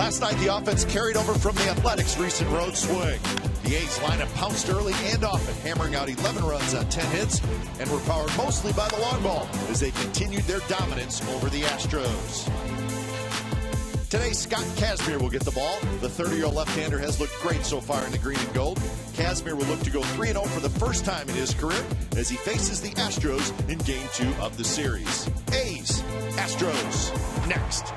Last night, the offense carried over from the Athletics' recent road swing. The A's lineup pounced early and often, hammering out 11 runs on 10 hits, and were powered mostly by the long ball as they continued their dominance over the Astros. Today, Scott Kazmir will get the ball. The 30-year-old left-hander has looked great so far in the green and gold. Kazmir will look to go 3-0 for the first time in his career as he faces the Astros in Game 2 of the series. A's, Astros, next.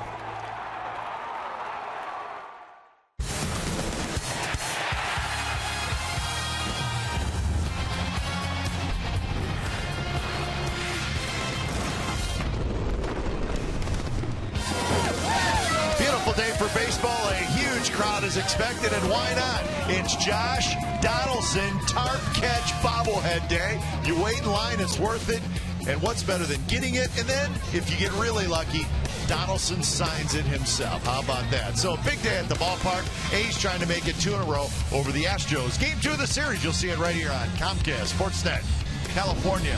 Day for baseball. A huge crowd is expected, and why not? It's Josh Donaldson tarp catch bobblehead day. You wait in line, it's worth it. And what's better than getting it? And then, if you get really lucky, Donaldson signs it himself. How about that? So, a big day at the ballpark. A's trying to make it 2 in a row over the Astros. Game 2 of the series, you'll see it right here on Comcast Sportsnet, California.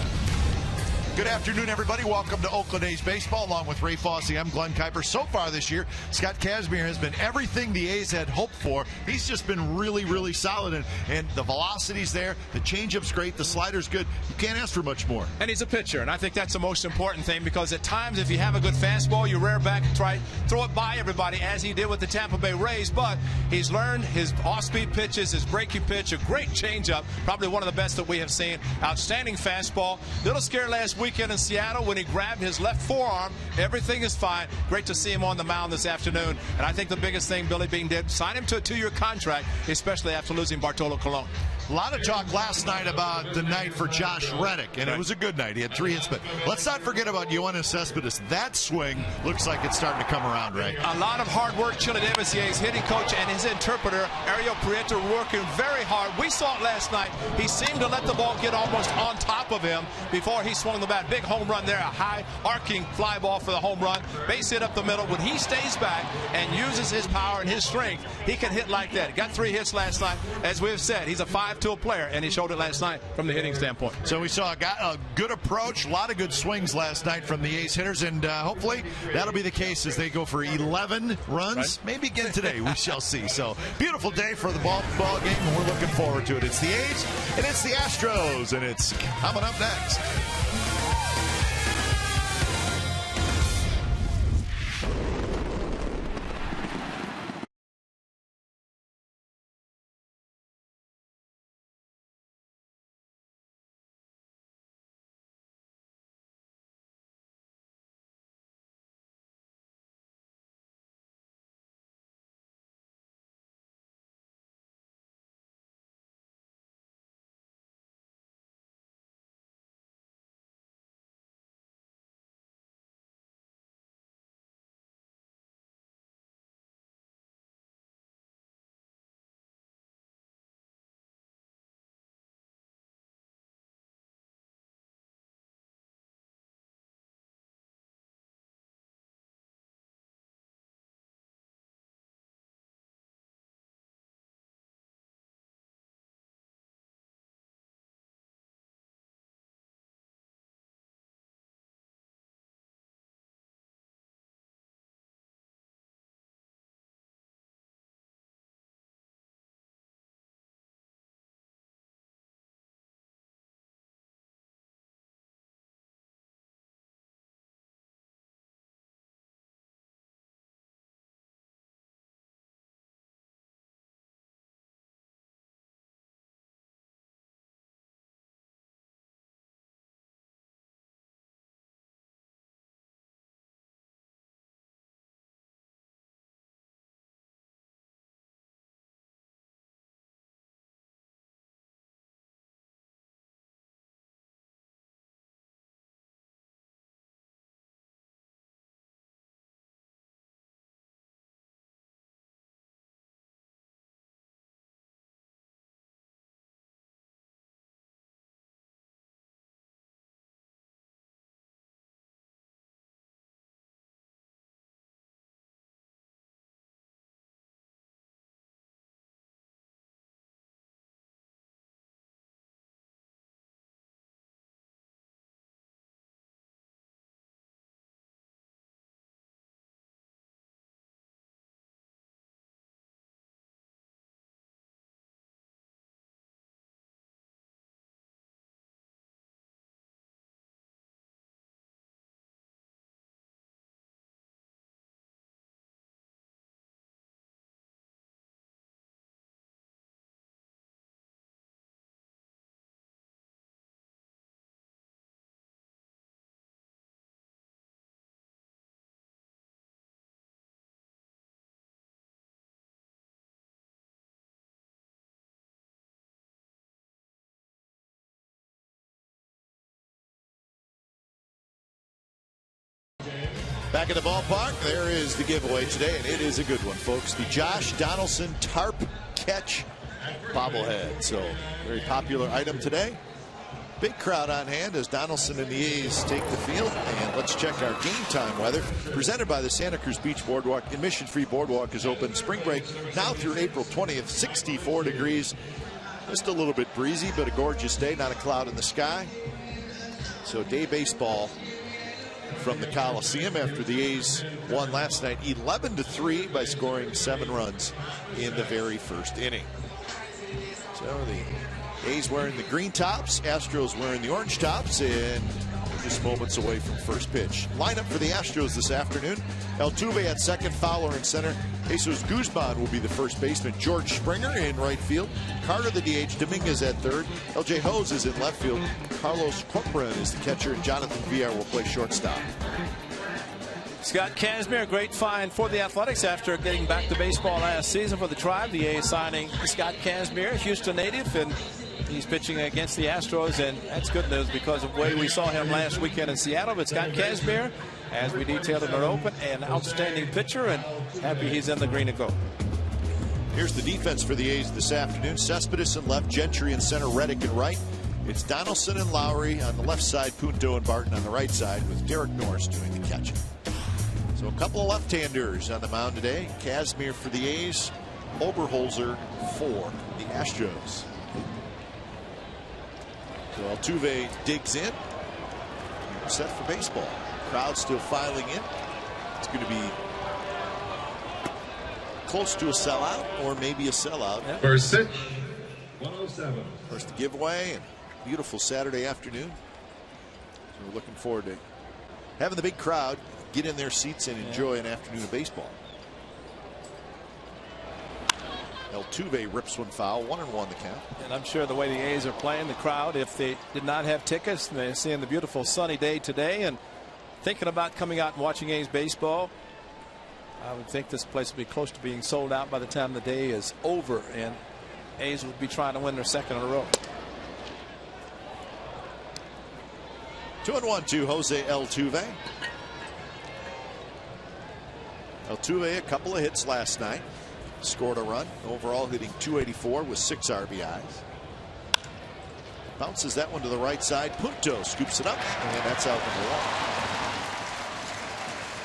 Good afternoon, everybody. Welcome to Oakland A's baseball. Along with Ray Fosse, I'm Glenn Kuiper. So far this year, Scott Kazmir has been everything the A's had hoped for. He's just been really, really solid, and the velocity's there. The changeup's great. The slider's good. You can't ask for much more. And he's a pitcher, and I think that's the most important thing, because at times, if you have a good fastball, you rear back and try throw it by everybody, as he did with the Tampa Bay Rays. But he's learned his off-speed pitches, his breaking pitch, a great changeup, probably one of the best that we have seen. Outstanding fastball. Little scared last weekend in Seattle when he grabbed his left forearm. Everything is fine. Great to see him on the mound this afternoon. And I think the biggest thing Billy Beane did, sign him to a 2-year contract, especially after losing Bartolo Colon. A lot of talk last night about the night for Josh Reddick, and it was a good night. He had 3 hits, but let's not forget about Yoenis Cespedes. That swing looks like it's starting to come around, right? A lot of hard work. Chili Davis, the A's hitting coach, and his interpreter, Ariel Prieto, working very hard. We saw it last night. He seemed to let the ball get almost on top of him before he swung the bat. Big home run there, a high arcing fly ball for the home run. Base hit up the middle. When he stays back and uses his power and his strength, he can hit like that. He got 3 hits last night. As we've said, he's a 5-tool player, and he showed it last night from the hitting standpoint. So we saw a good approach, a lot of good swings last night from the A's hitters, and hopefully that'll be the case as they go for 11 runs. Right. Maybe again today, we shall see. So beautiful day for the ball game, and we're looking forward to it. It's the A's, and it's the Astros, and it's coming up next. Back at the ballpark, there is the giveaway today, and it is a good one, folks. The Josh Donaldson tarp catch bobblehead. So, very popular item today. Big crowd on hand as Donaldson and the A's take the field. And let's check our game time weather. Presented by the Santa Cruz Beach Boardwalk. Admission-free boardwalk is open. Spring break now through April 20th. 64 degrees. Just a little bit breezy, but a gorgeous day. Not a cloud in the sky. So day baseball from the Coliseum after the A's won last night 11-3 by scoring 7 runs in the very first inning. So the A's wearing the green tops, Astros wearing the orange tops, and just moments away from first pitch. Lineup for the Astros this afternoon: Altuve at second, Fowler in center, Jesus Guzman will be the first baseman, George Springer in right field, Carter the DH, Dominguez at third, LJ Hose is in left field, Carlos Corcoran is the catcher, and Jonathan Villar will play shortstop. Scott Kazmir, great find for the Athletics after getting back to baseball last season for the Tribe. The A's signing Scott Kazmir, Houston native, and he's pitching against the Astros, and that's good news because of the way we saw him last weekend in Seattle. But Scott Kazmir, as we detailed in our open, an outstanding pitcher, and happy he's in the green and gold. Here's the defense for the A's this afternoon: Cespedes in left, Gentry in center, Reddick in right. It's Donaldson and Lowry on the left side, Punto and Barton on the right side, with Derek Norris doing the catching. So a couple of left-handers on the mound today. Kazmir for the A's, Oberholzer for the Astros. So Altuve digs in. Set for baseball. Crowd still filing in. It's going to be close to a sellout or maybe a sellout. First pitch, 107. First the giveaway, and beautiful Saturday afternoon. So we're looking forward to having the big crowd get in their seats and enjoy an afternoon of baseball. Altuve rips one foul, 1-1 the count. And I'm sure the way the A's are playing, the crowd, if they did not have tickets and they're seeing the beautiful sunny day today and thinking about coming out and watching A's baseball, I would think this place would be close to being sold out by the time the day is over, and A's would be trying to win their second in a row. 2-1 to Jose Altuve. Altuve, a couple of hits last night. Scored a run. Overall hitting .284 with 6 RBIs. Bounces that one to the right side. Punto scoops it up, and that's out number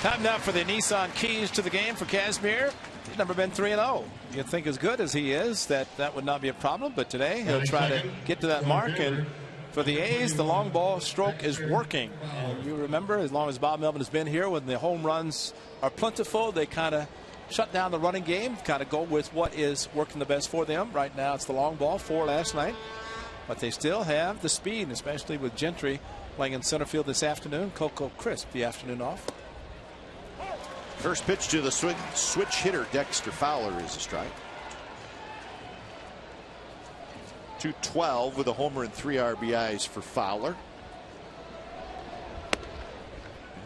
1. Time now for the Nissan keys to the game for Kazmir. He's never been 3-0. You'd think as good as he is that would not be a problem, but today he'll try to get to that mark. And for the A's, the long ball stroke is working. And you remember, as long as Bob Melvin has been here, when the home runs are plentiful, they kind of shut down the running game, kind of go with what is working the best for them. Right now it's the long ball, 4 last night, but they still have the speed, especially with Gentry playing in center field this afternoon. Coco Crisp the afternoon off. First pitch to the switch hitter Dexter Fowler is a strike. 212 with a homer and 3 RBIs for Fowler.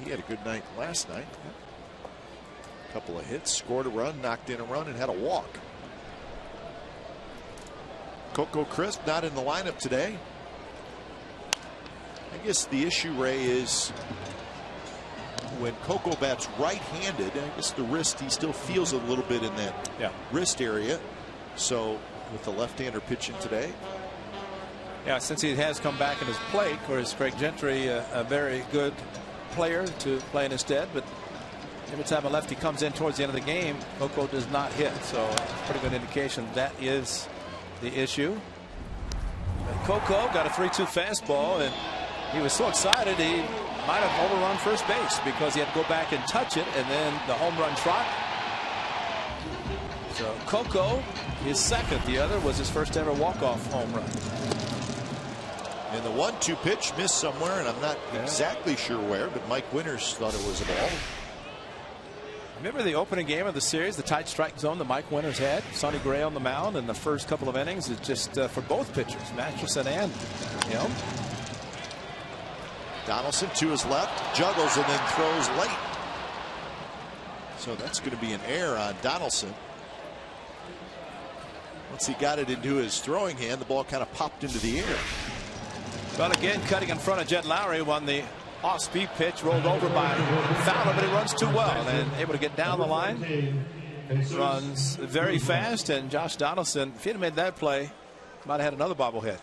He had a good night last night. Couple of hits, scored a run, knocked in a run, and had a walk. Coco Crisp not in the lineup today. I guess the issue, Ray, is when Coco bats right-handed, I guess the wrist, he still feels a little bit in that wrist area. So with the left-hander pitching today. Yeah, since he has come back in his plate, of course, Craig Gentry, a very good player to play in his stead, but every time a lefty comes in towards the end of the game, Coco does not hit. So it's a pretty good indication that is the issue. And Coco got a 3-2 fastball, and he was so excited he might have overrun first base because he had to go back and touch it, and then the home run trot. So Coco, his second. The other was his first ever walk-off home run. And the 1-2 pitch missed somewhere, and I'm not exactly sure where, but Mike Winters thought it was a ball. Remember the opening game of the series, the tight strike zone that Mike Winters had? Sonny Gray on the mound in the first couple of innings. It's just for both pitchers, Masterson and him. Donaldson to his left, juggles and then throws late. So that's going to be an error on Donaldson. Once he got it into his throwing hand, the ball kind of popped into the air. Well, again, cutting in front of Jed Lowry when the off-speed pitch rolled over by Fowler, but he runs too well and able to get down the line. Runs very fast, and Josh Donaldson, if he'd have made that play, might have had another bobblehead.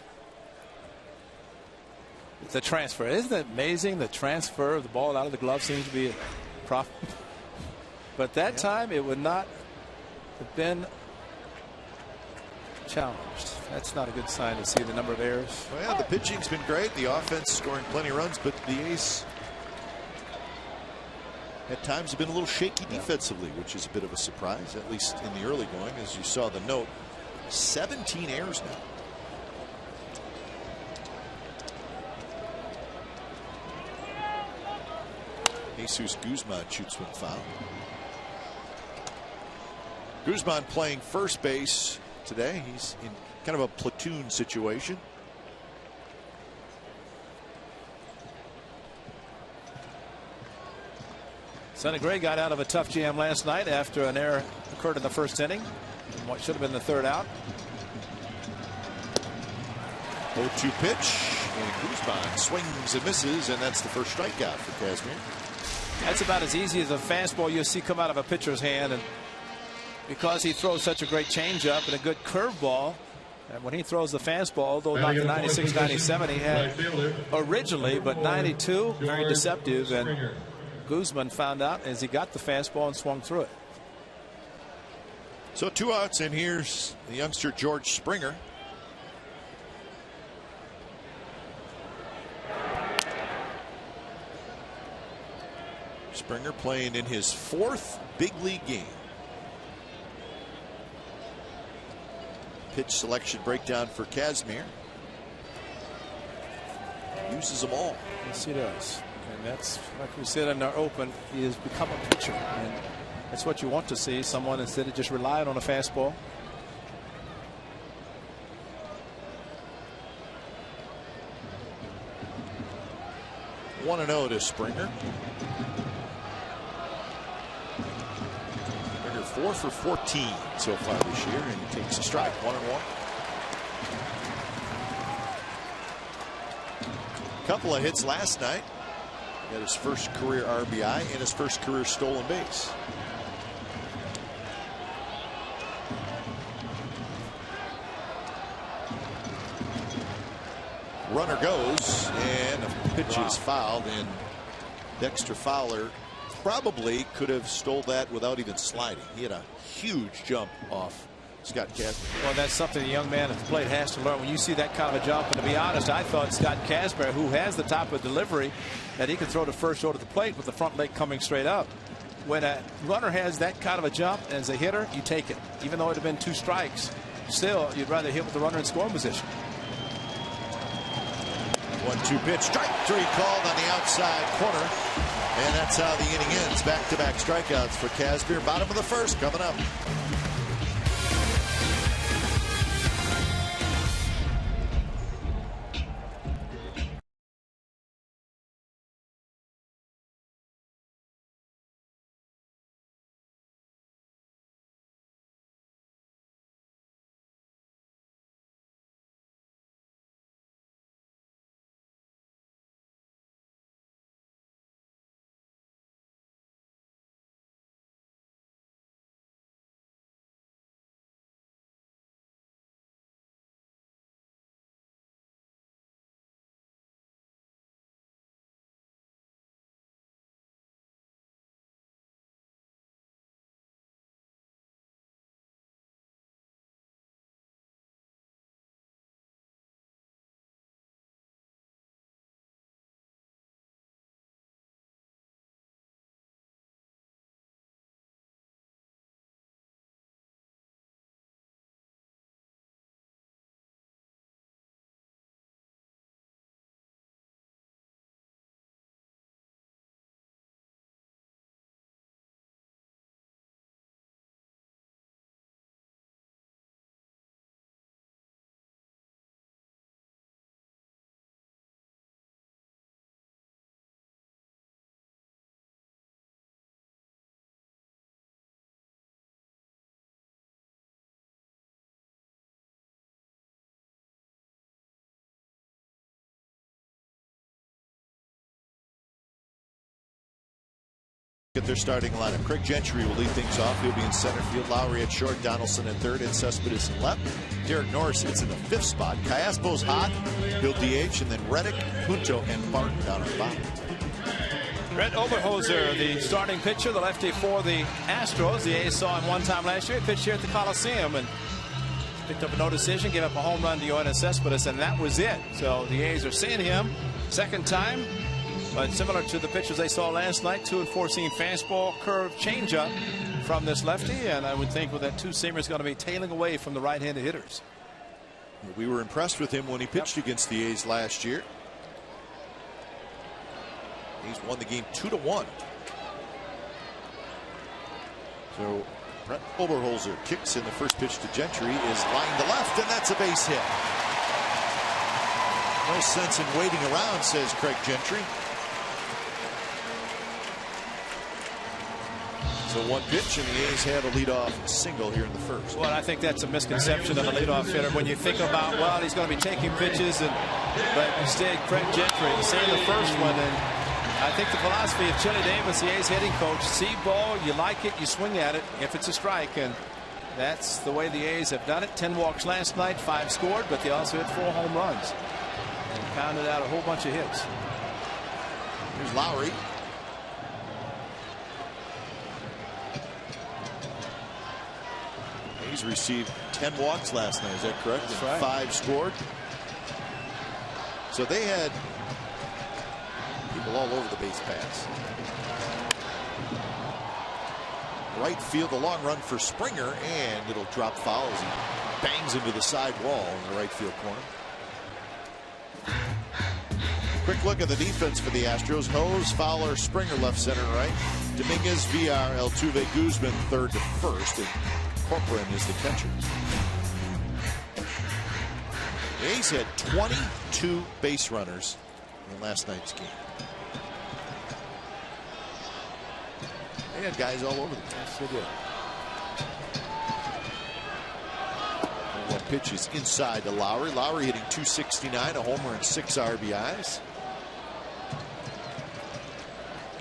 The transfer, isn't it amazing? The transfer of the ball out of the glove seems to be a problem. But that time it would not have been challenged. That's not a good sign to see the number of errors. Well, the pitching's been great. The offense scoring plenty of runs, but the ace at times have been a little shaky defensively, which is a bit of a surprise, at least in the early going, as you saw the note. 17 errors now. Jesus Guzman shoots one foul. Guzman playing first base today. He's in kind of a platoon situation. Sonny Gray got out of a tough jam last night after an error occurred in the first inning. What should have been the third out. 0-2 pitch, and Guzman swings and misses, and that's the first strikeout for Kazmir. That's about as easy as a fastball you'll see come out of a pitcher's hand, and because he throws such a great changeup and a good curveball, and when he throws the fastball, although not the 96, 97 he had originally, but 92, very deceptive, and Guzman found out as he got the fastball and swung through it. So 2 outs, and here's the youngster George Springer. Springer playing in his 4th big league game. Pitch selection breakdown for Kazmir. Uses them all. Yes, he does. And that's, like we said in our open, he has become a pitcher. And that's what you want to see, someone instead of just relying on a fastball. One 1-0 to Springer. Springer 4 for 14 so far this year, and he takes a strike. 1-1. Couple of hits last night. He had his first career RBI and his first career stolen base. Runner goes, and a pitch is fouled, and Dexter Fowler probably could have stole that without even sliding. He had a huge jump off Scott Kazmir. Well, that's something the young man at the plate has to learn. When you see that kind of a jump, and to be honest, I thought Scott Kazmir, who has the type of delivery that he could throw to first or to the plate with the front leg coming straight up. When a runner has that kind of a jump as a hitter, you take it. Even though it had been 2 strikes, still you'd rather hit with the runner in scoring position. 1-2 pitch, strike 3 called on the outside corner, and that's how the inning ends. Back-to-back strikeouts for Kazmir. Bottom of the first coming up. their starting lineup. Craig Gentry will lead things off. He'll be in center field. Lowry at short. Donaldson at third. And Cespedes in left. Derek Norris sits in the 5th spot. Callaspo's hot. He'll DH. And then Reddick, Punto, and Martin down on the bottom. Brett Oberholzer, the starting pitcher, the lefty for the Astros. The A's saw him one time last year. He pitched here at the Coliseum and picked up a no decision, gave up a home run to Yoenis Cespedes, and that was it. So the A's are seeing him second time, but similar to the pitchers they saw last night, 2-4 seam fastball, curve, changeup from this lefty, and I would think with that two-seamer is going to be tailing away from the right-handed hitters. We were impressed with him when he pitched against the A's last year. He's won the game 2-1. So Brett Oberholzer kicks in. The first pitch to Gentry is line to left, and that's a base hit. No sense in waiting around, says Craig Gentry. So one pitch, and the A's had a leadoff single here in the first. Well, I think that's a misconception of the leadoff hitter. When you think about, well, he's going to be taking pitches, but instead Craig Gentry saying the first one, and I think the philosophy of Chili Davis, the A's hitting coach, see ball, you like it, you swing at it if it's a strike, and that's the way the A's have done it. 10 walks last night, 5 scored, but they also hit 4 home runs and pounded out a whole bunch of hits. Here's Lowry. A's received 10 walks last night, is that correct? That's right. 5 scored. So they had people all over the base paths. Right field, a long run for Springer, and it'll drop foul as he bangs into the side wall in the right field corner. Quick look at the defense for the Astros. Hose, Fowler, Springer left, center, right. Dominguez, Villar, Altuve, Guzman third to first, and Corcoran is the catcher. The A's had 22 base runners in last night's game. They had guys all over the place. They did. And that pitch is inside to Lowry. Lowry hitting .269, a homer and 6 RBIs.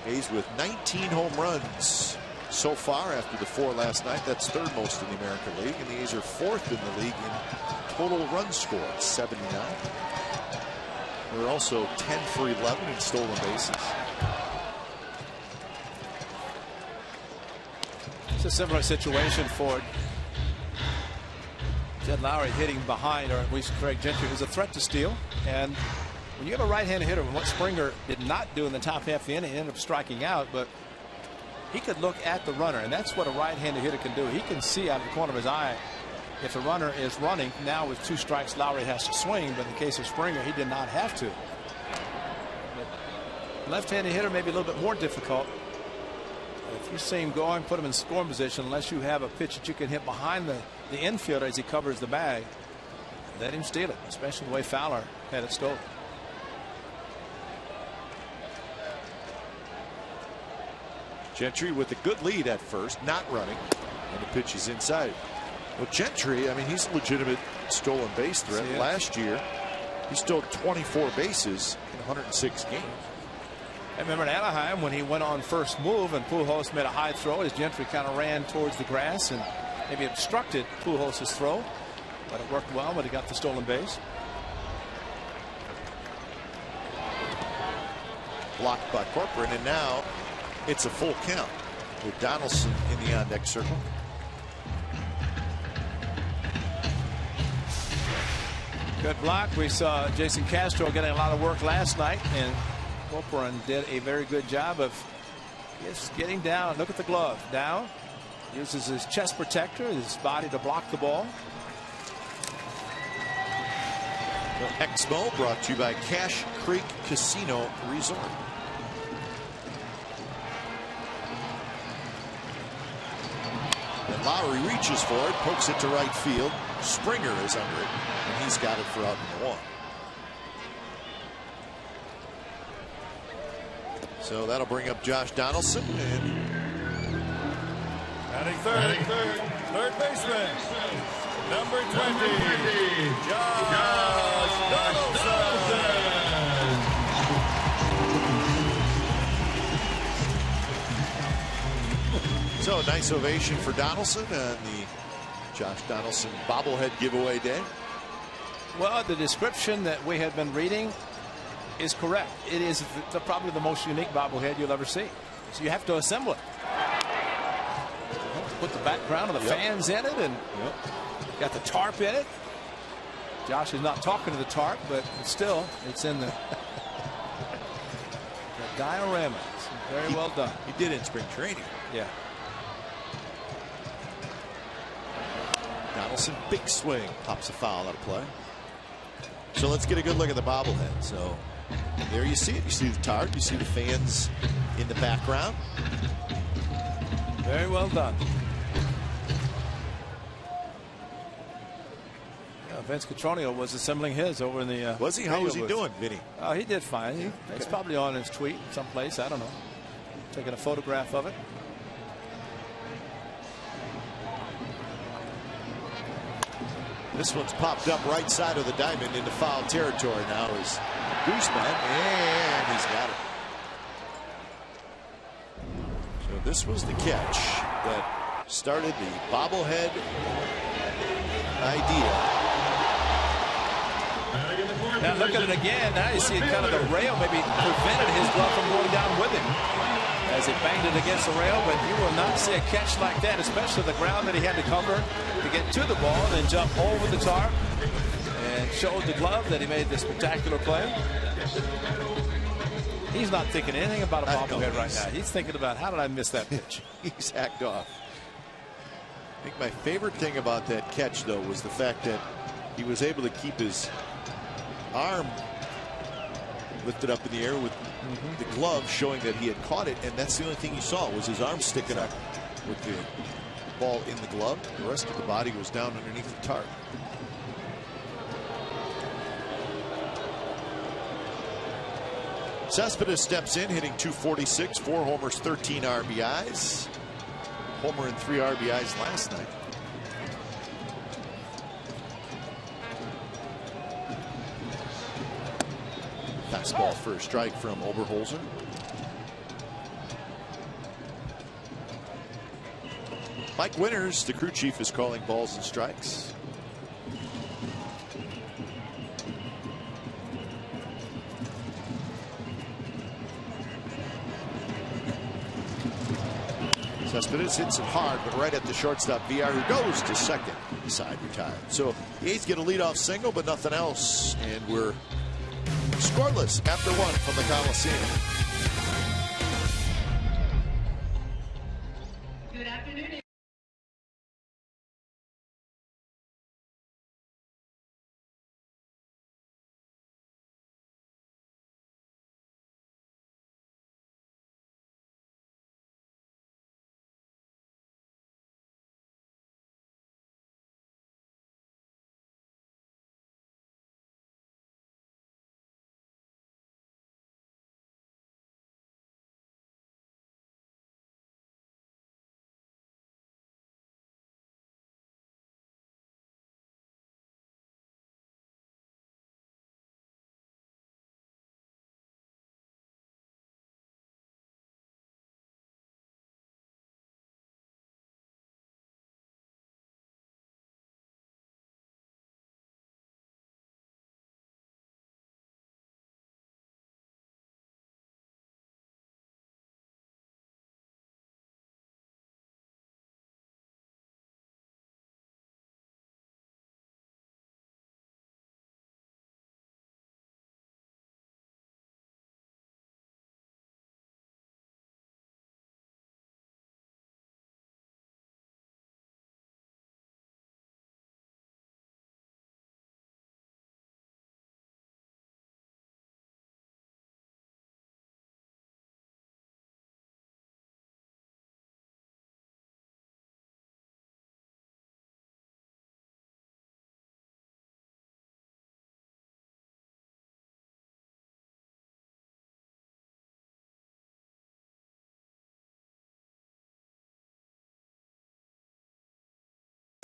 A's with 19 home runs so far after the 4 last night. That's 3rd most in the American League, and the A's are 4th in the league in total runs scored, 79. They're also 10 for 11 in stolen bases. It's a similar situation for Jed Lowry hitting behind, or at least Craig Gentry, who's a threat to steal. And when you have a right-handed hitter, what Springer did not do in the top half of the inning, he ended up striking out, but he could look at the runner, and that's what a right-handed hitter can do. He can see out of the corner of his eye if the runner is running. Now with 2 strikes, Lowry has to swing, but in the case of Springer, he did not have to. Left-handed hitter may be a little bit more difficult. If you see him going, put him in scoring position, unless you have a pitch that you can hit behind the infielder as he covers the bag, let him steal it, especially the way Fowler had it stolen. Gentry with a good lead at first, not running, and the pitch is inside. Well, Gentry, I mean, he's a legitimate stolen base threat. Last year, he stole 24 bases in 106 games. I remember in Anaheim when he went on first move and Pujols made a high throw as Gentry kind of ran towards the grass and maybe obstructed Pujols' throw, but it worked well when he got the stolen base. Blocked by Corcoran, and now it's a full count with Donaldson in the on-deck circle. Good block. We saw Jason Castro getting a lot of work last night, and Corcoran did a very good job of just getting down. Look at the glove. Down. Uses his chest protector, his body to block the ball. Exmo brought to you by Cache Creek Casino Resort. And Lowry reaches for it, pokes it to right field. Springer is under it, and he's got it for out number 1. So that'll bring up Josh Donaldson, and batting third baseman, number 20, Josh Donaldson. So a nice ovation for Donaldson on the Josh Donaldson bobblehead giveaway day. Well, the description that we have been reading is correct. It is probably the most unique bobblehead you'll ever see. So you have to assemble it. Put the background of the fans in it, and got the tarp in it. Josh is not talking to the tarp, but still, it's in the diorama. It's very well done. He did in spring training. Yeah. Donaldson, big swing, pops a foul out of play. So let's get a good look at the bobblehead. So there you see it. You see the tarp. You see the fans in the background. Very well done. Vince Cotroneo was assembling his over in the. Was he? How was he doing, Vinny? He did fine. It's probably on his tweet someplace. I don't know. Taking a photograph of it. This one's popped up right side of the diamond into foul territory now is Gooseman, and he's got it. So this was the catch that started the bobblehead idea. Now look at it again. Now you see kind of the rail maybe prevented his glove from going down with him as he banged it against the rail, but you will not see a catch like that, especially the ground that he had to cover to get to the ball and then jump over the tarp and showed the glove that he made this spectacular play. He's not thinking anything about a bobblehead right now. He's thinking about, how did I miss that pitch? He's hacked off. I think my favorite thing about that catch, though, was the fact that he was able to keep his arm lifted up in the air with the glove showing that he had caught it, and that's the only thing you saw was his arm sticking up with the ball in the glove. The rest of the body was down underneath the tarp. Cespedes steps in, hitting .246, 4 homers, 13 RBIs. Homer and 3 RBIs last night. Fastball for a strike from Oberholzer. Mike Winters, the crew chief, is calling balls and strikes. Cespedes hits it hard, but right at the shortstop, VR, who goes to second. Side retired. So the A's get a leadoff single, but nothing else. And we're scoreless after 1 from the Coliseum. Good afternoon.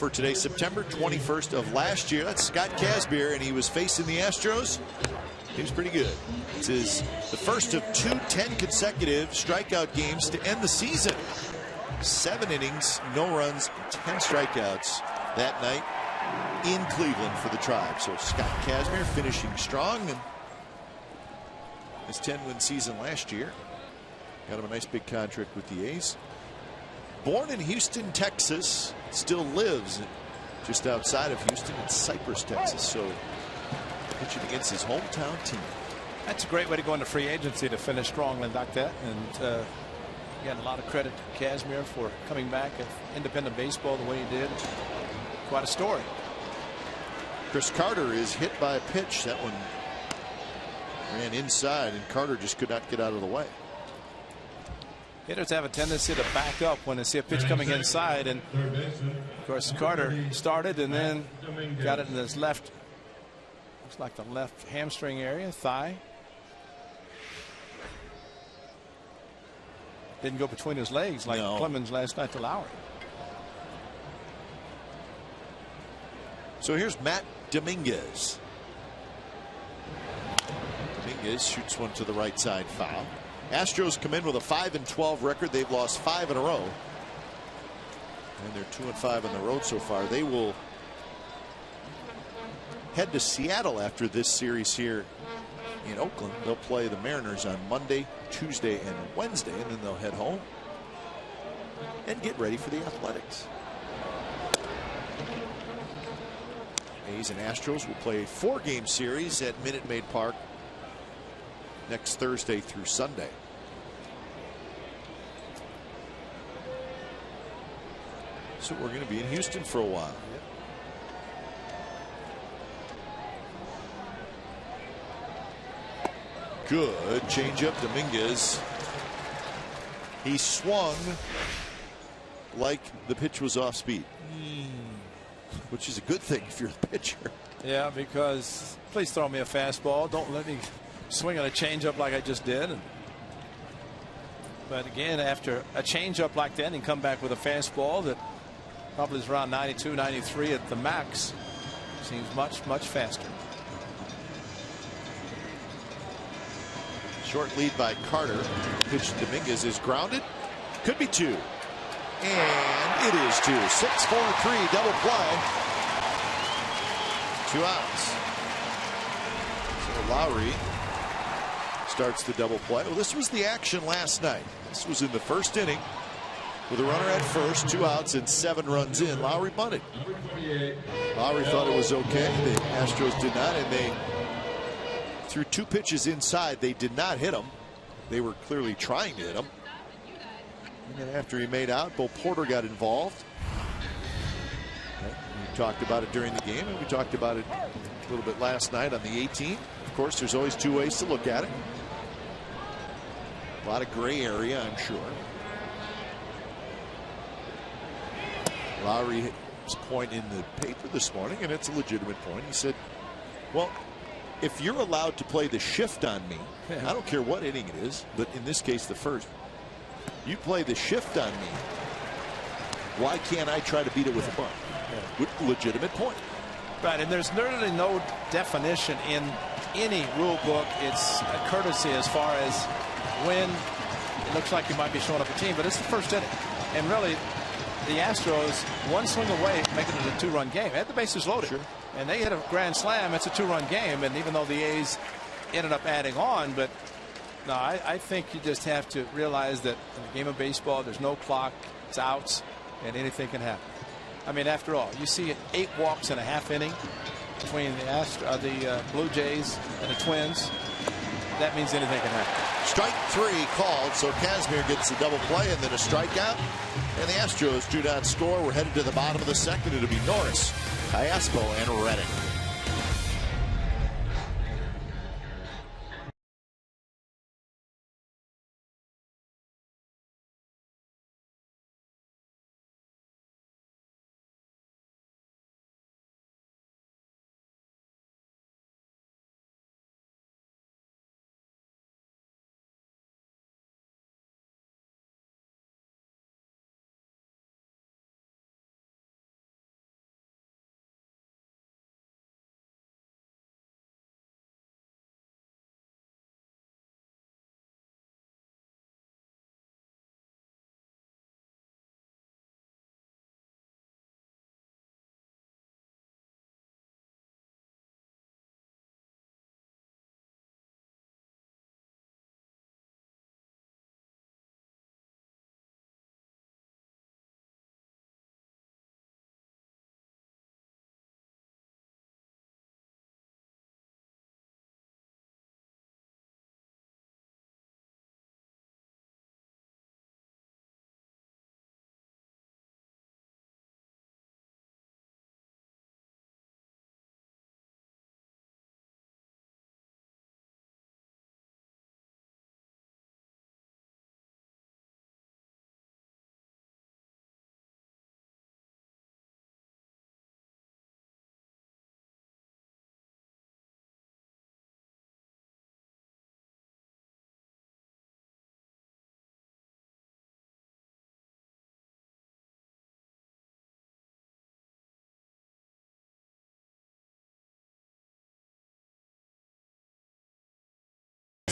For today, September 21st of last year. That's Scott Casbier, and he was facing the Astros. He was pretty good. It's the first of 2 10 consecutive strikeout games to end the season. 7 innings, no runs, 10 strikeouts that night in Cleveland for the Tribe. So Scott Kazmir finishing strong, and his 10-win season last year got him a nice big contract with the A's. Born in Houston, Texas, still lives just outside of Houston in Cypress, Texas. So pitching against his hometown team. That's a great way to go into free agency, to finish strongly like that. And again, a lot of credit to Kazmir for coming back at independent baseball the way he did. Quite a story. Chris Carter is hit by a pitch. That one ran inside, and Carter just could not get out of the way. Hitters have a tendency to back up when they see a pitch coming inside, and of course Carter started and then got it in his left, looks like the left hamstring area, thigh. Didn't go between his legs like Clemens last night to Lowry. So here's Matt Dominguez. Dominguez shoots one to the right side, foul. Astros come in with a 5-12 record. They've lost 5 in a row, and they're 2-5 on the road so far. They will head to Seattle after this series here in Oakland. They'll play the Mariners on Monday, Tuesday, and Wednesday, and then they'll head home and get ready for the Athletics. A's and Astros will play a 4-game series at Minute Maid Park next Thursday through Sunday. So we're going to be in Houston for a while. Good changeup, Dominguez. He swung like the pitch was off speed, which is a good thing if you're the pitcher. Yeah, because please throw me a fastball. Don't let me swing on a changeup like I just did. But again, after a changeup like that and come back with a fastball that probably is around 92, 93 at the max, seems much faster. Short lead by Carter. Pitch to Dominguez is grounded. Could be 2. And it is 2. 6-4-3 double play. 2 outs. So Lowry starts the double play. Well, this was the action last night. This was in the first inning with a runner at first, 2 outs, and 7 runs in. Lowry bunted. Lowry thought it was okay. The Astros did not, and they threw 2 pitches inside. They did not hit him. They were clearly trying to hit him. And then after he made out, Bo Porter got involved. We talked about it during the game, and we talked about it a little bit last night on the 18th. Of course, there's always 2 ways to look at it. A lot of gray area, I'm sure. Lowry's point in the paper this morning, and it's a legitimate point. He said, well, if you're allowed to play the shift on me, I don't care what inning it is, but in this case, the first, you play the shift on me, why can't I try to beat it with a bunt? With legitimate point. Right, and there's literally no definition in any rule book. It's a courtesy as far as when it looks like you might be showing up a team, but it's the first inning. And really, the Astros, one swing away, making it a 2-run game. They had the bases loaded. Sure. And they hit a grand slam. It's a 2-run game. And even though the A's ended up adding on, but no, I think you just have to realize that in a game of baseball, there's no clock, it's outs, and anything can happen. I mean, after all, you see 8 walks in a half inning between the Blue Jays and the Twins. That means anything can happen. Strike 3 called, so Kazmir gets a double play and then a strikeout. And the Astros do not score. We're headed to the bottom of the second. It'll be Norris, Callaspo, and Reddick.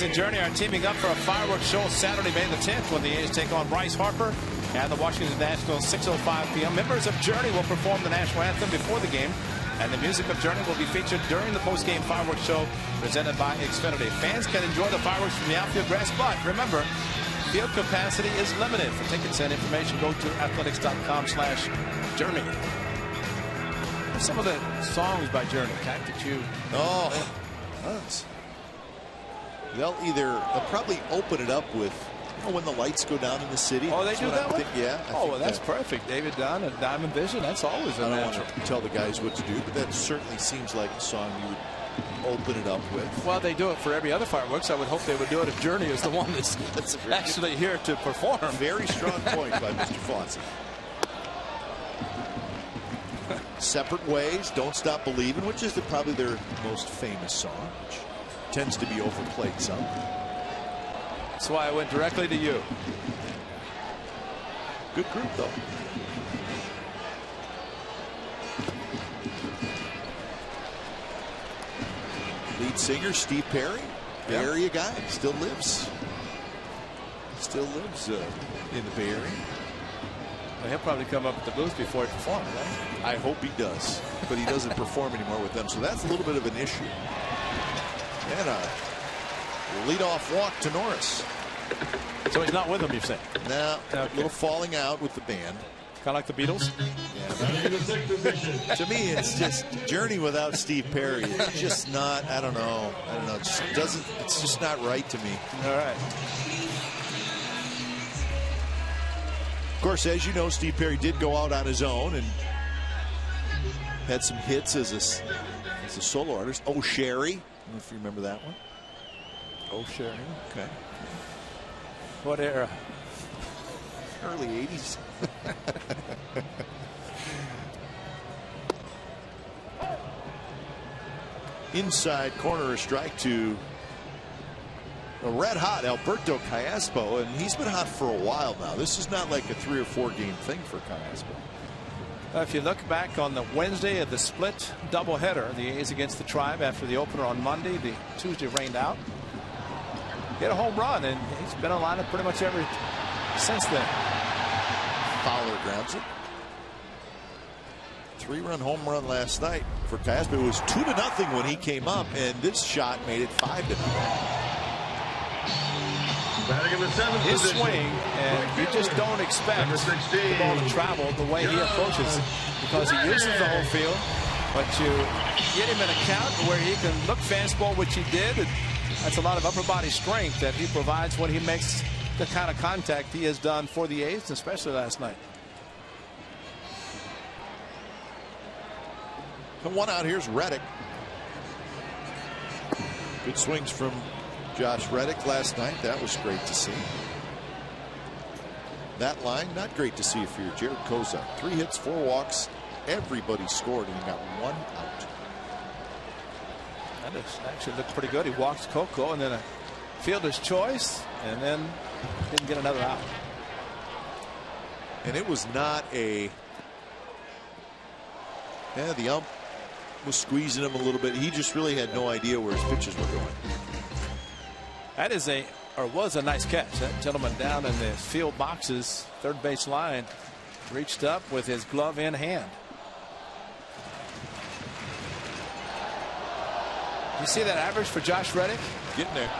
Fans in Journey are teaming up for a fireworks show Saturday, May the 10th, when the A's take on Bryce Harper and the Washington Nationals, 6:05 p.m. Members of Journey will perform the national anthem before the game, and the music of Journey will be featured during the post-game fireworks show presented by Xfinity. Fans can enjoy the fireworks from the outfield grass, but remember, field capacity is limited. For tickets and information, go to athletics.com/Journey. Some of the songs by Journey, Cat, that you... They'll probably open it up with when the lights go down in the city. Oh, they do that one? Yeah. Well, that's perfect. David Dunn and Diamond Vision, that's always a natural. I don't want to tell the guys what to do, but that certainly seems like a song you would open it up with. Well, they do it for every other fireworks. I would hope they would do it if Journey is the one that's actually here to perform. Very strong point by Mr. Fonzie. Separate Ways, Don't Stop Believing, which is probably their most famous song, which tends to be overplayed some. That's why I went directly to you. Good group, though. Lead singer Steve Perry, Bay Area guy, still lives. In the Bay Area. Well, he'll probably come up at the booth before he performs, right? I hope he does, but he doesn't perform anymore with them, so that's a little bit of an issue. And a leadoff walk to Norris. So he's not with them, you're saying? No, a little falling out with the band. Kind of like the Beatles? Yeah. To me, it's just Journey without Steve Perry. It's just not, I don't know. It's just not right to me. All right. Of course, as you know, Steve Perry did go out on his own and had some hits as a solo artist. Oh, Sherry. I don't know if you remember that one. Oh, Sherry. Okay. What era? Early 80s. Inside corner, a strike to a red hot Alberto Callaspo, and he's been hot for a while now. This is not like a 3 or 4 game thing for Callaspo. If you look back on the Wednesday of the split doubleheader, the A's against the Tribe after the opener on Monday, the Tuesday rained out. He had a home run, and he's been on lineup pretty much ever since then. Fowler grabs it. 3-run home run last night for Callaspo. It was 2-0 when he came up, and this shot made it 5-0. His swing, and you just don't expect the ball to travel the way he approaches, because he uses the whole field, but you get him in a count where he can look fastball, which he did, and that's a lot of upper body strength that he provides when he makes the kind of contact he has done for the A's, especially last night. The one out, here's Reddick. Good swings from Josh Reddick last night. That was great to see. That line, not great to see for your Jared Kozak. 3 hits, 4 walks. Everybody scored, and he got 1 out. That actually looked pretty good. He walked Coco, and then a fielder's choice, and then didn't get another out. And it was not a... Yeah, the ump was squeezing him a little bit. He just really had no idea where his pitches were going. That is was a nice catch. That gentleman down in the field boxes, third base line, reached up with his glove in hand. You see that average for Josh Reddick? Getting there.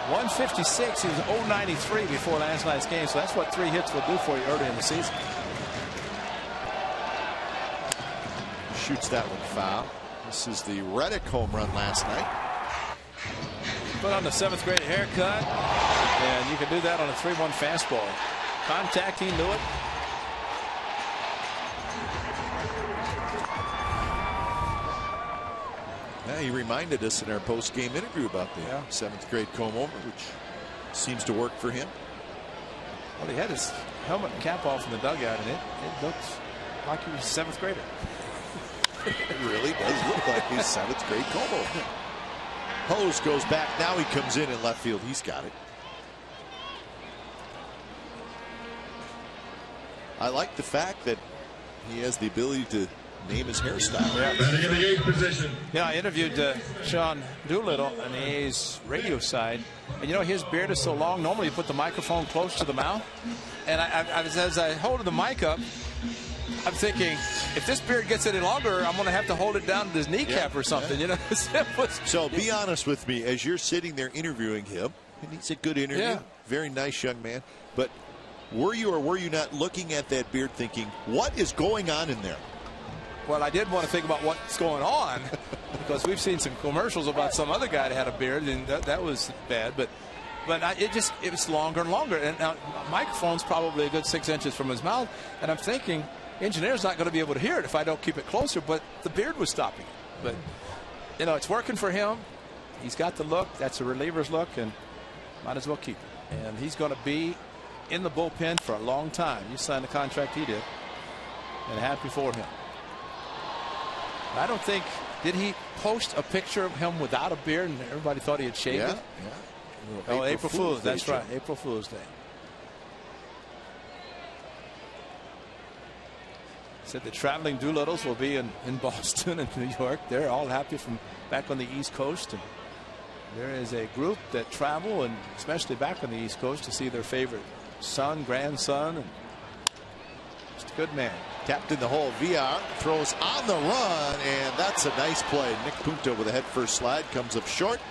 156. He was 093 before last night's game, so that's what 3 hits will do for you early in the season. Shoots that one foul. This is the Reddick home run last night. Put on the 7th grade haircut, and you can do that on a 3-1 fastball. Contact, he knew it. Yeah, he reminded us in our post-game interview about the 7th grade comb over, which seems to work for him. Well, he had his helmet and cap off in the dugout, and it looks like he was a 7th grader. It really does look like his 7th grade comb over. Hose goes back. Now he comes in left field. He's got it. I like the fact that he has the ability to name his hairstyle. Batting in the 8th position. Yeah, I interviewed Sean Doolittle on the A's radio side, and you know his beard is so long. Normally, you put the microphone close to the mouth, and as I hold the mic up, I'm thinking, if this beard gets any longer, I'm going to have to hold it down to his kneecap or something. You know. So be honest with me as you're sitting there interviewing him, and he's a good interview, very nice young man. But were you or were you not looking at that beard, thinking, what is going on in there? Well, I did want to think about what's going on because we've seen some commercials about some other guy that had a beard, and that was bad. But it was longer and longer. And now microphone's probably a good 6 inches from his mouth, and I'm thinking, engineer's not going to be able to hear it if I don't keep it closer. But the beard was stopping it. But you know, it's working for him. He's got the look. That's a reliever's look, and might as well keep it. And he's going to be in the bullpen for a long time. You signed the contract he did, and happy for him. I don't think, did he post a picture of him without a beard and everybody thought he had shaved it? Yeah. Oh, April Fool's. That's right. April Fool's Day. Said the traveling Doolittles will be in Boston and New York. They're all happy from back on the East Coast. And there is a group that travel, and especially back on the East Coast, to see their favorite son, grandson, and just a good man. Tapped in the hole. VR throws on the run, and that's a nice play. Nick Punto with a head-first slide comes up short,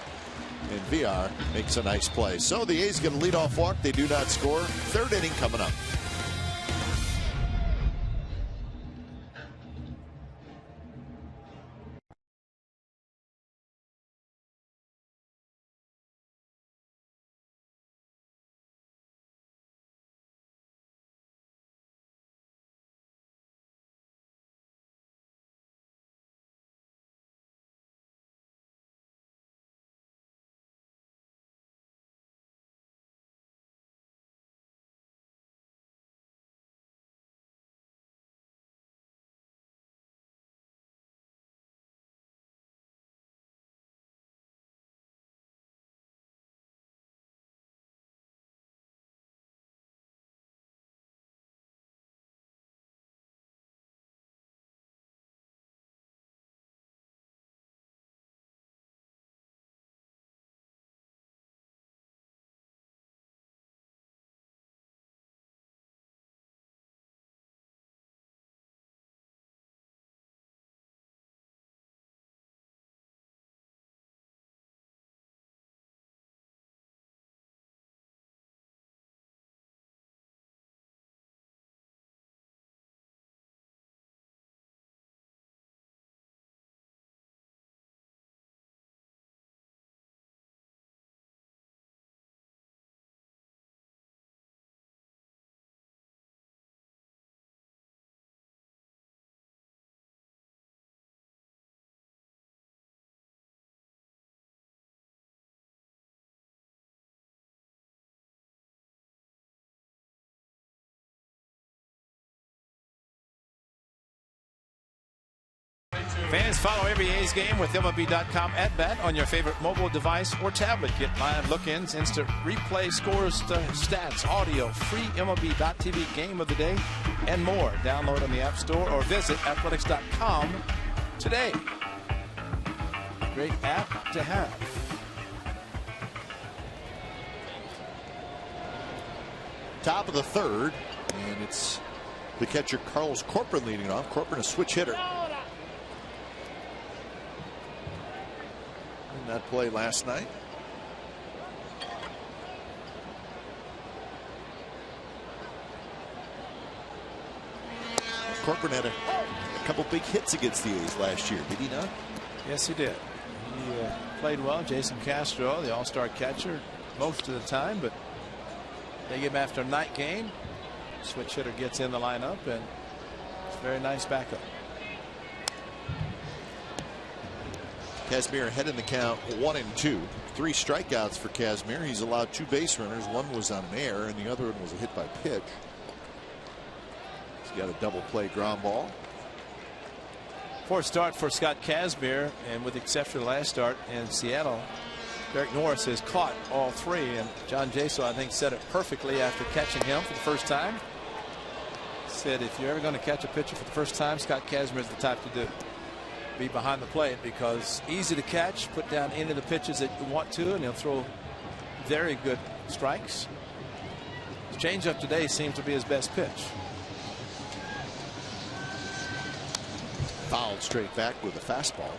and VR makes a nice play. So the A's get a leadoff walk. They do not score. 3rd inning coming up. Fans, follow every A's game with MLB.com at bat on your favorite mobile device or tablet. Get live look-ins, instant replay, scores, stats, audio, free MLB.tv game of the day, and more. Download on the App Store or visit athletics.com today. Great app to have. Top of the 3rd, and it's the catcher Carlos Corcoran leading off. Corcoran, a switch hitter. That play last night. Corcoran had a couple big hits against the A's last year, did he not? Yes, he did. He played well. Jason Castro, the all-star catcher, most of the time, but they give him after a night game. Switch hitter gets in the lineup, and it's a very nice backup. Kazmir ahead in the count, 1-2. 3 strikeouts for Kazmir. He's allowed 2 base runners. One was on an error, and the other one was a hit by pitch. He's got a double play ground ball. 4th start for Scott Kazmir, and with the exception of the last start in Seattle, Derek Norris has caught all 3, and John Jaso, I think, said it perfectly after catching him for the first time. said if you're ever going to catch a pitcher for the first time, Scott Kazmir is the type to do. Be behind the plate because easy to catch, put down any of the pitches that you want to, and he'll throw very good strikes. His changeup today seems to be his best pitch. Fouled straight back with a fastball.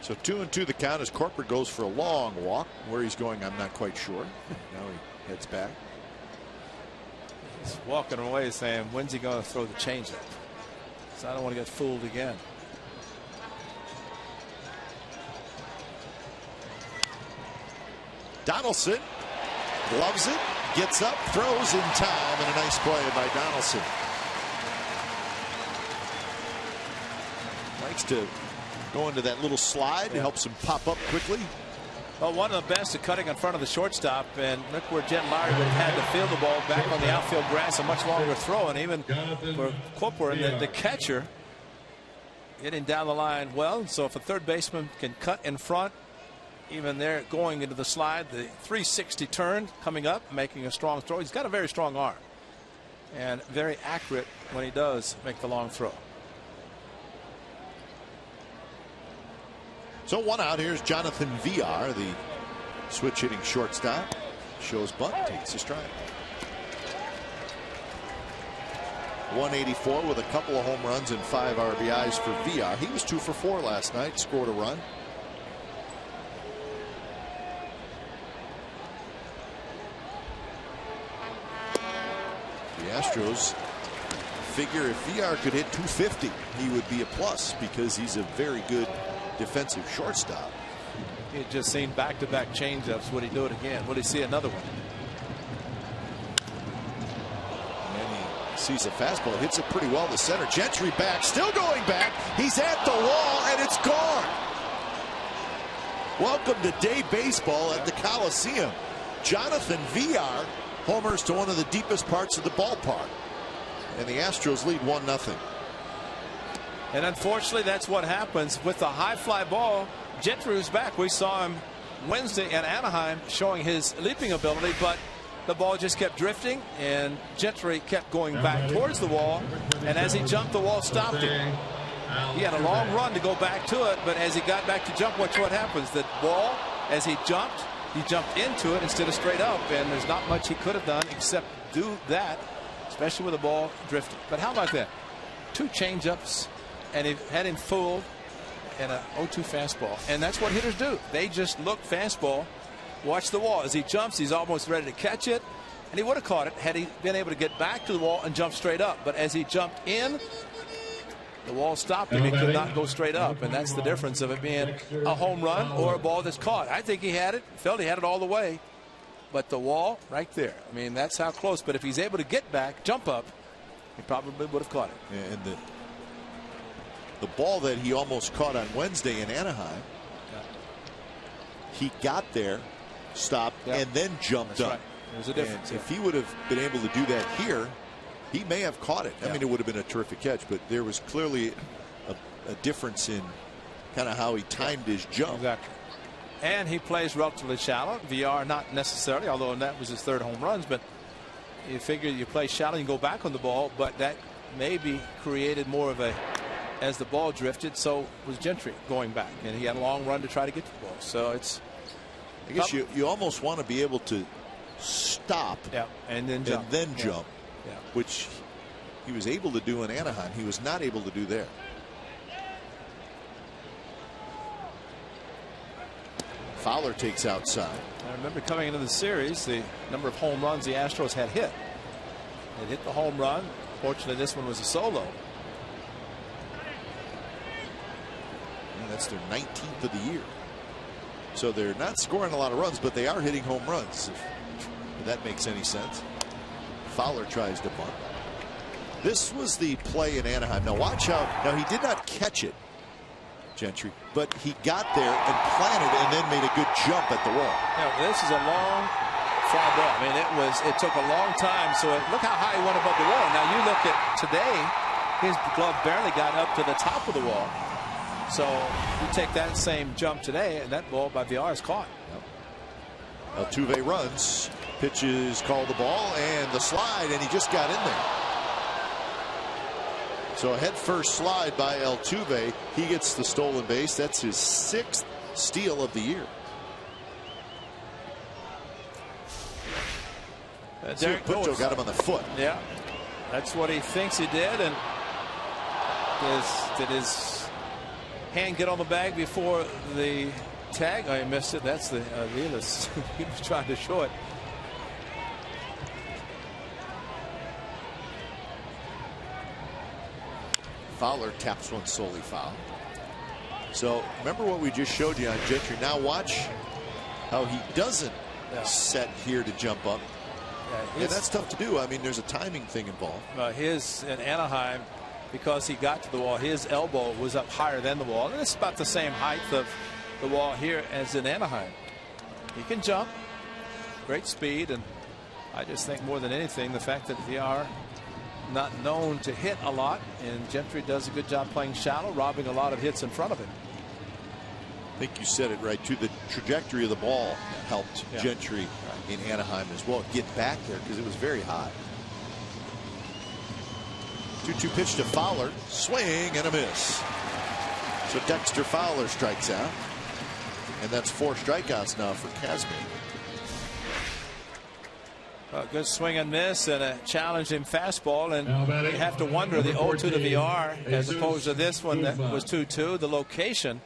So 2-2 the count as Corporate goes for a long walk. Where he's going, I'm not quite sure. Now he heads back. He's walking away saying, when's he going to throw the changeup? So I don't want to get fooled again. Donaldson gloves it, gets up, throws in time, and a nice play by Donaldson. Likes to go into that little slide. It helps him pop up quickly. Well, one of the best at cutting in front of the shortstop, and look where Jet Lowry would have had to field the ball back on the outfield grass, a much longer throw, and even for Corporate, the catcher, getting down the line well. So if a third baseman can cut in front, even there going into the slide, the 360 turn coming up, making a strong throw. He's got a very strong arm and very accurate when he does make the long throw. So one out. Here's Jonathan VR, the switch hitting shortstop. Shows bunt, takes a strike. 184 with a couple of home runs and 5 RBIs for VR. He was 2 for 4 last night, scored a run. The Astros figure if VR could hit 250, he would be a plus because he's a very good defensive shortstop. He had just seen back-to-back changeups. Would he do it again? Would he see another one? And he sees a fastball, hits it pretty well to center. Gentry back, still going back. He's at the wall, and it's gone. Welcome to day baseball at the Coliseum. Jonathan VR homers to one of the deepest parts of the ballpark, and the Astros lead 1-0. And unfortunately, that's what happens with the high fly ball. Gentry's back. We saw him Wednesday in Anaheim showing his leaping ability, but the ball just kept drifting, and Gentry kept going back towards the wall. And as he jumped, the wall stopped him. He had a long run to go back to it, but as he got back to jump, watch what happens. The ball, as he jumped into it instead of straight up, and there's not much he could have done except do that, especially with the ball drifting. But how about that? 2 changeups. And he had him fooled in a 0-2 fastball. And that's what hitters do. They just look fastball, watch the wall. As he jumps, he's almost ready to catch it. And he would have caught it had he been able to get back to the wall and jump straight up. But as he jumped in, the wall stopped him. He could not go straight up. And that's the difference of it being a home run or a ball that's caught. I think he had it, felt he had it all the way. But the wall right there. I mean, that's how close. But if he's able to get back, jump up, he probably would have caught it. Yeah, and the ball that he almost caught on Wednesday in Anaheim, he got there, stopped, and then jumped up. Right. There's a difference. If he would have been able to do that here, he may have caught it. I mean, it would have been a terrific catch, but there was clearly a difference in kind of how he timed his jump. Exactly. And he plays relatively shallow. VR not necessarily, although that was his 3rd home runs, but you figure you play shallow, you go back on the ball, but that maybe created more of a, as the ball drifted, so was Gentry going back, and he had a long run to try to get to the ball. So it's, I guess you almost want to be able to stop and then jump, which he was able to do in Anaheim. He was not able to do there. Fowler takes outside. I remember coming into the series, the number of home runs the Astros had hit. They hit the home run. Fortunately, this one was a solo. That's their 19th of the year. So they're not scoring a lot of runs, but they are hitting home runs, if that makes any sense. Fowler tries to bunt. This was the play in Anaheim. Now watch how, now he did not catch it, Gentry, but he got there and planted and then made a good jump at the wall. This is a long fly ball. I mean, it took a long time. So look how high he went above the wall. Now you look at today, his glove barely got up to the top of the wall. So you take that same jump today, and that ball by VR is caught. Altuve runs, pitches, call the ball, and the slide, and he just got in there. So a head-first slide by Altuve. He gets the stolen base. That's his 6th steal of the year. Puccio got him on the foot. Yeah, that's what he thinks he did, and did his hand get on the bag before the tag? Oh, he missed it. That's the Aviles. He was trying to show it. Fowler taps one solely foul. So remember what we just showed you on Gentry. Now watch how he doesn't set here to jump up. Yeah, and that's tough to do. I mean, there's a timing thing involved. His in Anaheim, because he got to the wall, his elbow was up higher than the wall. And it's about the same height of the wall here as in Anaheim. He can jump, great speed, and I just think more than anything the fact that VR not known to hit a lot, and Gentry does a good job playing shallow, robbing a lot of hits in front of him. I think you said it right too. The trajectory of the ball helped Gentry in Anaheim as well get back there because it was very high. 2-2 pitch to Fowler, swing and a miss. So Dexter Fowler strikes out, and that's 4 strikeouts now for Kazmir. A good swing and miss and a challenging fastball, and you have to wonder the 0-2 to VR as opposed to this one that was 2-2. The location,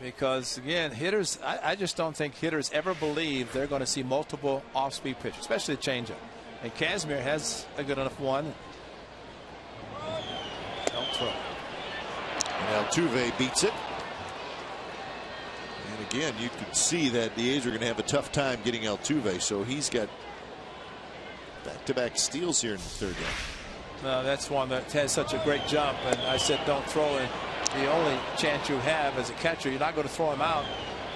because again, hitters, I just don't think hitters ever believe they're going to see multiple off-speed pitches, especially the changeup. And Kazmir has a good enough one. And Altuve beats it. And again, you could see that the A's are going to have a tough time getting Altuve, so he's got back-to-back steals here in the 3rd inning. No, that's one that has such a great jump, and I said don't throw in. The only chance you have as a catcher, you're not going to throw him out.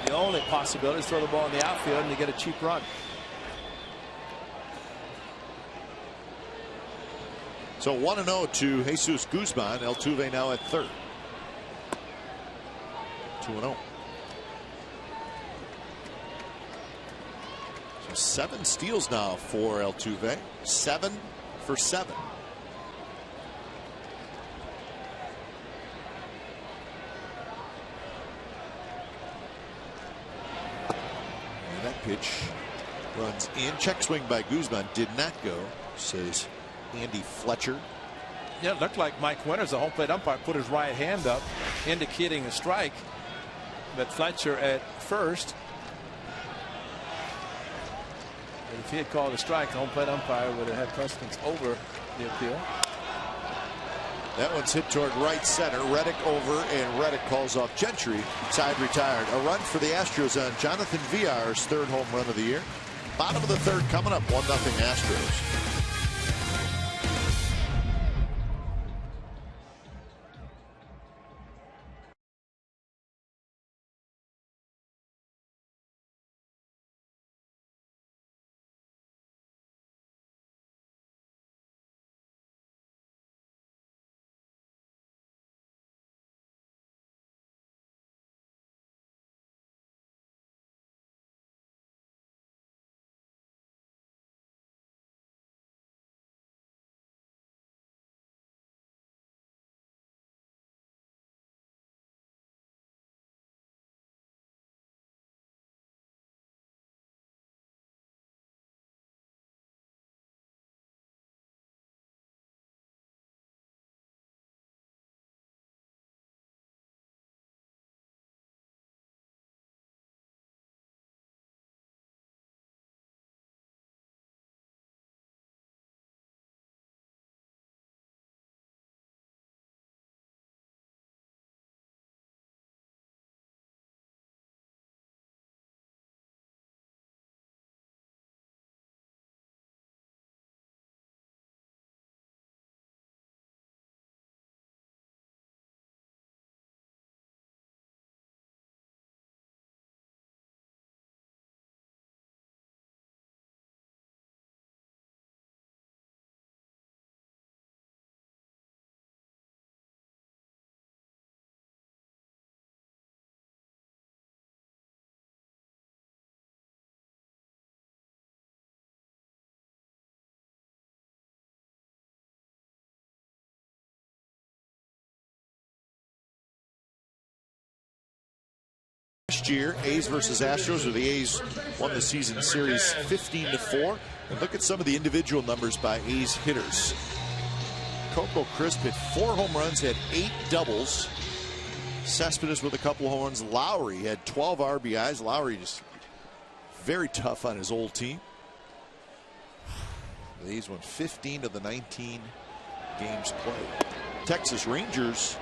The only possibility is throw the ball in the outfield and you get a cheap run. So 1-0 to Jesus Guzman. Altuve now at 3rd. 2-0. So 7 steals now for Altuve. 7 for 7. And that pitch runs in. Check swing by Guzman did not go, says Andy Fletcher. Yeah, it looked like Mike Winters, the home plate umpire, put his right hand up, indicating a strike. But Fletcher at first. And if he had called a strike, the home plate umpire would have had precedence over the appeal. That one's hit toward right center. Reddick over, and Reddick calls off Gentry. Side retired. A run for the Astros on Jonathan Villar's 3rd home run of the year. Bottom of the 3rd coming up. 1-0 Astros. last year, A's versus Astros, where the A's won the season series 15-4. And look at some of the individual numbers by A's hitters. Coco Crisp hit 4 home runs, had 8 doubles. Cespedes with a couple of home runs. Lowry had 12 RBIs. Lowry just very tough on his old team. The A's won 15 of the 19 games played. Texas Rangers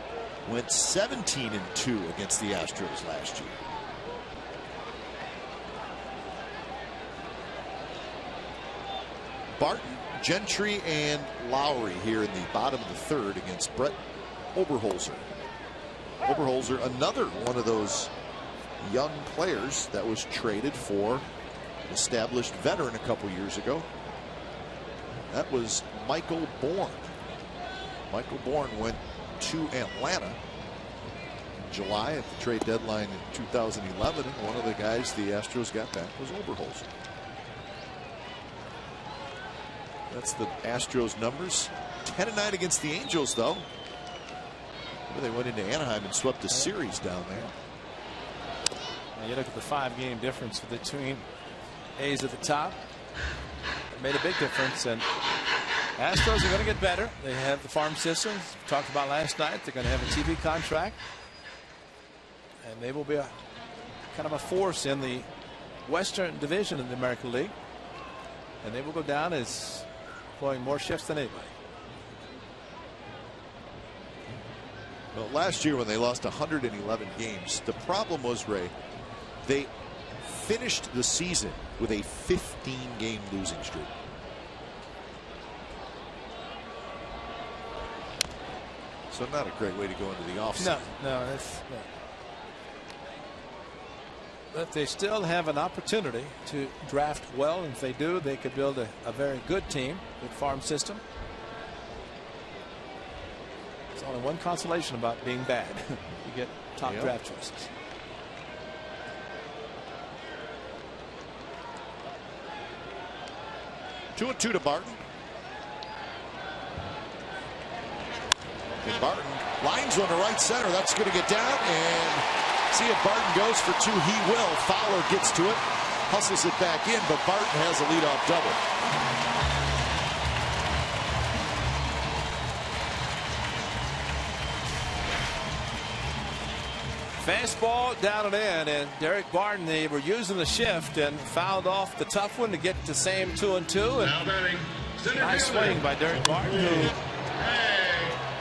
went 17-2 against the Astros last year. Barton, Gentry, and Lowry here in the bottom of the third against Brett Oberholzer. Oberholzer, another one of those young players that was traded for an established veteran a couple years ago. That was Michael Bourne. Michael Bourne went to Atlanta in July at the trade deadline in 2011, and one of the guys the Astros got back was Oberholzer. That's the Astros numbers. 10-9 against the Angels, though. They went into Anaheim and swept a series down there. Now you look at the 5-game difference between A's at the top. It made a big difference, and Astros are going to get better. They have the farm system. We talked about last night. They're going to have a TV contract, and they will be a kind of a force in the Western Division in the American League, and they will go down as playing more shifts than anybody. Well, last year when they lost 111 games, the problem was, Ray, they finished the season with a 15-game losing streak. So not a great way to go into the offseason. No, that's no. But they still have an opportunity to draft well, and if they do, they could build a very good team with farm system. There's only one consolation about being bad. You get top draft choices. Two and two to Barton. And Barton lines on the right center. That's going to get down, and see if Barton goes for 2. He will. Fowler gets to it, hustles it back in, but Barton has a leadoff double. Fastball down and in, and Derek Barton, they were using the shift and fouled off the tough one to get the same 2-2. And nice swing by Derek Barton, who,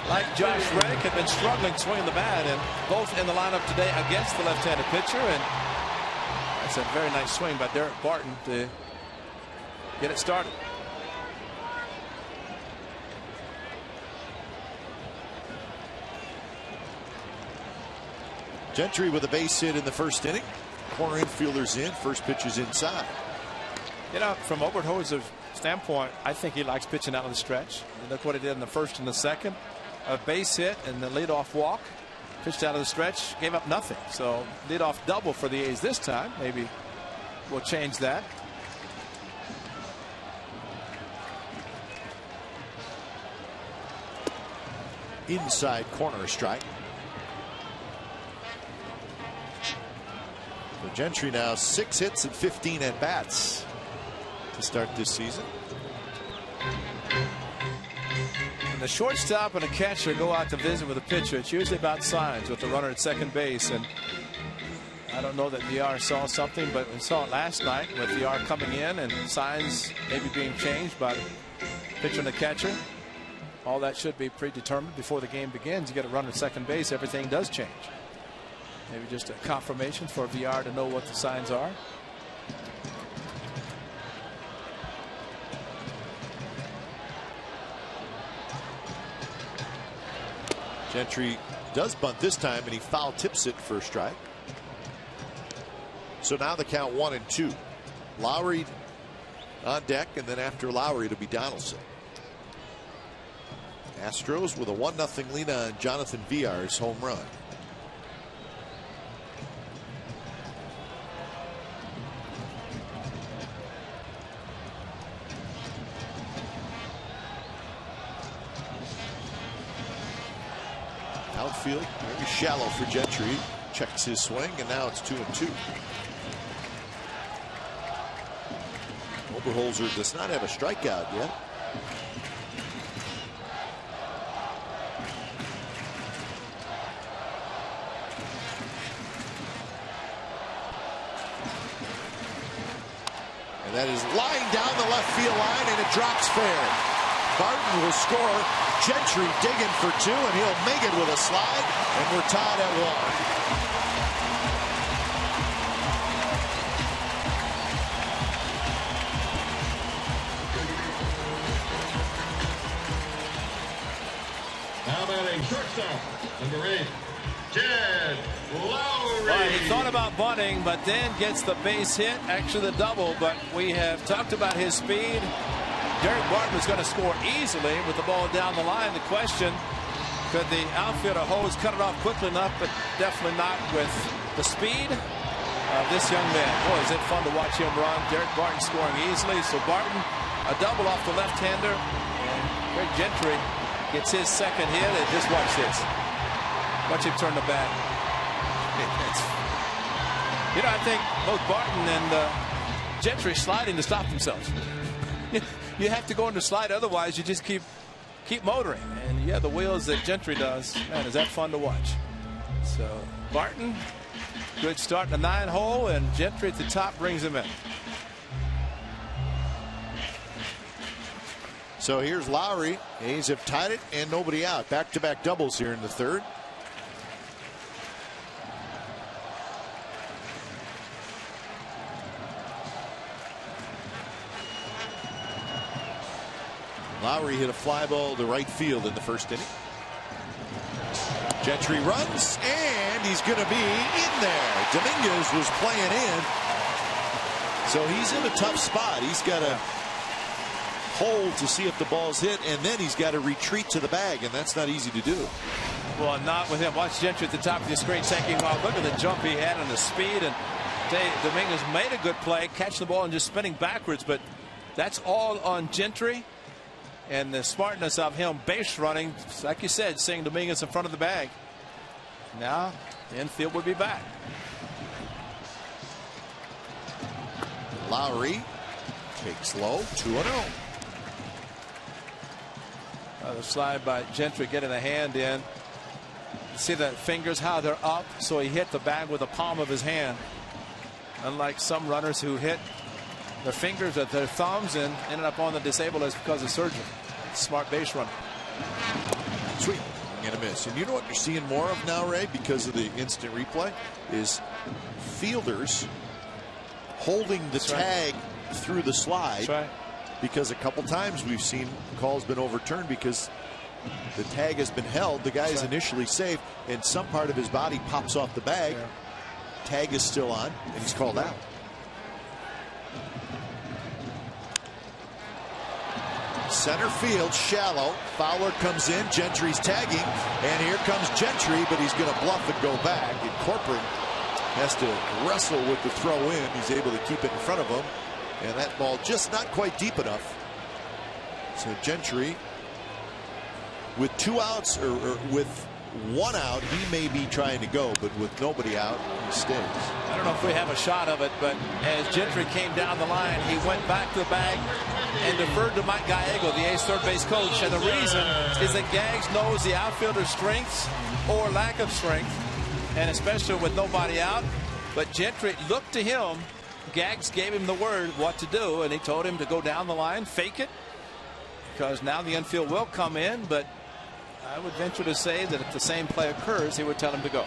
like Josh Reddick, had been struggling swinging the bat, and both in the lineup today against the left-handed pitcher. And that's a very nice swing by Derek Barton to get it started. Gentry with a base hit in the first inning. Corner infielders in. First pitch is inside. You know, from Oberholzer's standpoint, I think he likes pitching out of the stretch. Look what he did in the first and the second. A base hit and the leadoff walk. Pitched out of the stretch, gave up nothing. So leadoff double for the A's this time. Maybe we'll change that. Inside corner strike. So Gentry now 6 hits and 15 at bats to start this season. When the shortstop and a catcher go out to visit with a pitcher, it's usually about signs with the runner at second base. And I don't know that VR saw something, but we saw it last night with VR coming in and signs maybe being changed by the pitcher and the catcher. All that should be predetermined before the game begins. You get a runner at second base, everything does change. Maybe just a confirmation for VR to know what the signs are. Gentry does bunt this time, and he foul tips it for a strike. So now the count 1-2. Lowry on deck, and then after Lowry it'll be Donaldson. Astros with a 1-0 lead on Jonathan Villar's home run. Outfield very shallow for Gentry. checks his swing, and now it's 2-2. Oberholzer does not have a strikeout yet. And that is lined down the left field line, and it drops fair. Barton will score. Gentry digging for 2, and he'll make it with a slide, and we're tied at 1. Now batting shortstop, number 8, Jed Lowry. Well, he thought about bunting, but then gets the base hit, actually the double. But we have talked about his speed. Derek Barton was going to score easily with the ball down the line. The question, could the outfielder Hose cut it off quickly enough, but definitely not with the speed of this young man. Boy, is it fun to watch him run. Derek Barton scoring easily. So Barton, a double off the left-hander, and Craig Gentry gets his second hit, and just watch this. Watch him turn the bat. You know, I think both Barton and Gentry sliding to stop themselves. You have to go into slide, otherwise you just keep motoring. And yeah, the wheels that Gentry does, man, is that fun to watch. So Barton, good start in the 9-hole, and Gentry at the top brings him in. So here's Lowry. A's have tied it and nobody out. Back-to-back doubles here in the third. Lowry hit a fly ball to right field in the first inning. Gentry runs, and he's going to be in there. Dominguez was playing in. So he's in a tough spot. He's got to hold to see if the ball's hit, and then he's got to retreat to the bag, and that's not easy to do. Well, not with him. Watch Gentry at the top of the screen taking off. Look at the jump he had and the speed. And Dominguez made a good play, catching the ball and just spinning backwards, but that's all on Gentry. And the smartness of him base running, like you said, seeing Dominguez in front of the bag. Now the infield would be back. Lowry takes low, 2-0. The slide by Gentry getting a hand in. See the fingers, how they're up, so he hit the bag with the palm of his hand. Unlike some runners who hit their fingers at their thumbs and ended up on the disabled list because of surgery. Smart base running. Sweet. And a miss. And you know what you're seeing more of now, Ray, because of the instant replay, is fielders holding the tag through the slide. That's right. Because a couple times we've seen calls been overturned because the tag has been held. The guy is initially safe, and some part of his body pops off the bag. Yeah. Tag is still on, and he's called out. Center field, shallow. Fowler comes in. Gentry's tagging, and here comes Gentry, but he's going to bluff and go back. And Corcoran has to wrestle with the throw in. He's able to keep it in front of him, and that ball just not quite deep enough. So Gentry, with 2 outs, or with 1 out, he may be trying to go, but with nobody out, he stays. I don't know if we have a shot of it, but as Gentry came down the line, he went back to the bag and deferred to Mike Gallego, the A's third base coach. And the reason is that Gags knows the outfielder's strengths or lack of strength, and especially with nobody out. But Gentry looked to him. Gags gave him the word what to do, and he told him to go down the line, fake it, because now the infield will come in. But I would venture to say that if the same play occurs, he would tell him to go.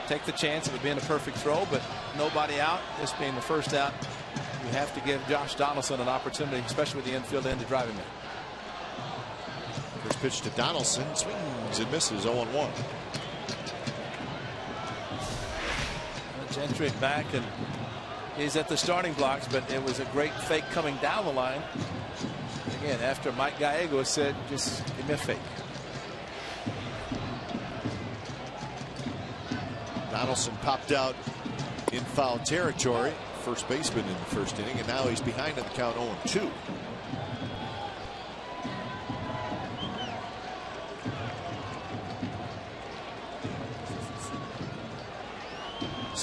Take the chance of it being a perfect throw, but nobody out, this being the first out. You have to give Josh Donaldson an opportunity, especially with the infield in, to drive him in. First pitch to Donaldson, swings and misses, 0-1. Gentry back, and he's at the starting blocks, but it was a great fake coming down the line. Again, after Mike Gallego said, just give me a fake. Donaldson popped out in foul territory, first baseman in the first inning, and now he's behind in the count, 0-2.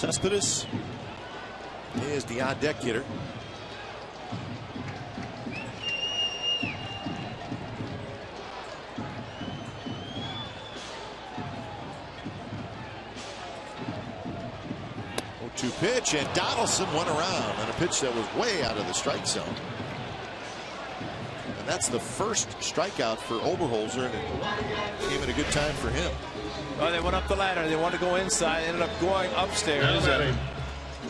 Cespedes is the on-deck hitter. To pitch, and Donaldson went around on a pitch that was way out of the strike zone. And that's the first strikeout for Oberholzer, and it came at a good time for him. Well, they went up the ladder. They wanted to go inside. Ended up going upstairs.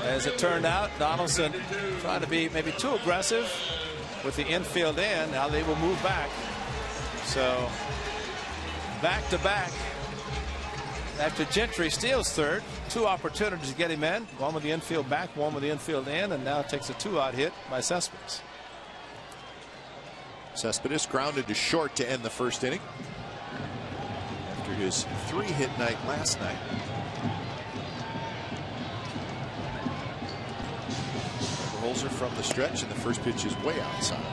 As it turned out, Donaldson trying to be maybe too aggressive with the infield in. Now they will move back. So back to back. After Gentry steals third, 2 opportunities to get him in. One with the infield back, one with the infield in, and now takes a 2-out hit by Cespedes. Cespedes grounded to short to end the first inning after his 3-hit night last night. Oberholzer from the stretch, and the first pitch is way outside.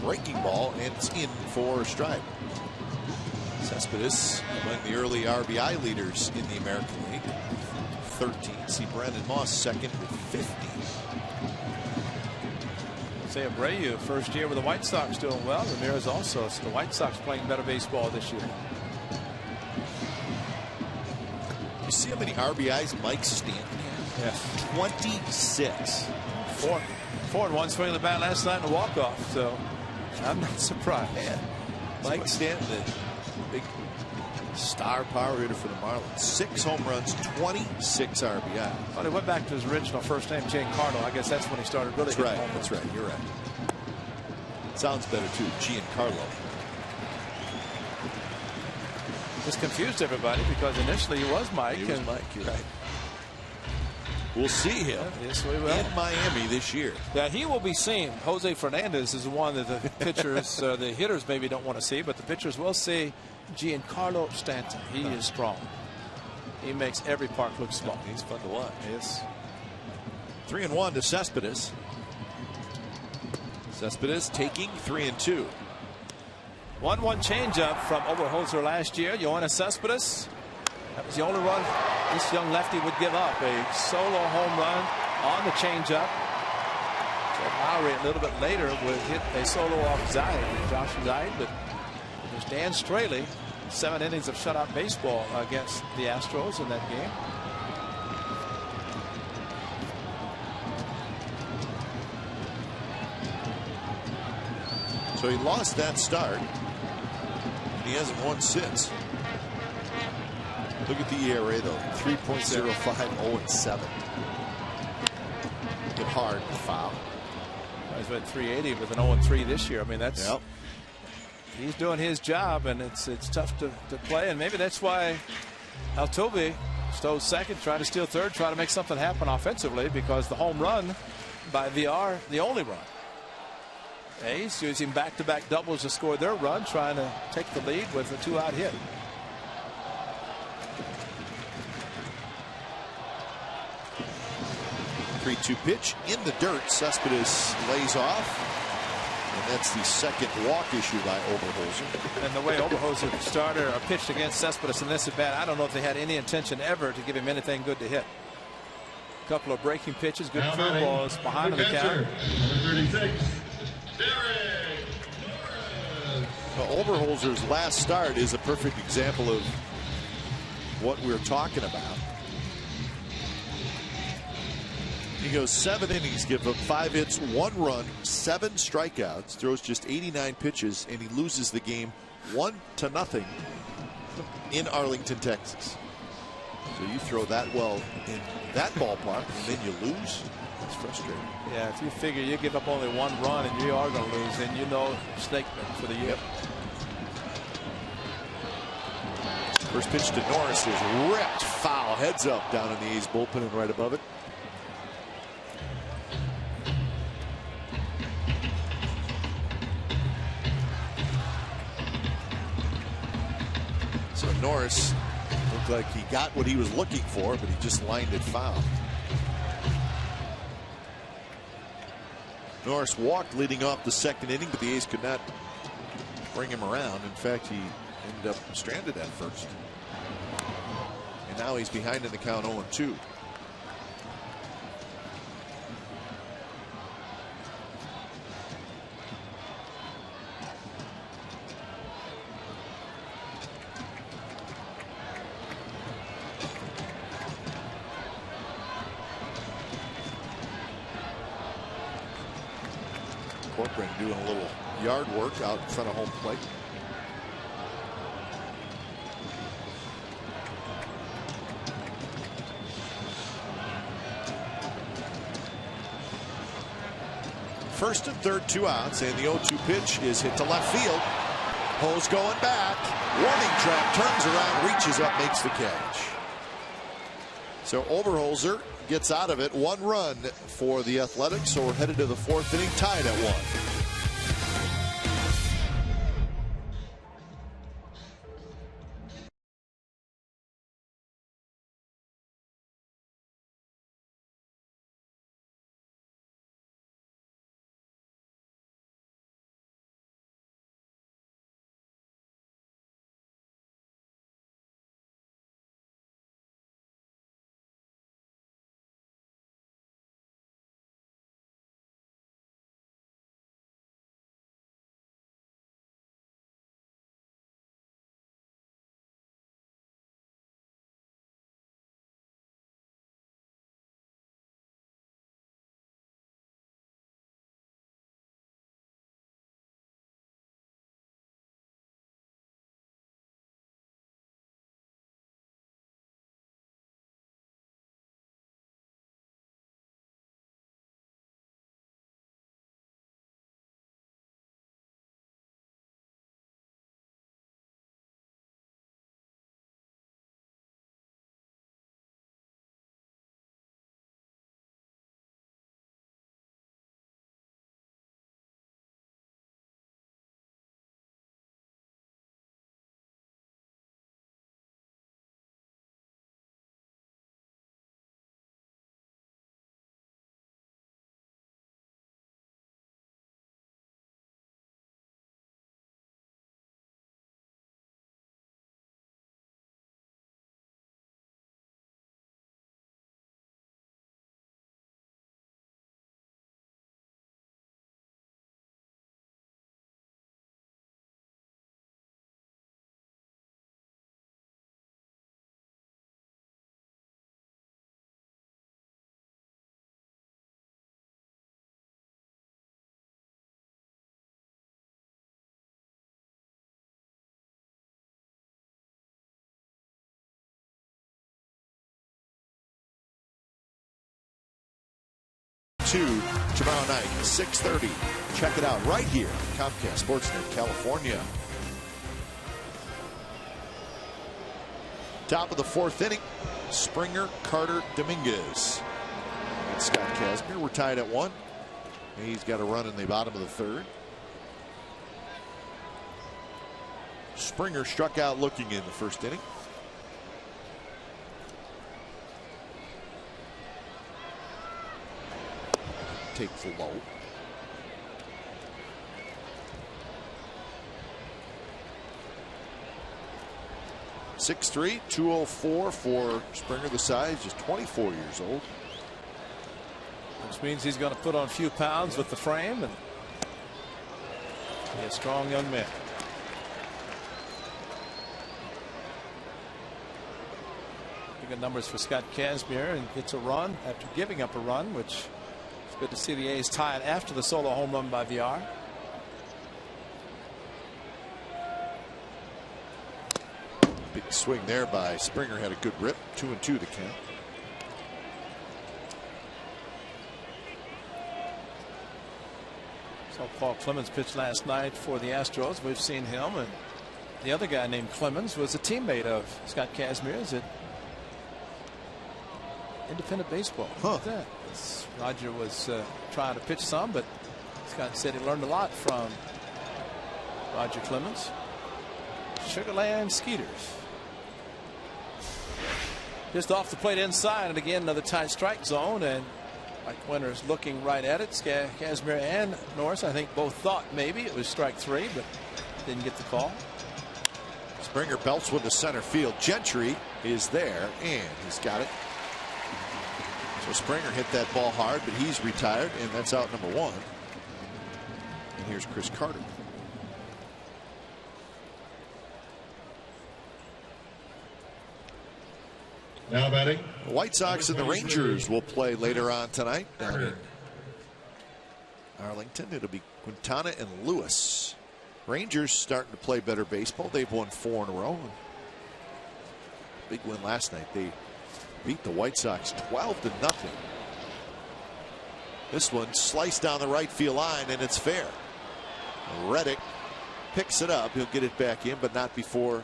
Breaking ball, and it's in for a strike. Cespedes among the early RBI leaders in the American League. 13. See Brandon Moss second with 50. Say Abreu, first year with the White Sox, doing well. Ramirez also. So the White Sox playing better baseball this year. You see how many RBIs Mike Stanton has? Yes. 26. 4 and 1 swing of the bat last night in a walk-off. So I'm not surprised. Man, Mike Stanton, the big star power hitter for the Marlins. 6 home runs, 26 RBI. Well, he went back to his original first name, Giancarlo. I guess that's when he started really. That's right. That's right. You're right. Sounds better too, Giancarlo. This confused everybody because initially he was Mike. He was Mike. You're right. We'll see him yes, we will. in Miami this year. Yeah, he will be seen. Jose Fernandez is the one that the pitchers, the hitters maybe don't want to see, but the pitchers will see. Giancarlo Stanton. He is strong. He makes every park look small. He's fun to watch. Yes. 3-1 to Cespedes. Cespedes taking 3-2. 1-1 changeup from Oberholzer last year. Yoenis Cespedes. That was the only run this young lefty would give up. A solo home run on the changeup. Lowry a little bit later would hit a solo off Josh Zeid, but it was Dan Straley. 7 innings of shutout baseball against the Astros in that game. So he lost that start. He hasn't won since. Look at the ERA though, 3.05, 0-7. Hit hard, foul. He's been 380 with an 0-3 this year. I mean, that's he's doing his job, and it's tough to play, and maybe that's why Altuve stole second, trying to steal third, trying to make something happen offensively, because the home run by VR, the only run. A's using back-to-back doubles to score their run, trying to take the lead with a 2-out hit. To pitch in the dirt. Cespedes lays off, and that's the second walk issue by Oberholzer. And the way Oberholzer started or pitched against Cespedes in this at bat, I don't know if they had any intention ever to give him anything good to hit. A couple of breaking pitches, good curveballs behind the count. Number 36, Oberholzer's last start is a perfect example of what we're talking about. He goes 7 innings, give up 5 hits, 1 run, 7 strikeouts, throws just 89 pitches, and he loses the game 1-0 in Arlington, Texas. So you throw that well in that ballpark, and then you lose. It's frustrating. Yeah, if you figure you give up only 1 run and you are going to lose, then you know snake for the year. Yep. First pitch to Norris is ripped foul, heads up down in the A's bullpen and right above it. So Norris looked like he got what he was looking for, but he just lined it foul. Norris walked leading off the second inning, but the A's could not bring him around. In fact, he ended up stranded at first. And now he's behind in the count 0-2. Doing a little yard work out in front of home plate. First and third, 2 outs, and the 0-2 pitch is hit to left field. Ho's going back. Warning track, turns around, reaches up, makes the catch. So Oberholzer gets out of it. 1 run for the Athletics, so we're headed to the 4th inning, tied at 1. Tomorrow night, 6:30. Check it out right here, Comcast Sportsnet, California. Top of the 4th inning, Springer, Carter, Dominguez. And Scott Kazmir, we're tied at 1. He's got a run in the bottom of the 3rd. Springer struck out looking in the 1st inning. Takes a low. .63, 204 for Springer, the size, just 24 years old. Which means he's going to put on a few pounds with the frame and be a strong young man. Good numbers for Scott Kazmir, and gets a run after giving up a run, which is good to see the A's tied after the solo home run by VR. Big swing there by Springer, had a good rip. 2-2 to count. Saw Paul Clemens pitch last night for the Astros. We've seen him, and the other guy named Clemens was a teammate of Scott Kazmir's at Independent Baseball. Huh. That. Roger was trying to pitch some, but Scott said he learned a lot from Roger Clemens. Sugarland Skeeters. just off the plate inside, and again another tight strike zone, and Mike Winter's looking right at it. Kazmir and Norris, I think, both thought maybe it was strike 3, but didn't get the call. Springer belts one to center field. Gentry is there, and he's got it. So Springer hit that ball hard, but he's retired, and that's out number 1. And here's Chris Carter. Now batting. The White Sox and the Rangers will play later on tonight down in Arlington. It'll be Quintana and Lewis. Rangers starting to play better baseball. They've won 4 in a row. Big win last night. They beat the White Sox 12-0. This one sliced down the right field line, and it's fair. Reddick picks it up. He'll get it back in, but not before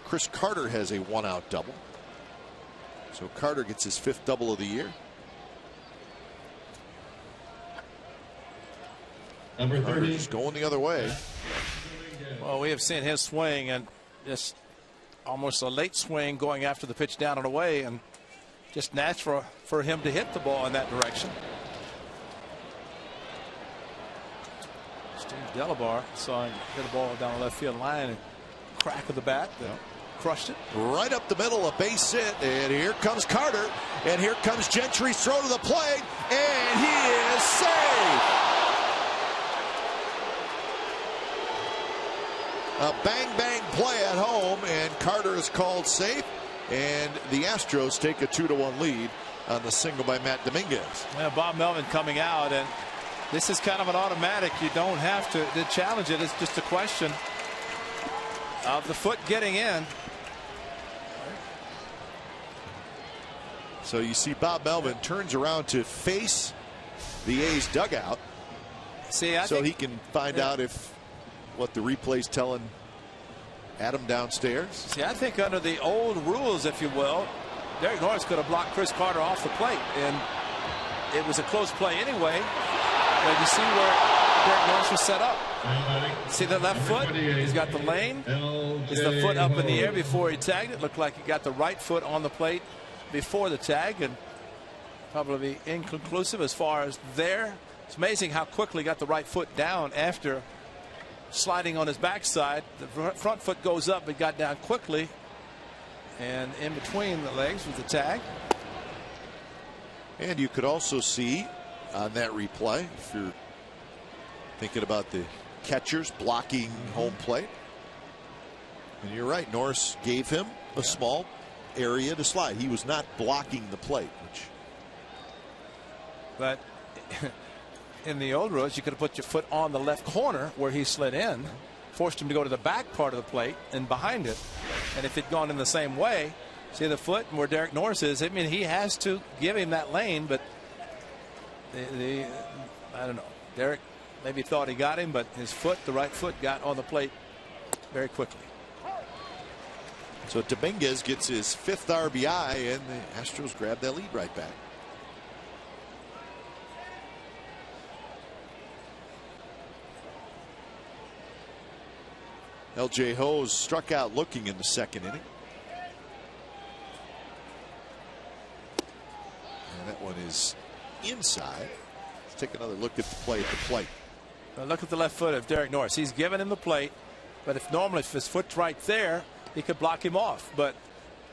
Chris Carter has a 1-out double. So Carter gets his 5th double of the year. Number 30. Carter's going the other way. Well, we have seen his swing, and just almost a late swing going after the pitch down and away, and just natural for him to hit the ball in that direction. Steve Delabar saw him hit a ball down the left field line, and crack of the bat. Crushed it right up the middle, a base hit, and here comes Carter, and here comes Gentry's throw to the plate, and he is safe. A bang play at home, and Carter is called safe, and the Astros take a 2-1 lead on the single by Matt Dominguez. Well, Bob Melvin coming out, and this is kind of an automatic. You don't have to challenge it. It's just a question of the foot getting in. So you see Bob Melvin turns around to face the A's dugout. See, so he can find out if what the replay's telling Adam downstairs. See, I think under the old rules, if you will, Derek Norris could have blocked Chris Carter off the plate, and it was a close play anyway. But you see where Derek Norris was set up. See the left foot? He's got the lane. Is the foot up in the air before he tagged it? Looked like he got the right foot on the plate before the tag, and probably inconclusive as far as there. It's amazing how quickly he got the right foot down after sliding on his backside. The front foot goes up, but got down quickly, and in between the legs was the tag. And you could also see on that replay, if you're thinking about the catchers blocking home plate, and you're right, Norris gave him a small area to slide. He was not blocking the plate, but in the old rules, you could have put your foot on the left corner where he slid in, forced him to go to the back part of the plate and behind it. And if it'd gone in the same way, see the foot where Derek Norris is, I mean, he has to give him that lane, but I don't know. Derek maybe thought he got him, but his foot, the right foot, got on the plate very quickly. So Dominguez gets his 5th RBI, and the Astros grab that lead right back. L.J. Hose struck out looking in the 2nd inning. And that one is inside. Let's take another look at the play at the plate. Now look at the left foot of Derek Norris. He's giving him the plate, but if his foot's right there, he could block him off. But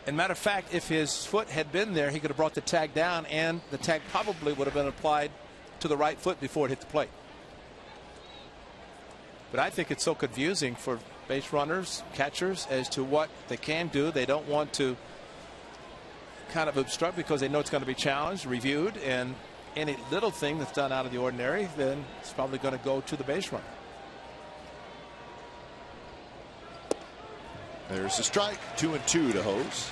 in matter of fact, if his foot had been there, he could have brought the tag down, and the tag probably would have been applied to the right foot before it hit the plate. But I think it's so confusing for base runners, catchers, as to what they can do. They don't want to kind of obstruct because they know it's going to be challenged, reviewed, and any little thing that's done out of the ordinary, then it's probably going to go to the base runner. There's a strike. 2-2 to Hose.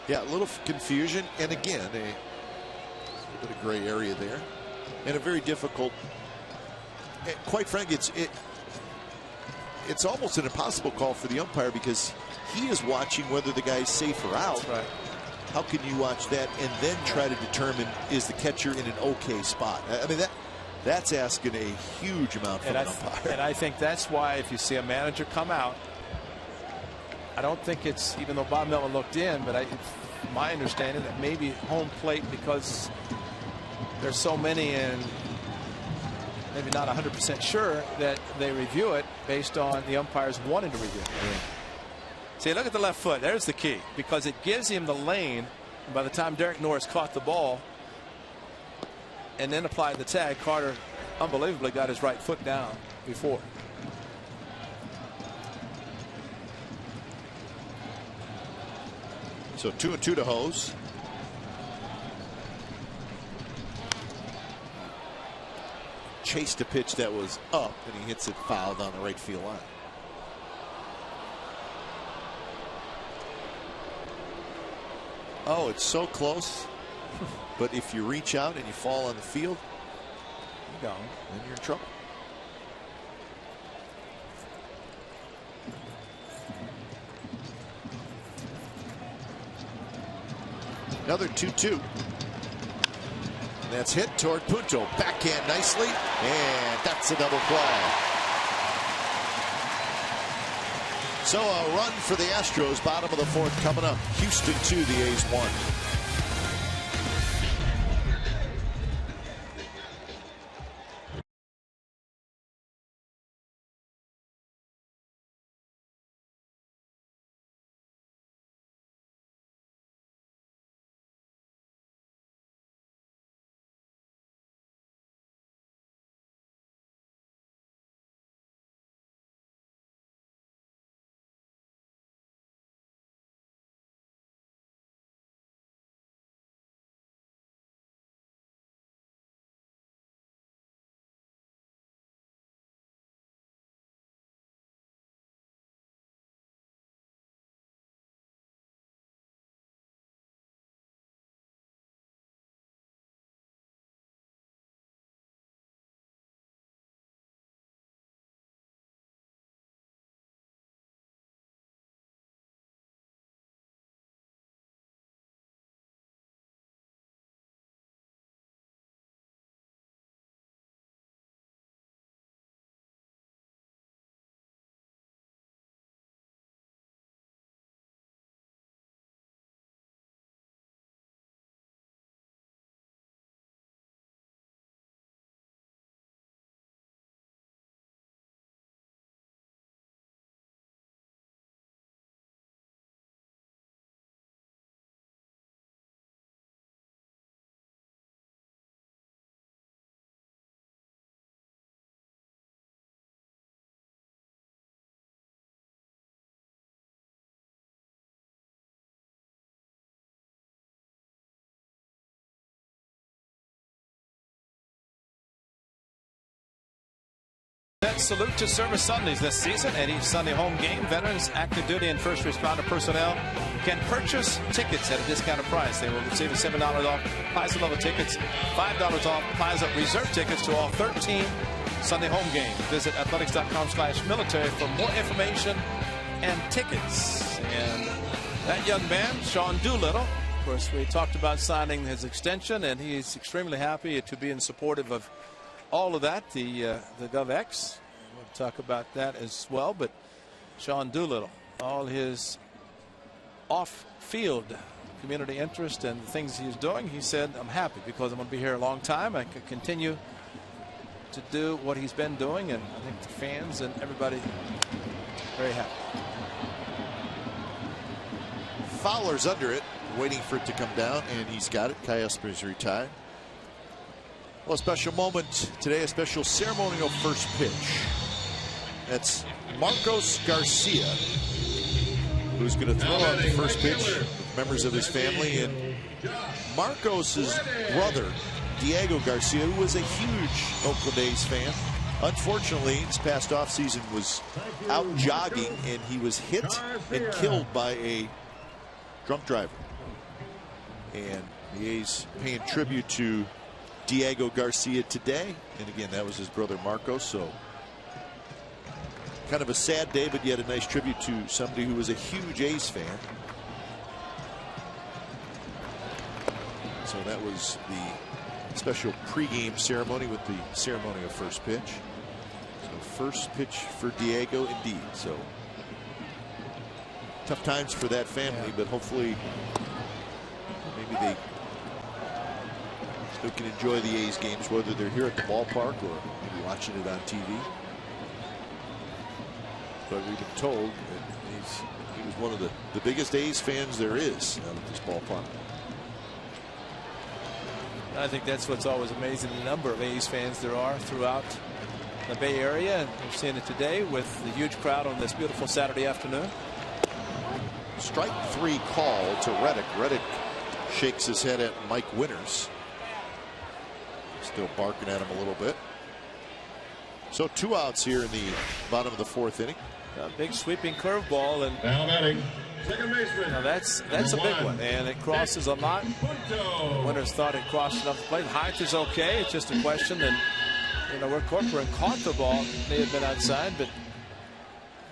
Yeah, a little confusion, and again a little bit of gray area there, and a very difficult. Quite frankly, it's almost an impossible call for the umpire, because he is watching whether the guy's safe or out. Right. How can you watch that and then try to determine is the catcher in an okay spot? I mean, that's asking a huge amount from an umpire. And I think that's why if you see a manager come out, I don't think it's, even though Bob Miller looked in, but it's my understanding that maybe home plate, because there's so many and maybe not 100% sure, that they review it based on the umpires wanting to review it. Yeah. See, look at the left foot. There's the key, because it gives him the lane. And by the time Derek Norris caught the ball and then applied the tag, Carter unbelievably got his right foot down before. So 2-2 to Hose. Chased a pitch that was up, and he hits it foul down the right field line. Oh, it's so close. But if you reach out and you fall on the field, you're gone. Then you're in trouble. Another 2-2. That's hit toward Punto. Backhand nicely, and that's a double play. So a run for the Astros, bottom of the fourth coming up. Houston 2, the A's 1. Salute to Service Sundays this season. At each Sunday home game, veterans, active duty, and first responder personnel can purchase tickets at a discounted price. They will receive a $7 off Plaza level tickets, $5 off Plaza reserve tickets to all 13 Sunday home games. Visit athletics.com/military for more information and tickets. And that young man, Sean Doolittle, of course, we talked about signing his extension, and he's extremely happy to be in supportive of all of that. The GovX. We'll talk about that as well. But Sean Doolittle, all his off-field community interest and the things he's doing, he said, I'm happy because I'm going to be here a long time. I can continue to do what he's been doing, and I think the fans and everybody very happy. Fowler's under it, waiting for it to come down, and he's got it. Kai Esper's retired. Well, a special moment today, a special ceremonial first pitch. That's Marcos Garcia, who's going to throw out the first pitch with members of his family. And Marcos's brother, Diego Garcia, who was a huge Oakland A's fan, unfortunately, this past offseason was out jogging, and he was hit and killed by a drunk driver. And the A's paying tribute to Diego Garcia today, and again, that was his brother Marcos. So kind of a sad day, but yet a nice tribute to somebody who was a huge A's fan. So that was the special pregame ceremony with the ceremony of first pitch. So first pitch for Diego indeed. So tough times for that family, but hopefully maybe they still can enjoy the A's games, whether they're here at the ballpark or maybe watching it on TV. But we've been told that he was one of the biggest A's fans there is out at this ballpark. I think that's what's always amazing, the number of A's fans there are throughout the Bay Area, and we're seeing it today with the huge crowd on this beautiful Saturday afternoon. Strike 3 call to Reddick. Reddick shakes his head at Mike Winters. Still barking at him a little bit. So 2 outs here in the bottom of the 4th inning. A big sweeping curveball, and Now batting, second baseman. now that's a big one, and it crosses a lot. Winters thought it crossed enough the plate. Height is okay. It's just a question, and you know where Corcoran caught the ball, may have been outside, but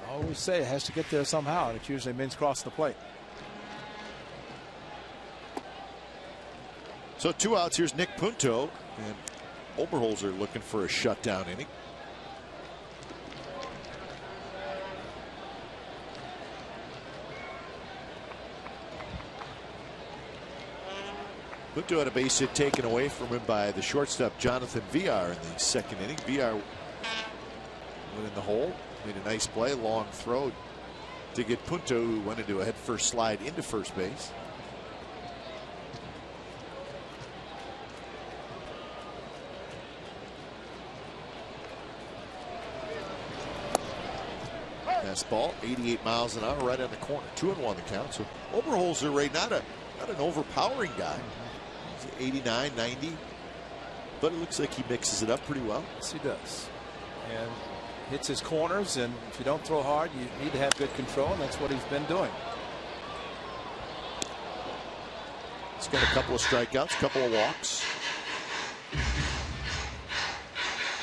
I always say it has to get there somehow, and it usually means crossing the plate. So 2 outs. Here's Nick Punto, and Oberholzer looking for a shutdown inning. Punto had a base hit taken away from him by the shortstop Jonathan Villar in the 2nd inning. Villar went in the hole, made a nice play, long throw to get Punto, who went into a head-first slide into first base. Fastball, 88 miles an hour, right on the corner. 2-1 the count. So Oberholzer, right, not an overpowering guy. 89, 90, but it looks like he mixes it up pretty well. Yes, he does, and hits his corners, and if you don't throw hard, you need to have good control, and that's what he's been doing. He's got a couple of strikeouts, a couple of walks.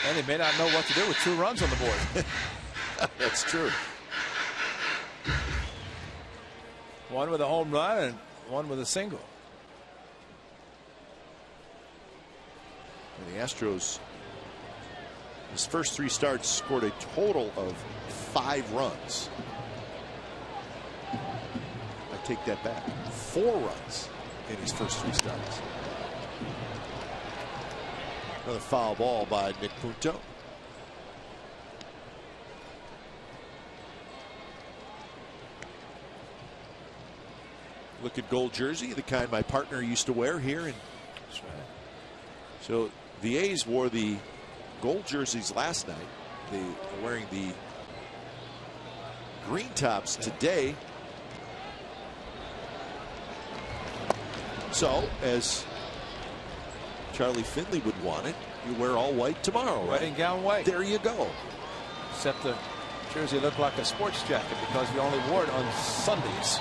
And he may not know what to do with 2 runs on the board. That's true. One with a home run and one with a single. And the Astros, his first 3 starts, scored a total of 5 runs. I take that back. 4 runs in his first 3 starts. Another foul ball by Nick Punto. Look at gold jersey, the kind my partner used to wear here. That's right. So the A's wore the gold jerseys last night. They are wearing the green tops today. So, as Charlie Finley would want it, you wear all white tomorrow, right? Wedding gown white. There you go. Except the jersey looked like a sports jacket because we only wore it on Sundays.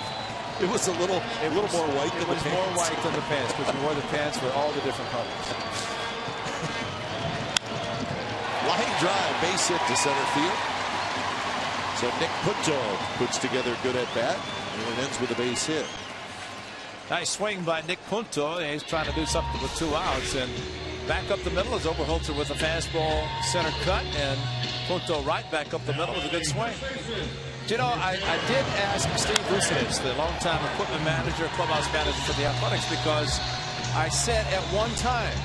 It was a little more white than the pants. It was more white than the pants because we wore the pants with all the different colors. Line drive, base hit to center field. So Nick Punto puts together a good at bat, and it ends with a base hit. Nice swing by Nick Punto. He's trying to do something with 2 outs, and back up the middle is Oberholzer with a fastball center cut, and Punto right back up the middle with a good swing. You know, I did ask Steve Vucinich, the longtime equipment manager, clubhouse manager for the Athletics, because I said at one time,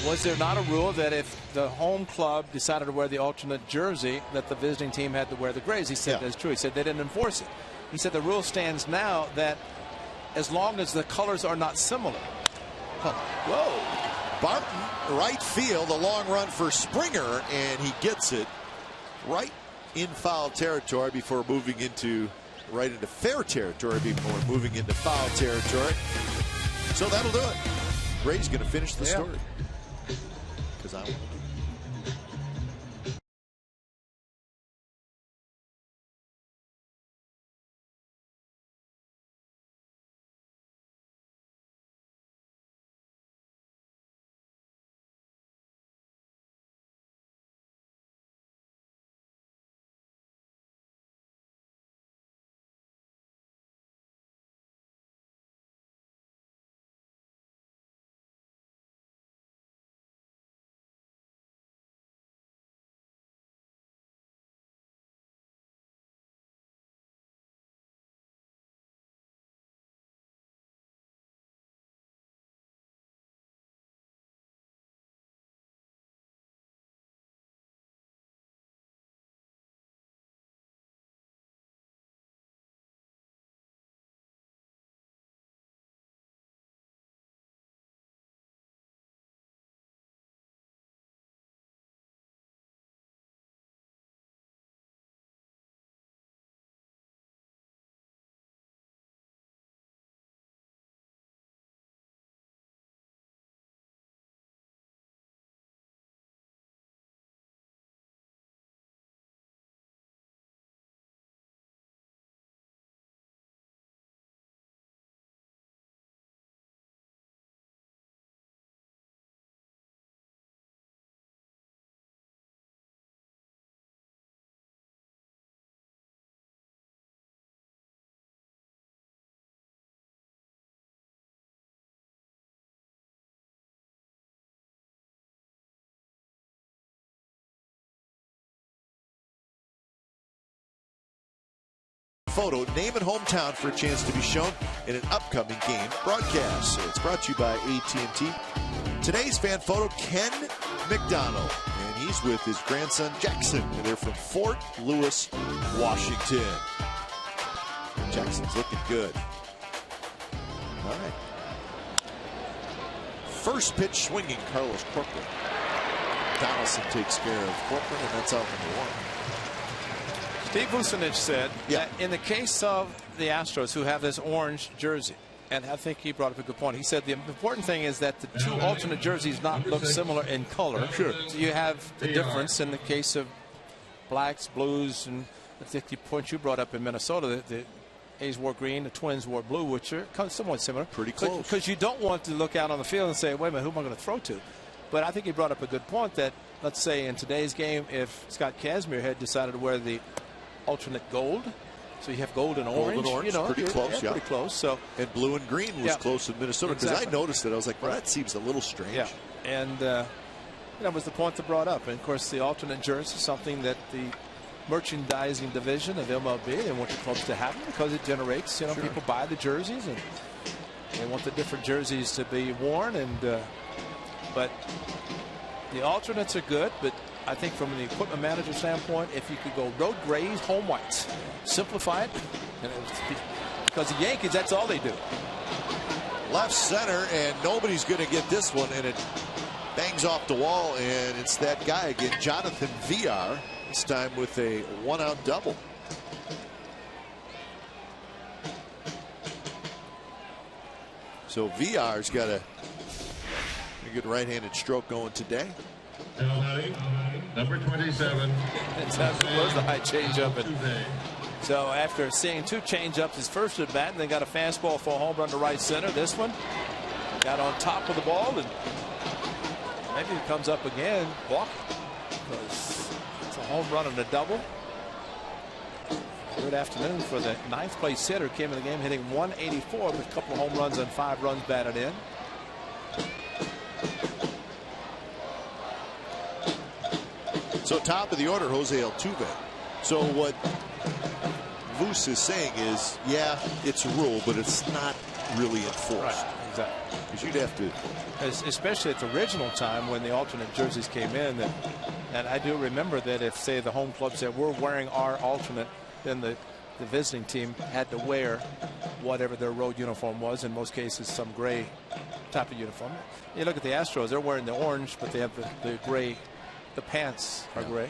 was there not a rule that if the home club decided to wear the alternate jersey, that the visiting team had to wear the grays? He said that's true. He said they didn't enforce it. He said the rule stands now that as long as the colors are not similar. Whoa. Barton, right field, a long run for Springer, and he gets it right in foul territory before moving into fair territory before moving into foul territory. So that'll do it. Ray's going to finish the story because I photo, name and hometown for a chance to be shown in an upcoming game broadcast. So it's brought to you by AT&T. Today's fan photo, Ken McDonald, and he's with his grandson Jackson, and they're from Fort Lewis, Washington. Jackson's looking good. All right. First pitch swinging, Carlos Corcoran. Donaldson takes care of Corcoran, and that's out number 1. Steve Vucinich said that in the case of the Astros, who have this orange jersey, and I think he brought up a good point. He said the important thing is that the two alternate jerseys not look similar in color. Sure. So you have the difference in the case of blacks, blues, and I think the point you brought up in Minnesota, the A's wore green, the Twins wore blue, which are somewhat similar. Pretty close. Because you don't want to look out on the field and say, wait a minute, who am I going to throw to? But I think he brought up a good point that, let's say in today's game, if Scott Kazmir had decided to wear the alternate gold, so you have gold and orange, you know, pretty close, pretty close. So, and blue and green was close in Minnesota, because I noticed it. I was like, well, that seems a little strange. Yeah, and that was the point that brought up. And of course, the alternate jersey is something that the merchandising division of MLB, they want the clubs to have them because it generates, people buy the jerseys and they want the different jerseys to be worn. And but the alternates are good, but I think from the equipment manager standpoint, if you could go road grays, home whites, simplify it, because the Yankees, that's all they do. Left center, and nobody's going to get this one, and it bangs off the wall, and it's that guy again, Jonathan VR, this time with a 1-out double. So VR's got a good right-handed stroke going today. Number 27. That was the high changeup. So after seeing 2 changeups his first at bat, and then got a fastball for a home run to right center. This one got on top of the ball, and maybe it comes up again. Walk, because it's a home run and a double. Good afternoon for the 9th place hitter. Came in the game hitting 184 with a couple of home runs and 5 runs batted in. So top of the order, Jose Altuve. So what Vus is saying is, yeah, it's a rule, but it's not really enforced. Right, exactly. Because you'd have to, especially at the original time when the alternate jerseys came in, and I do remember that if, say, the home club said we're wearing our alternate, then the visiting team had to wear whatever their road uniform was. In most cases, some gray type of uniform. You look at the Astros; they're wearing the orange, but they have the gray. The pants are gray.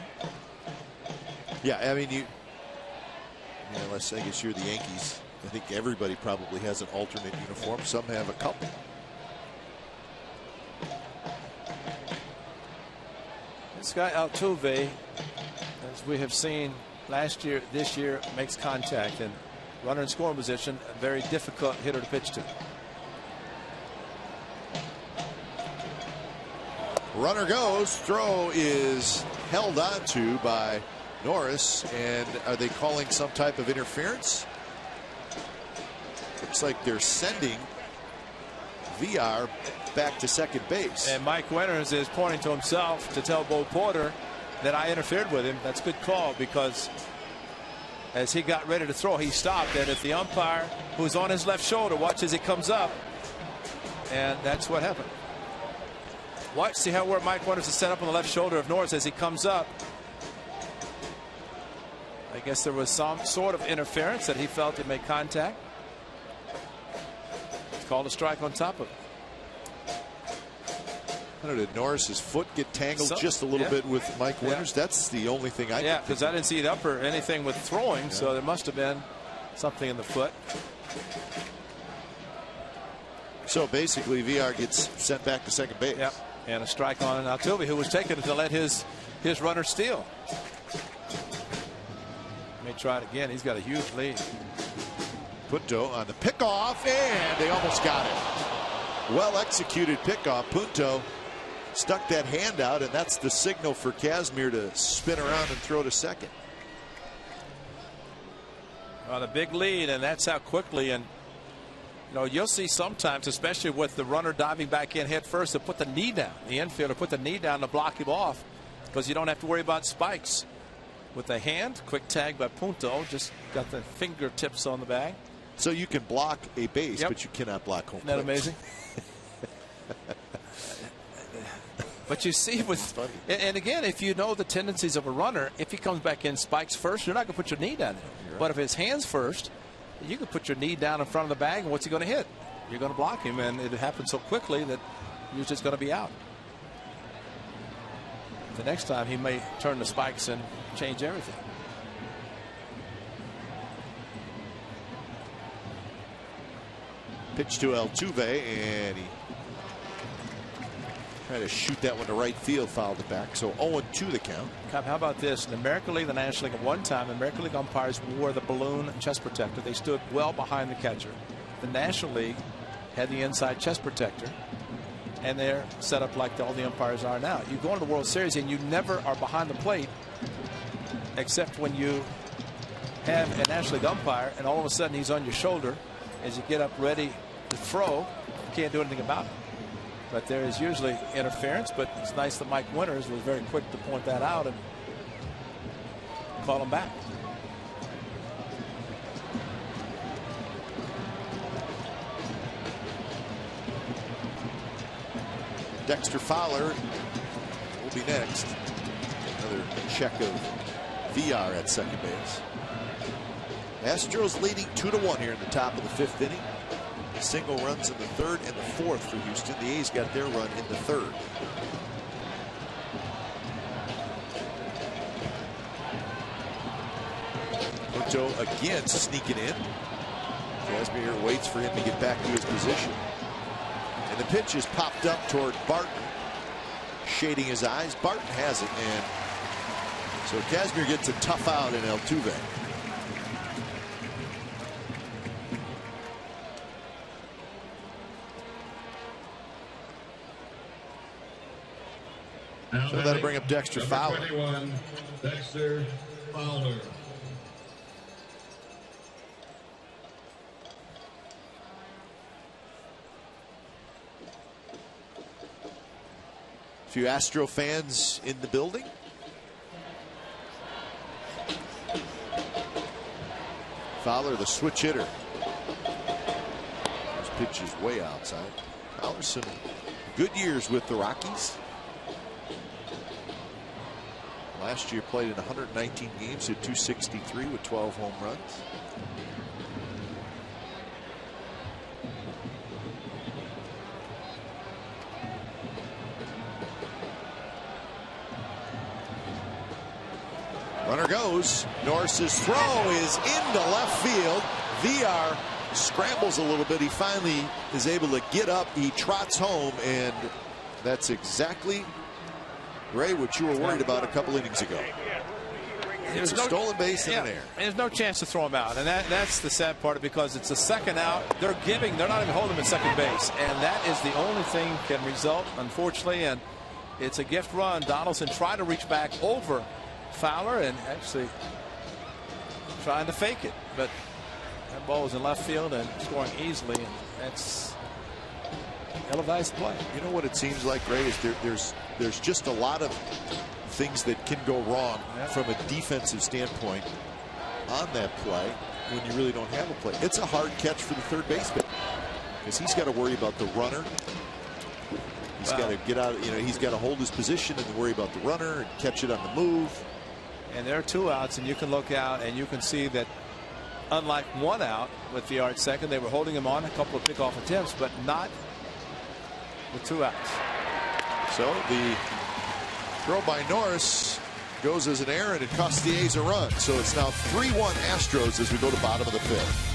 Yeah, I mean, unless I guess you're the Yankees, I think everybody probably has an alternate uniform. Some have a couple. This guy Altuve, as we have seen last year, this year, makes contact, and runner in scoring position, a very difficult hitter to pitch to. Runner goes. Throw is held onto by Norris. And are they calling some type of interference? Looks like they're sending VR back to second base. And Mike Winters is pointing to himself to tell Bo Porter that I interfered with him. That's a good call, because as he got ready to throw, he stopped. And if the umpire, who's on his left shoulder, watches it comes up, and that's what happened. Watch, see how where Mike Winters is set up on the left shoulder of Norris as he comes up. I guess there was some sort of interference that he felt it made contact. It's called a strike on top of it. Did Norris's foot get tangled just a little bit with Mike Winters? That's the only thing I Yeah, because I didn't see it up or anything with throwing, so there must have been something in the foot. So basically, VR gets sent back to second base. Yep. And a strike on Altuve, who was taken to let his runner steal. May try it again. He's got a huge lead. Punto on the pickoff, and they almost got it. Well executed pickoff. Punto stuck that hand out, and that's the signal for Kazmir to spin around and throw to second. On a big lead, and that's how quickly. And you'll see sometimes, especially with the runner diving back in head first, to put the knee down. The infielder put the knee down to block him off, because you don't have to worry about spikes. with a hand. Quick tag by Punto. Just got the fingertips on the bag. So you can block a base, Yep. but you cannot block home Isn't that plate. amazing? But you see with, and again, if you know the tendencies of a runner, if he comes back in spikes first, you're not going to put your knee down there. Right. But if his hands first, you can put your knee down in front of the bag, and what's he going to hit? You're going to block him, and it happens so quickly that you're just going to be out. The next time he may turn the spikes and change everything. Pitch to Altuve, and he tried to shoot that one to right field, fouled it back. So 0-2 the count. How about this? In the American League, the National League, at one time, American League umpires wore the balloon chest protector. They stood well behind the catcher. The National League had the inside chest protector, and they're set up like all the umpires are now. You go into the World Series, and you never are behind the plate, except when you have a National League umpire, and all of a sudden he's on your shoulder as you get up ready to throw. You can't do anything about it. But there is usually interference, but it's nice that Mike Winters was very quick to point that out and call him back. Dexter Fowler will be next. Another check of VR at second base. Astros leading 2-1 here in the top of the fifth inning. Single runs in the third and the fourth for Houston. The A's got their run in the third. Punto again sneaking in. Kazmir waits for him to get back to his position. And the pitch is popped up toward Barton, shading his eyes. Barton has it, and so Kazmir gets a tough out in Altuve. So that'll bring up Dexter Fowler. 21, Dexter Fowler. A few Astro fans in the building. Fowler, the switch hitter. This pitch is way outside. Fowler, some good years with the Rockies. Last year played in 119 games, hit .263 with 12 home runs. Runner goes. Norris's throw is into left field. VR scrambles a little bit. He finally is able to get up. He trots home, and that's exactly, Ray, what you were worried about a couple innings ago. It's a stolen base in an air. There's no chance to throw him out, and that's the sad part, because it's a second out. They're not even holding him at second base, and that is the only thing can result, unfortunately. And it's a gift run. Donaldson tried to reach back over Fowler and actually trying to fake it, but that ball was in left field and scoring easily, and that's ill-advised play. You know what it seems like, Ray, is there's just a lot of things that can go wrong from a defensive standpoint on that play when you really don't have a play. It's a hard catch for the third baseman because he's got to worry about the runner. He's got to get out, he's got to hold his position and worry about the runner and catch it on the move. And there are 2 outs, and you can look out and you can see that unlike 1 out with VR at second, they were holding him on a couple of pickoff attempts, but not with 2 outs. So the throw by Norris goes as an error, and it costs the A's a run. So it's now 3-1 Astros as we go to bottom of the fifth.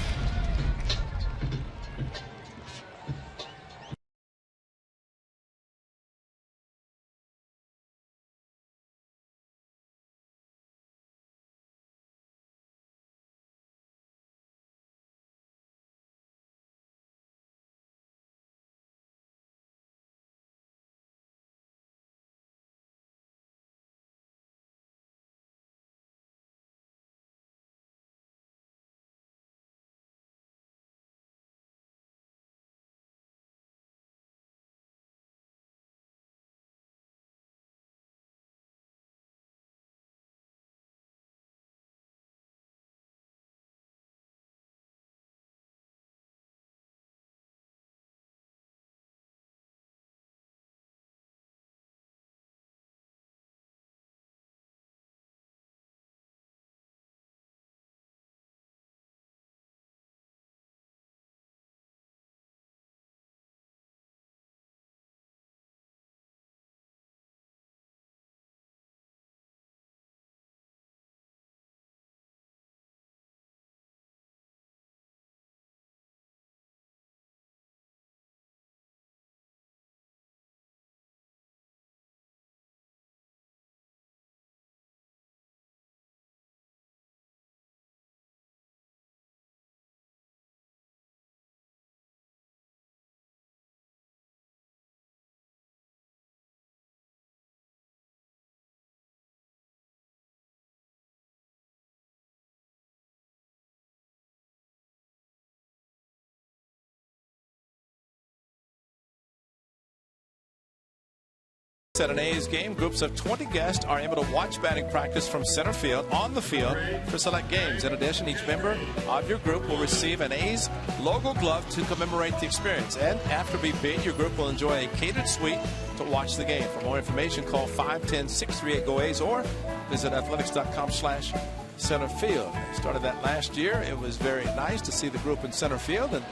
at an A's game, groups of 20 guests are able to watch batting practice from center field on the field for select games. In addition, each member of your group will receive an A's logo glove to commemorate the experience. And after BP, your group will enjoy a catered suite to watch the game. For more information, call 510-638-GO-A's or visit athletics.com/center field. They started that last year. It was very nice to see the group in center field and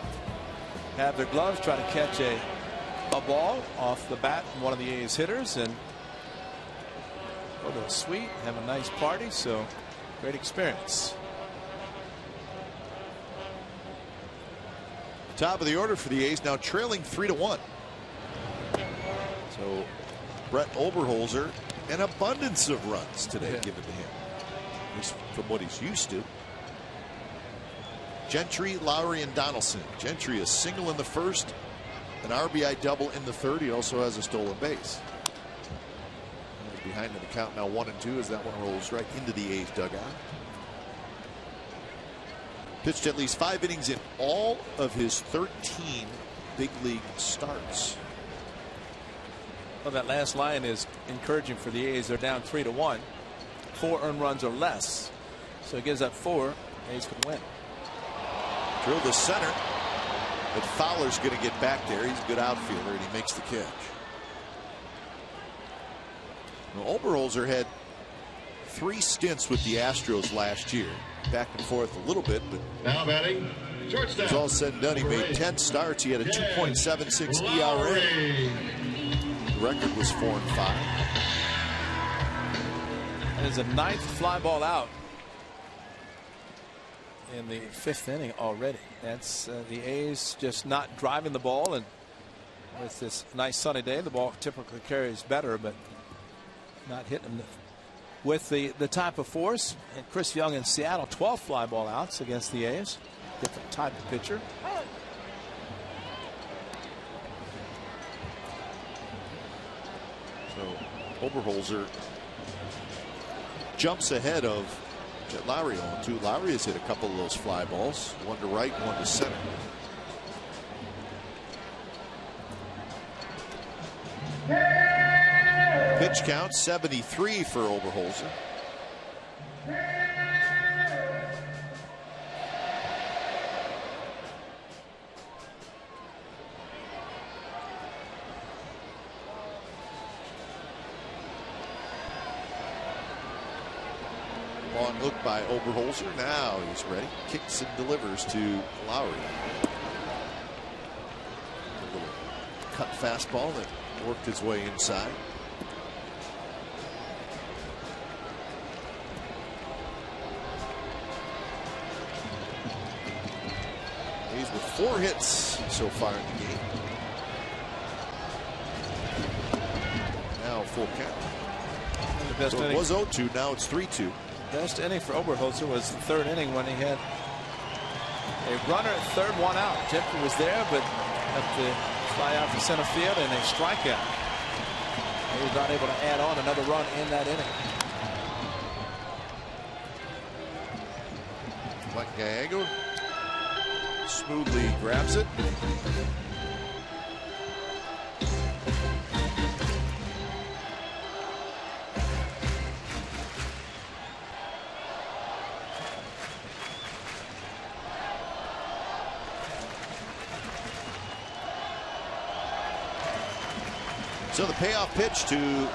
have their gloves try to catch a ball off the bat from one of the A's hitters and go to a suite, have a nice party. So great experience. Top of the order for the A's, now trailing 3-1. So Brett Oberholzer, an abundance of runs today given to him, at least from what he's used to. Gentry, Lowry, and Donaldson. Gentry a single in the first, an RBI double in the third. He also has a stolen base. He's behind in the count now, 1-2, as that one rolls right into the A's dugout. Pitched at least 5 innings in all of his 13 big league starts. Well, that last line is encouraging for the A's. They're down 3-1. 4 earned runs or less. So it gives up 4. A's could win. Drilled to center, but Fowler's going to get back there. He's a good outfielder, and he makes the catch. Well, Oberholzer had 3 stints with the Astros last year. Back and forth a little bit, but now batting, shortstop. It was all said and done. He made 10 starts. He had a 2.76 ERA. The record was 4-5. And it's a 9th fly ball out in the 5th inning already. That's the A's just not driving the ball, and with this nice sunny day, the ball typically carries better, but not hitting them with the type of force. And Chris Young in Seattle, 12 fly ball outs against the A's. Different type of pitcher. So Oberholzer jumps ahead of Jet Lowry on 2. Lowry has hit a couple of those fly balls, one to right, one to center. Pitch count 73 for Oberholzer. Long look by Oberholzer. Now he's ready. Kicks and delivers to Lowry. A little cut fastball that worked his way inside. He's with 4 hits so far in the game. Now full count. The best So it inning. was 0-2. Now it's 3-2. Best inning for Oberholzer was the 3rd inning when he had a runner at third, 1 out. Gentry was there, but had to fly out to center field and a strikeout. He was not able to add on another run in that inning. Mike Gallego smoothly grabs it. So the payoff pitch to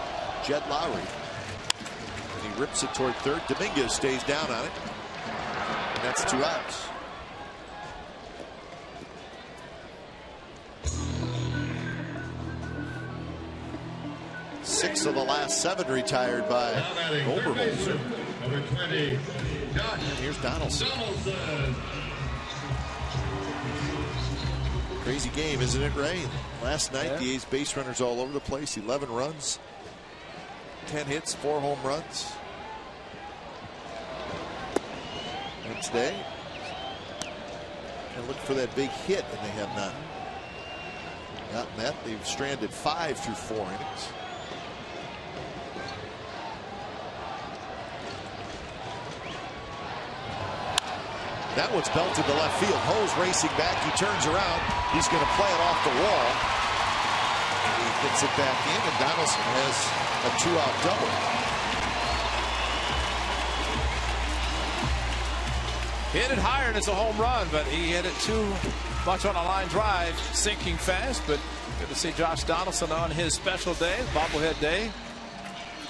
Jed Lowry. And he rips it toward third. Dominguez stays down on it. And that's 2 outs. Six of the last 7 retired by Oberholzer. Number 20, Josh. Here's Donaldson. Crazy game, isn't it, Ray? Last night, the A's base runners all over the place. 11 runs, 10 hits, 4 home runs. And today, and look for that big hit, and they have not gotten that. They've stranded 5 through 4 innings. That one's belted to left field. Ho's racing back. He turns around. He's going to play it off the wall. He Gets it back in, and Donaldson has a 2-out double. Hit it higher and it's a home run, but he hit it too much on a line drive, sinking fast. But good to see Josh Donaldson on his special day, bobblehead day.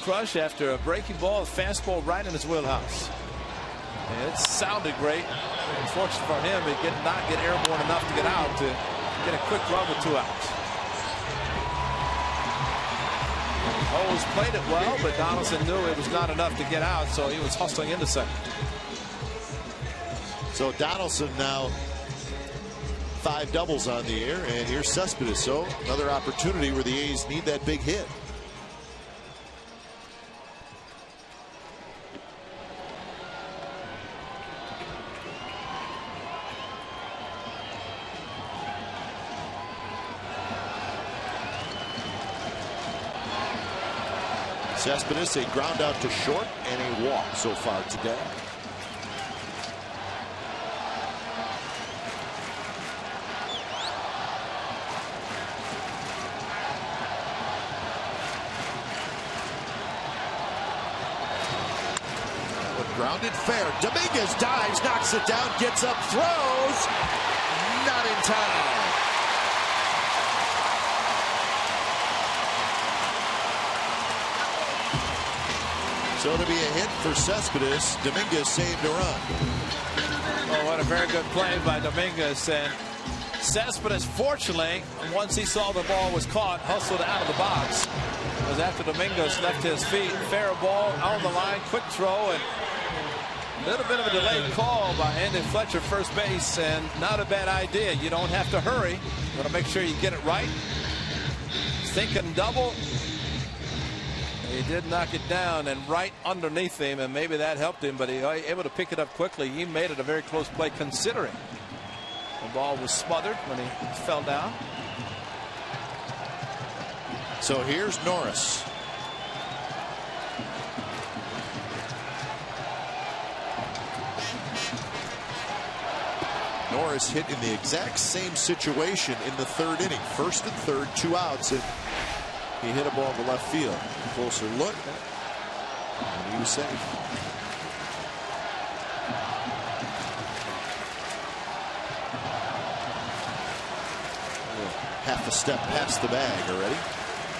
Crush after a breaking ball, a fastball right in his wheelhouse. And it sounded great. Unfortunately for him, he did not get airborne enough to get out to get a quick run with 2 outs. Ho's played it well, but Donaldson knew it was not enough to get out, so he was hustling into second. So Donaldson now 5 doubles on the air, and here's Cespedes. So another opportunity where the A's need that big hit. Cespedes, a ground out to short and a walk so far today. Grounded fair. Dominguez dives, knocks it down, gets up, throws. Not in time. So to be a hit for Cespedes, Dominguez saved a run. Oh, what a very good play by Dominguez. And Cespedes, fortunately, once he saw the ball was caught, hustled out of the box. It was after Dominguez left his feet. Fair ball on the line, quick throw, and a little bit of a delayed call by Andy Fletcher, first base, and not a bad idea. You don't have to hurry. You want to make sure you get it right. Thinking double. He did knock it down and right underneath him, and maybe that helped him, but he was able to pick it up quickly. He made it a very close play considering the ball was smothered when he fell down. So here's Norris. Norris hit in the exact same situation in the 3rd inning. 1st and 3rd, 2 outs, and he hit a ball to left field. Closer look, and he was safe. Half a step past the bag already.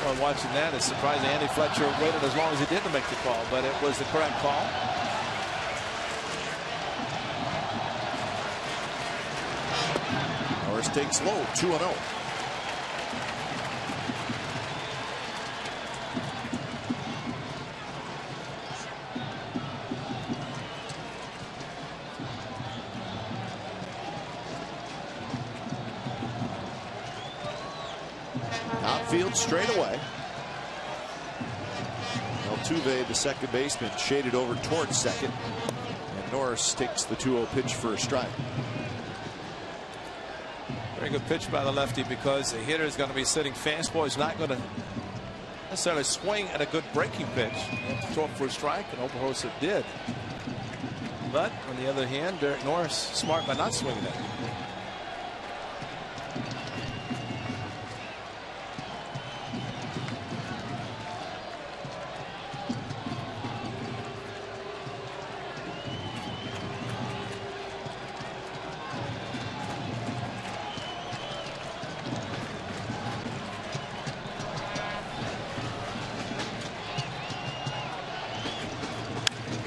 Well, watching that, it's surprising Andy Fletcher waited as long as he did to make the call, but it was the correct call. Norris takes low, 2-0. Outfield straight away. Altuve, the second baseman, shaded over towards second. And Norris takes the 2-0 pitch for a strike. Very good pitch by the lefty because the hitter is going to be sitting fastball. He's not going to necessarily swing at a good breaking pitch. You have to throw it for a strike, and Oberholzer did. But on the other hand, Derek Norris smart by not swinging it.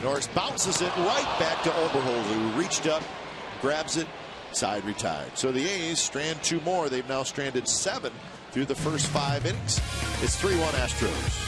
Norris bounces it right back to Oberholzer, who reached up, grabs it, side retired. So the A's strand 2 more. They've now stranded 7 through the first 5 innings. It's 3-1 Astros.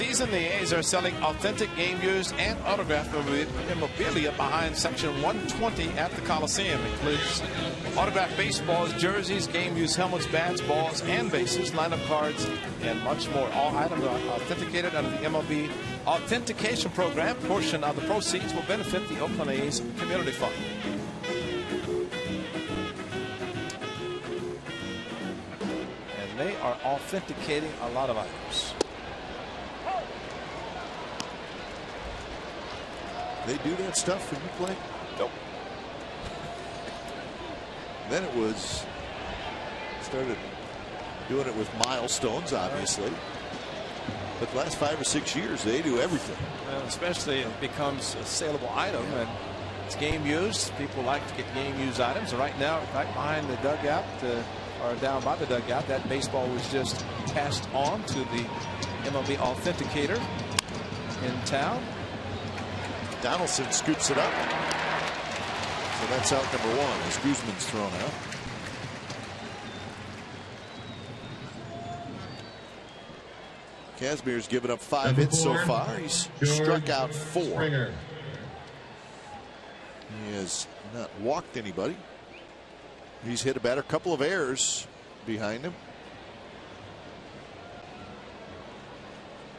season, the A's are selling authentic game-used and autographed memorabilia behind Section 120 at the Coliseum. It includes autographed baseballs, jerseys, game-used helmets, bats, balls, and bases, lineup cards, and much more. All items are authenticated under the MLB Authentication Program. A portion of the proceeds will benefit the Oakland A's Community Fund. And they are authenticating a lot of items. They do that stuff when you play? Nope. Then it was started doing it with milestones, obviously. But the last 5 or 6 years, they do everything. Well, especially it becomes a saleable item, and it's game used. People like to get game used items. And right now, right behind the dugout, or down by the dugout, that baseball was just passed on to the MLB Authenticator in town. Donaldson scoops it up. So that's out number 1 as Guzman's thrown out. Kazmier's given up 5 hits so far. He's struck out 4. Springer. He has not walked anybody. He's hit a batter, couple of errors behind him.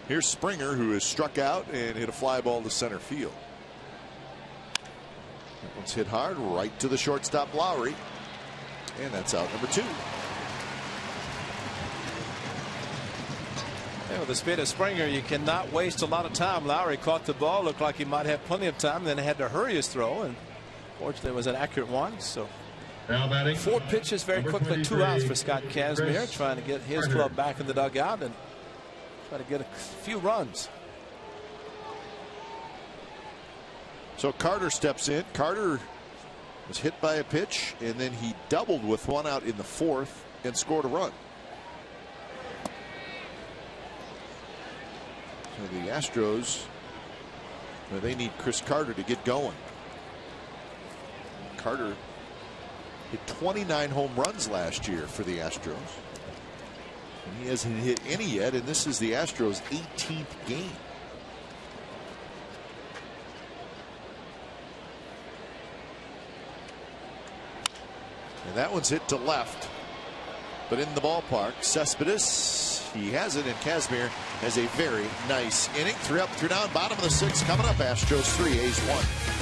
Here's Springer, who has struck out and hit a fly ball to center field. That one's hit hard right to the shortstop Lowry, and that's out number 2. Yeah, with the speed of Springer, you cannot waste a lot of time. Lowry caught the ball, looked like he might have plenty of time, then had to hurry his throw, and fortunately it was an accurate one. So Now batting 4 pitches very quickly, 2 outs for Scott Kazmier, trying to get his club back in the dugout and try to get a few runs. So Carter steps in. Carter was hit by a pitch, and then he doubled with 1 out in the 4th and scored a run. So the Astros, well, they need Chris Carter to get going. Carter hit 29 home runs last year for the Astros. And he hasn't hit any yet, and this is the Astros' 18th game. And that one's hit to left, but in the ballpark. Cespedes, he has it, and Kazmier has a very nice inning. 3 up, 3 down, bottom of the 6th coming up. Astros 3, A's 1.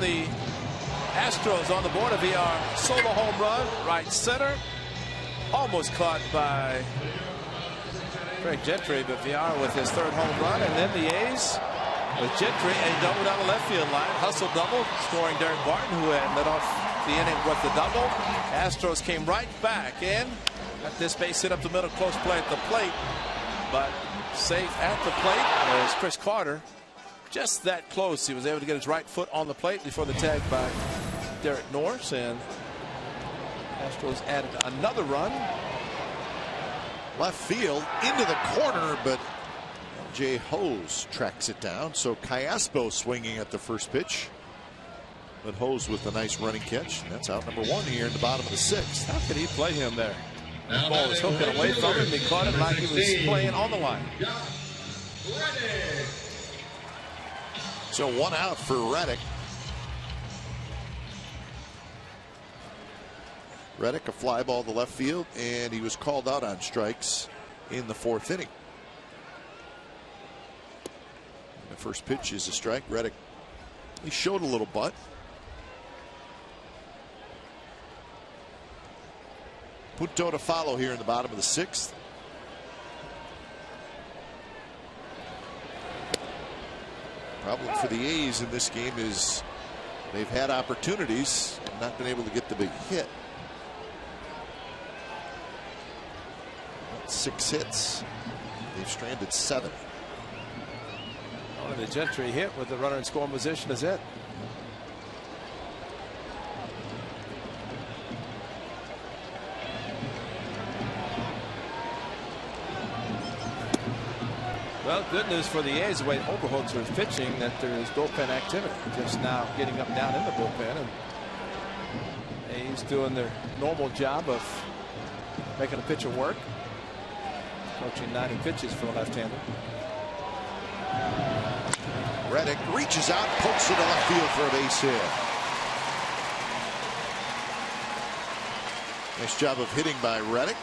The Astros on the board. A VR solo home run, right center, almost caught by Craig Gentry, but VR with his 3rd home run. And then the A's with Gentry, a double down the left field line, hustle double, scoring Derek Barton, who had led off the inning with the double. Astros came right back in at this base hit up the middle, close play at the plate, but safe at the plate was Chris Carter. Just that close. He was able to get his right foot on the plate before the tag by Derek Norris, and Astros added another run. Left field into the corner, but HOU tracks it down. So Callaspo swinging at the first pitch, but HOU with a nice running catch. And that's out number 1 here in the bottom of the 6th. How could he play him there? The ball was hooking away from him. He caught it like he was playing on the line. So 1 out for Reddick. Reddick, a fly ball to left field, and he was called out on strikes in the 4th inning. The first pitch is a strike. Reddick, he showed a little butt. Punto to follow here in the bottom of the 6th. Problem for the A's in this game is they've had opportunities and not been able to get the big hit. 6 hits. They've stranded 7. Only the Gentry hit with the runner in scoring position is it. Well, good news for the A's, the way Oberholzer is pitching, that there is bullpen activity. Just now getting up down in the bullpen, and A's doing their normal job of making a pitcher work. Approaching 90 pitches for a left-hander. Reddick reaches out, pokes it to left field for a base hit. Nice job of hitting by Reddick.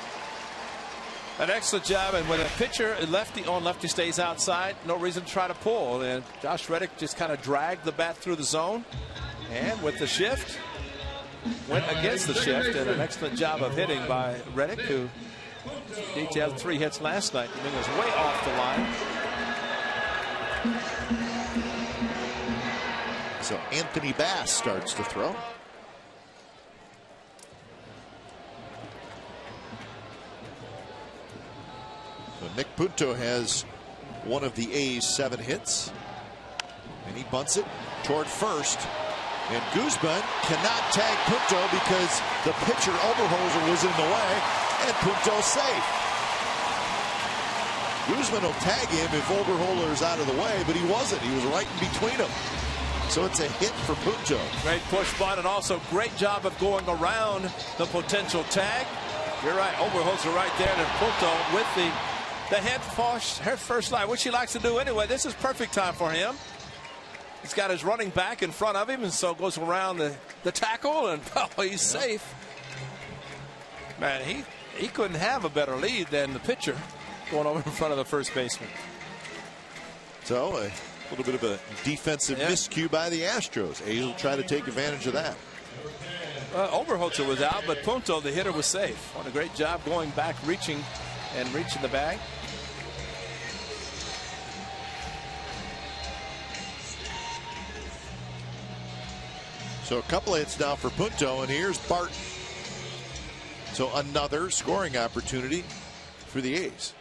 An excellent job, and when a pitcher lefty on lefty stays outside, no reason to try to pull. And Josh Reddick just kind of dragged the bat through the zone, and with the shift, went against the shift, and an excellent job of hitting by Reddick, who detailed 3 hits last night. I mean, it was way off the line. So Anthony Bass starts to throw. So Nick Punto has one of the A's 7 hits, and he bunts it toward first. And Guzman cannot tag Punto because the pitcher Oberholzer was in the way, and Punto's safe. Guzman will tag him if Oberholzer is out of the way, but he wasn't. He was right in between them. So it's a hit for Punto. Great push bunt, and also great job of going around the potential tag. You're right, Oberholzer right there, and Punto with the head first line, which he likes to do anyway. This is perfect time for him. He's got his running back in front of him, and so goes around the tackle, and he's safe. Man, he couldn't have a better lead than the pitcher going over in front of the first baseman. So a little bit of a defensive miscue by the Astros. A's will try to take advantage of that. Oberholzer was out, but Punto, the hitter, was safe. What a great job going back, reaching the bag. So a couple of hits now for Punto, and here's Barton. So another scoring opportunity for the A's.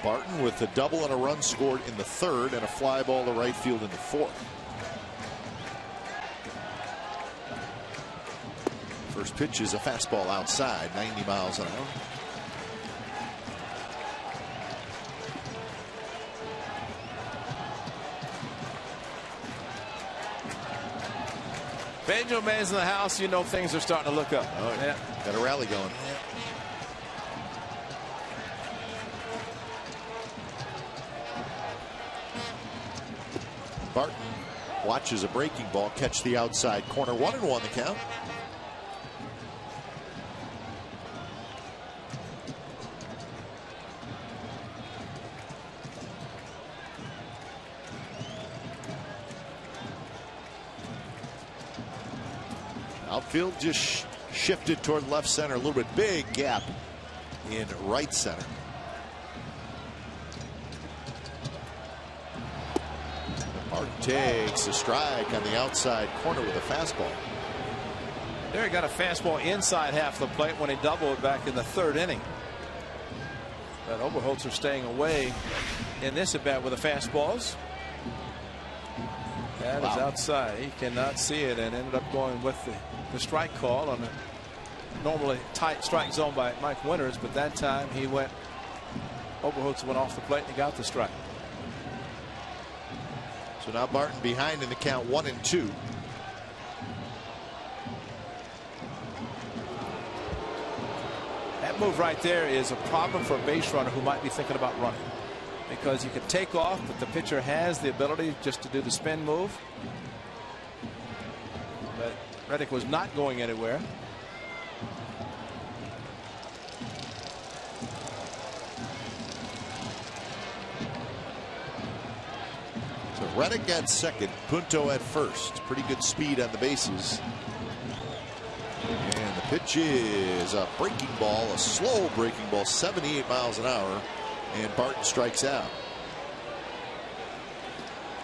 Barton with a double and a run scored in the 3rd, and a fly ball to right field in the 4th. First pitch is a fastball outside, 90 miles an hour. Banjo Man's in the house, you know things are starting to look up. Oh, yeah. Got a rally going. Barton watches a breaking ball catch the outside corner. 1-1 the count. Outfield just shifted toward left center. A little bit big gap in right center. Martin takes a strike on the outside corner with a fastball. There he got a fastball inside half the plate when he doubled back in the 3rd inning. But Oberholzer staying away in this at bat with the fastballs. That is outside. He cannot see it and ended up going with the strike call on a normally tight strike zone by Mike Winters, but that time he went. Oberholzer went off the plate and he got the strike. So now Barton behind in the count 1-2. That move right there is a problem for a base runner who might be thinking about running, because you can take off, but the pitcher has the ability just to do the spin move. But Reddick was not going anywhere. So Reddick at second, Punto at first. Pretty good speed on the bases. And the pitch is a breaking ball, a slow breaking ball, 78 miles an hour. And Barton strikes out.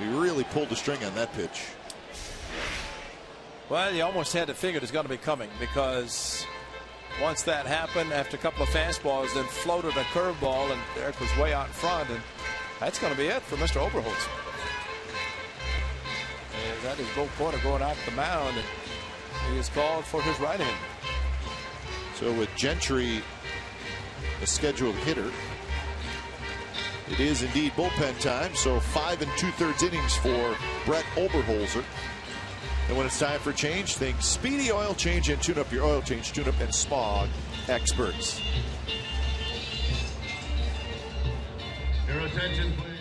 He really pulled the string on that pitch. Well, you almost had to figure it was going to be coming, because once that happened, after a couple of fastballs, then floated a curveball, and Derek was way out in front, and that's going to be it for Mr. Oberholzer. And that is Bo Porter going out the mound, and he is called for his right hand. So with Gentry, a scheduled hitter, it is indeed bullpen time. So 5 2/3 innings for Brett Oberholzer. And when it's time for change, think Speedy Oil Change and tune up your oil change, tune up and smog experts. Your attention, please.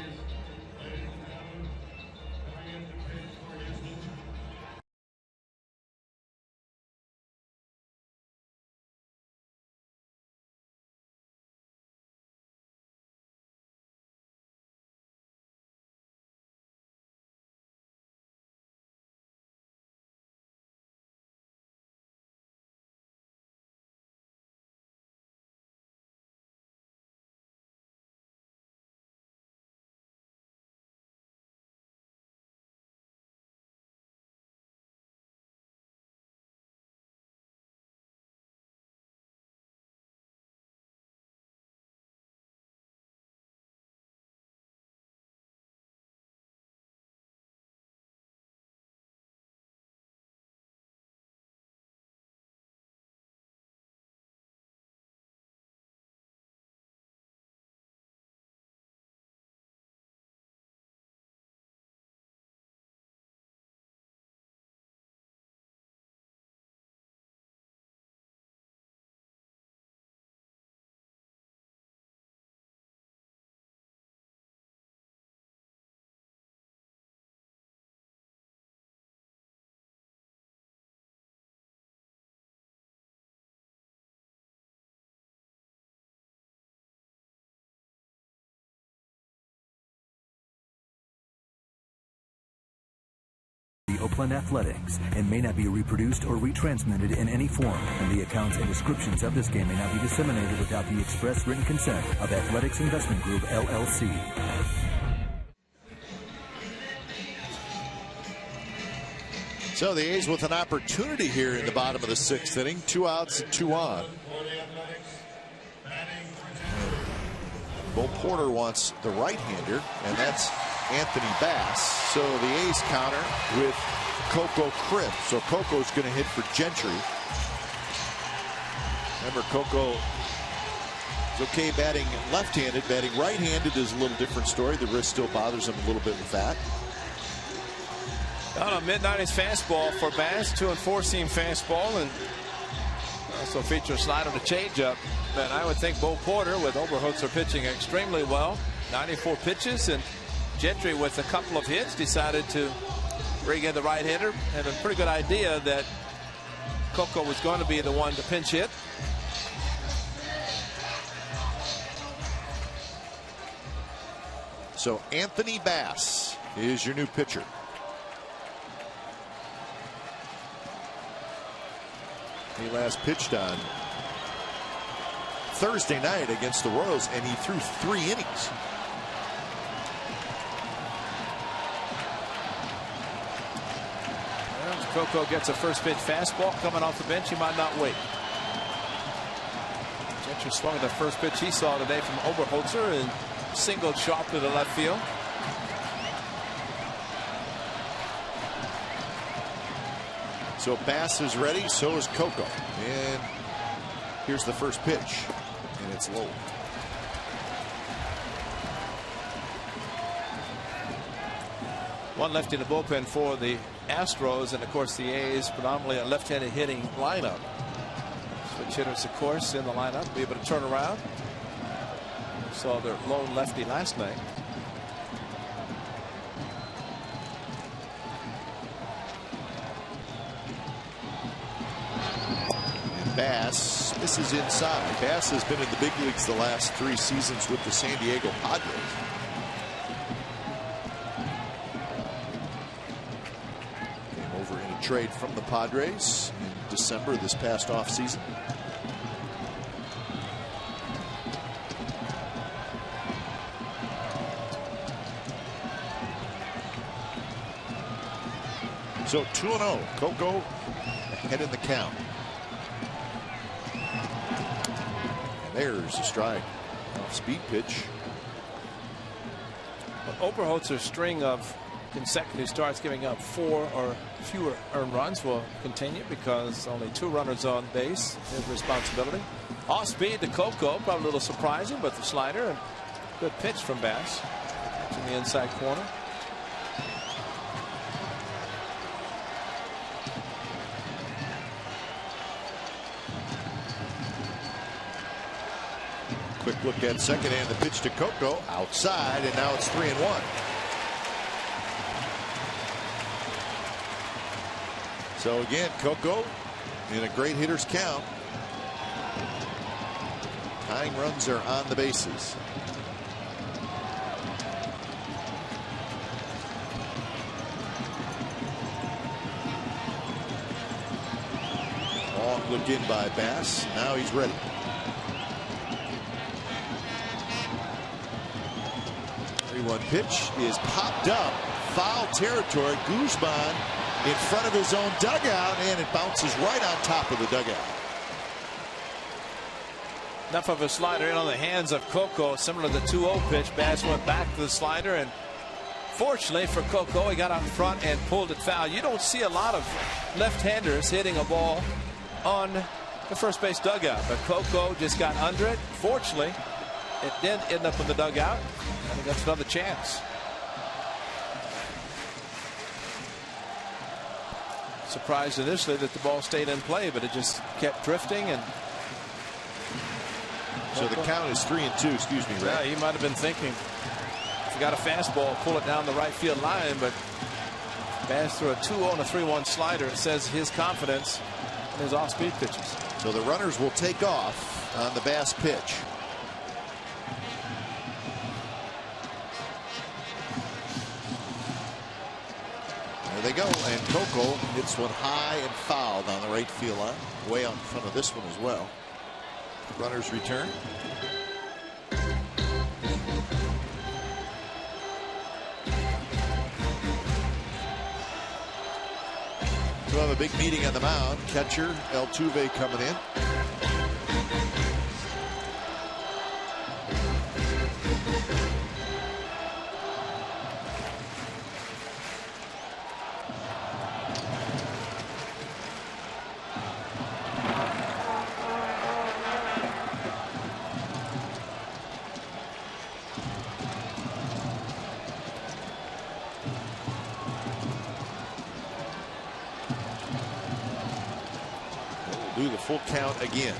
Oakland Athletics and may not be reproduced or retransmitted in any form, and the accounts and descriptions of this game may not be disseminated without the express written consent of Athletics Investment Group, LLC. So the A's with an opportunity here in the bottom of the 6th inning. 2 outs and 2 on. Bo Porter wants the right-hander, and that's Anthony Bass. So the A's counter with Coco Cribb. So Coco's going to hit for Gentry. Remember, Coco is okay batting left-handed. Batting right-handed is a little different story. The wrist still bothers him a little bit with that. On a mid-90s fastball for Bass, 2 and 4 seam fastball, and also feature a slider to changeup. But I would think Bo Porter, with Oberholzer pitching extremely well, 94 pitches, and Gentry with a couple of hits, decided to bring in the right-hander. Had a pretty good idea that Coco was going to be the one to pinch hit. So Anthony Bass is your new pitcher. He last pitched on Thursday night against the Royals, and he threw 3 innings. Coco gets a first pitch fastball coming off the bench. He might not wait. Gentry Pitcher swung at the first pitch he saw today from Oberholzer and singled sharply to left field. So Bass is ready, so is Coco. And here's the first pitch, and it's low. One lefty in the bullpen for the Astros, and of course the A's predominantly a left-handed hitting lineup. Switch hitters, of course, in the lineup, be able to turn around. Saw their lone lefty last night. And Bass misses inside. Bass has been in the big leagues the last 3 seasons with the San Diego Padres. Trade from the Padres in December this past offseason. So 2-0. Coco ahead in the count. And there's a strike. Off-speed pitch. Well, Oberholzer's string of consecutive starts giving up 4 or fewer earned runs will continue because only 2 runners on base. His responsibility. Off speed to Coco, probably a little surprising, but the slider and good pitch from Bass in the inside corner. Quick look at second and the pitch to Coco outside, and now it's 3-1. So again, Coco in a great hitter's count. Tying runs are on the bases. Long look in by Bass. Now he's ready. One pitch is popped up. Foul territory. Guzman in front of his own dugout, and it bounces right on top of the dugout. Enough of a slider in on the hands of Coco, similar to the 2-0 pitch. Bass went back to the slider, and fortunately for Coco, he got out in front and pulled it foul. You don't see a lot of left-handers hitting a ball on the first base dugout, but Coco just got under it. Fortunately, it did end up in the dugout, and he gets another chance. Surprised initially that the ball stayed in play, but it just kept drifting. And so the count is 3-2. Excuse me, Ray. Yeah, he might have been thinking, if you got a fastball, pull it down the right field line. But Bass threw a 2-0 and a 3-1 slider. It says his confidence in his off-speed pitches. So the runners will take off on the Bass pitch. There they go, and Coco hits one high and fouled on the right field line, way out in front of this one as well. Runners return. We'll have a big meeting on the mound. Catcher Altuve coming in. Do the full count again.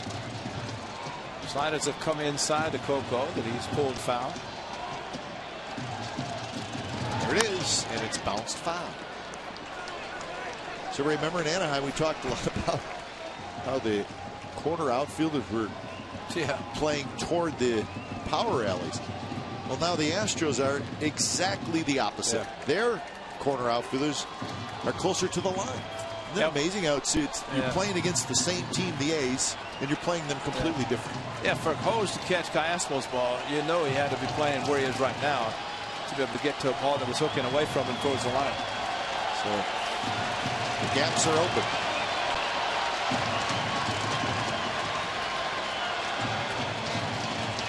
Sliders have come inside to Coco that he's pulled foul. There it is, and it's bounced foul. So remember in Anaheim we talked a lot about how the corner outfielders were playing toward the power alleys. Well, now the Astros are exactly the opposite. Their corner outfielders are closer to the line. Isn't that amazing how you're playing against the same team, the A's, and you're playing them completely different. Yeah, for Hose to catch Cayasmo's ball, you know he had to be playing where he is right now to be able to get to a ball that was hooking away from him towards the line. So the gaps are open.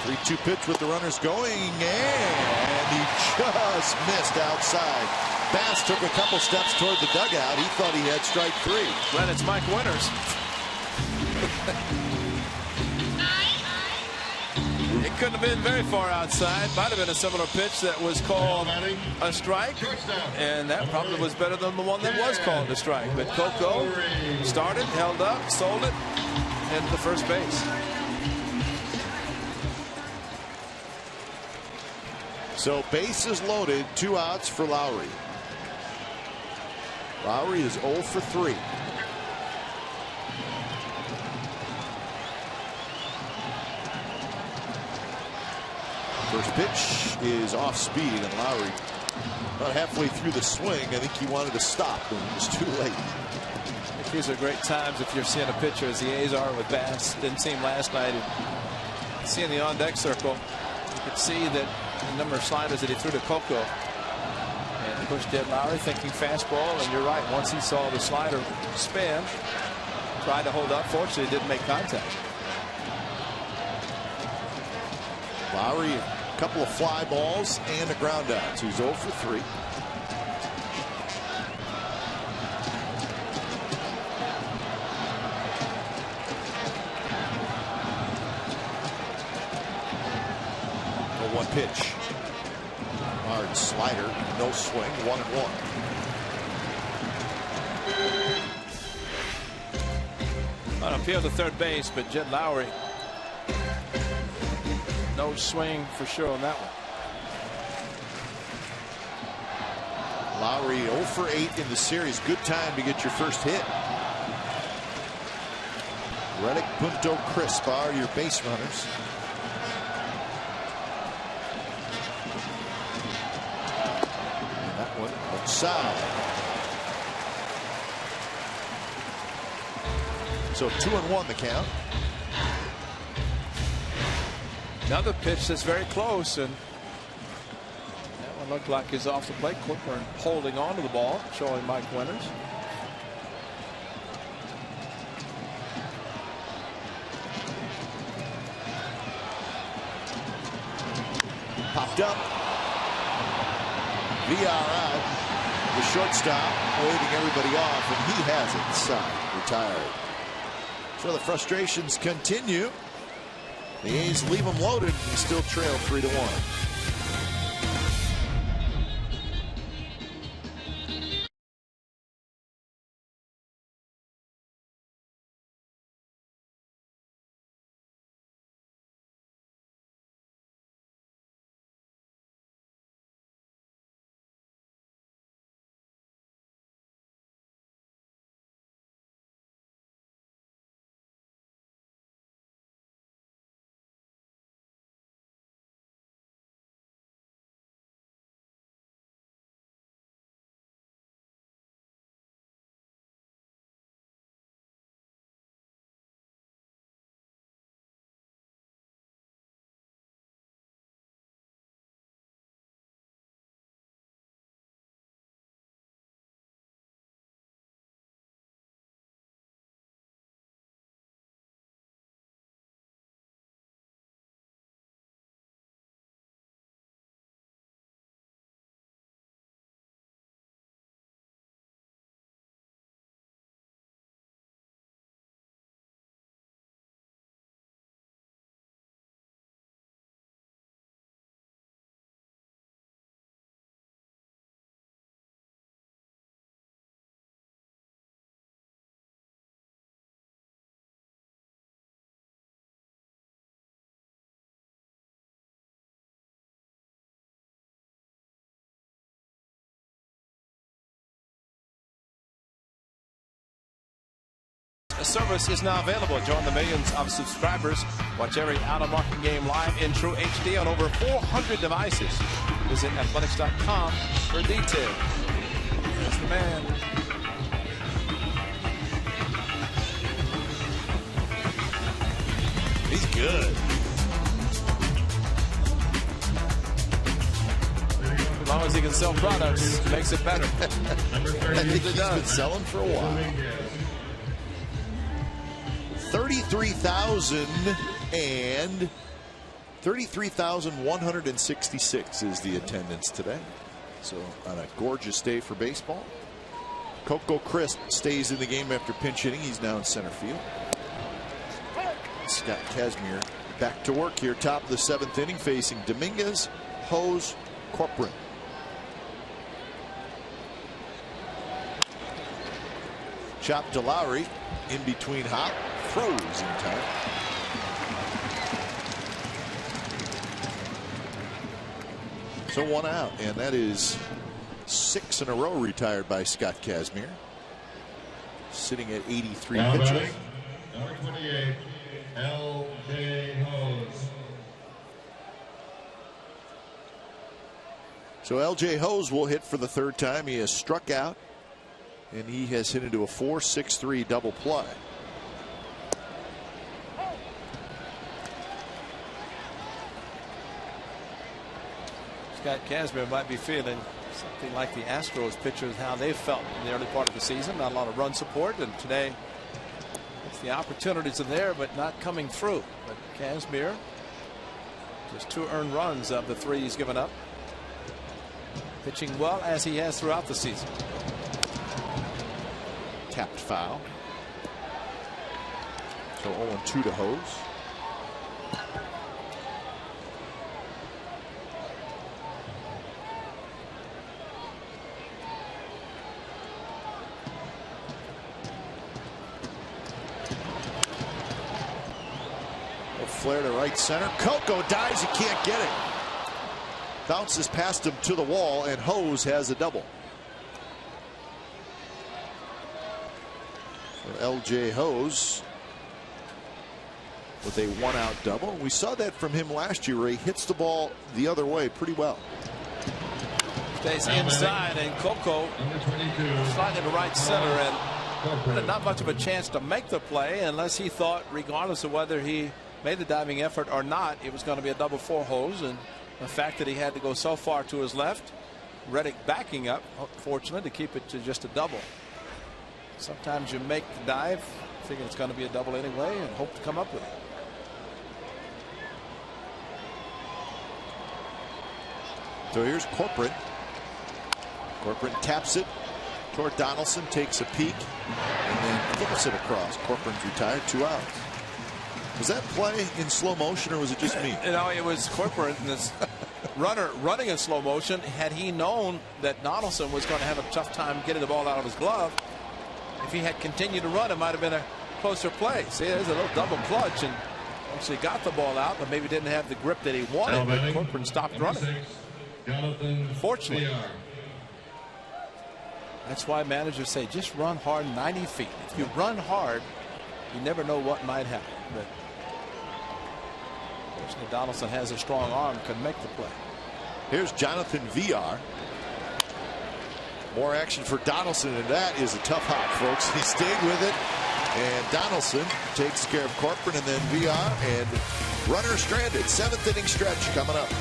3-2 pitch with the runners going, and he just missed outside. Bass took a couple steps toward the dugout. He thought he had strike 3. Well, it's Mike Winters. It couldn't have been very far outside. Might have been a similar pitch that was called a strike, and that probably was better than the one that was called a strike. But Coco started, held up, sold it, and to first base. So bases loaded, 2 outs for Lowry. Lowry is 0 for 3. First pitch is off speed, and Lowry about halfway through the swing. I think he wanted to stop, and it was too late. I think these are great times if you're seeing a pitcher as the A's are with Bass. Didn't see him last night. And seeing the on-deck circle, you could see that the number of sliders that he threw to Coco. And of course, Jed Lowry thinking fastball, and you're right. Once he saw the slider spin, tried to hold up. Fortunately, didn't make contact. Lowry, a couple of fly balls and a ground out. So he's 0 for 3. A 1 pitch. Hard slider, no swing, 1-1. On appeal to third base, but Jed Lowry, no swing for sure on that one. Lowry 0 for 8 in the series. Good time to get your first hit. Reddick, Punto, Crisp are your base runners. And that one outside. So 2-1 the count. Another pitch that's very close, and that one looked like he's off the plate quicker and holding on to the ball, showing Mike Winters. Popped up. VR out. The shortstop waving everybody off, and he has it. Side retired. So the frustrations continue. The A's leave them loaded and still trail 3-1. A service is now available. Join the millions of subscribers. Watch every out-of-market game live in true HD on over 400 devices. Visit athletics.com for details. That's the man. He's good. As long as he can sell products, it makes it better. I think he's been selling for a while. 33,000 and 33,166 is the attendance today. So on a gorgeous day for baseball. Coco Crisp stays in the game after pinch hitting. He's now in center field. Scott Kazmir back to work here, top of the 7th inning, facing Dominguez, Hose, Corcoran. Chop to Lowry, in between hop, throws in time. So 1 out, and that is 6 in a row retired by Scott Kazmir. Sitting at 83 pitches. Number 28, L.J. Hose. So L.J. Hose will hit for the 3rd time. He has struck out, and he has hit into a 4-6-3 double play. Scott Kazmir might be feeling something like the Astros pitchers, how they felt in the early part of the season. Not a lot of run support, and today the opportunities are there, but not coming through. But Kazmir, just 2 earned runs of the 3 he's given up. Pitching well as he has throughout the season. Tapped foul. So 0-2 to Hose. Flare to right center. Coco dives. He can't get it. Bounces past him to the wall, and Hose has a double. For L.J. Hose with a 1-out double. We saw that from him last year, where he hits the ball the other way pretty well. Stays inside, and Coco sliding to right center, and not much of a chance to make the play unless he thought, regardless of whether he made the diving effort or not, it was going to be a double for Hose. And the fact that he had to go so far to his left, Reddick backing up, fortunate to keep it to just a double. Sometimes you make the dive thinking it's going to be a double anyway and hope to come up with it. So here's Corcoran. Corcoran taps it toward Donaldson, takes a peek, and then flips it across. Corcoran's retired, 2 outs. Was that play in slow motion, or was it just me? You know, it was Corcoran, this runner running in slow motion. Had he known that Donaldson was going to have a tough time getting the ball out of his glove, if he had continued to run, it might have been a closer play. See, there's a little double clutch, and actually got the ball out, but maybe didn't have the grip that he wanted. But Corcoran stopped running. Fortunately. That's why managers say just run hard 90 feet. If you run hard, you never know what might happen. But fortunately, Donaldson has a strong arm, can make the play. Here's Jonathan VR. More action for Donaldson, and that is a tough hop, folks. He stayed with it, and Donaldson takes care of Corcoran, and then VR, and runner stranded. 7th inning stretch coming up.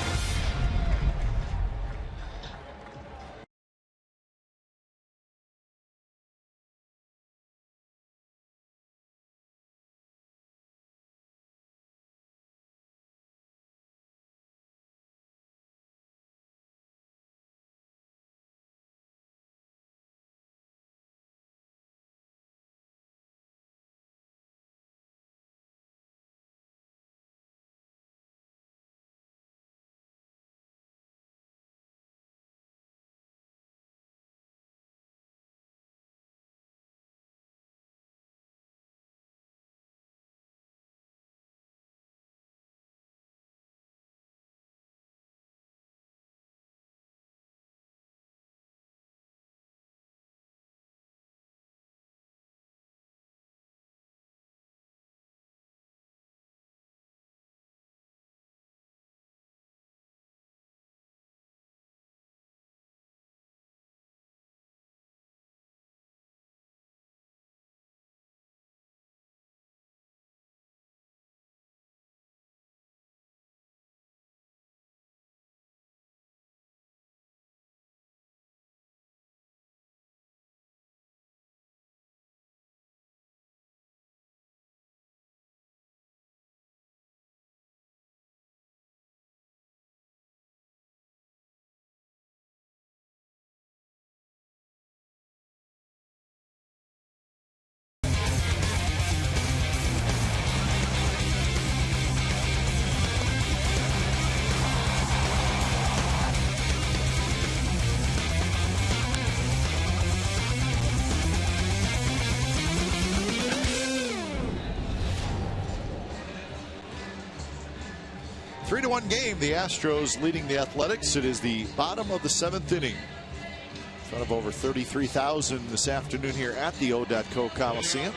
3-1 game. The Astros leading the Athletics. It is the bottom of the 7th inning. In front of over 33,000 this afternoon here at the HOU at OAK Coliseum.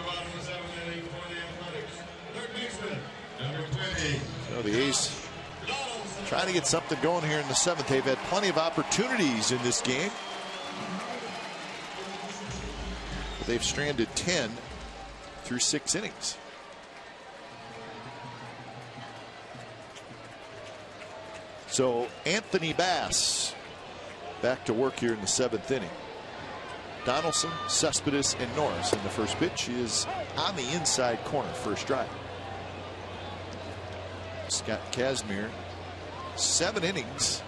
So the A's trying to get something going here in the 7th. They've had plenty of opportunities in this game. But they've stranded 10 through 6 innings. So Anthony Bass back to work here in the 7th inning. Donaldson, Cespedes, and Norris. And the first pitch is on the inside corner, first strike. Scott Kazmir, 7 innings,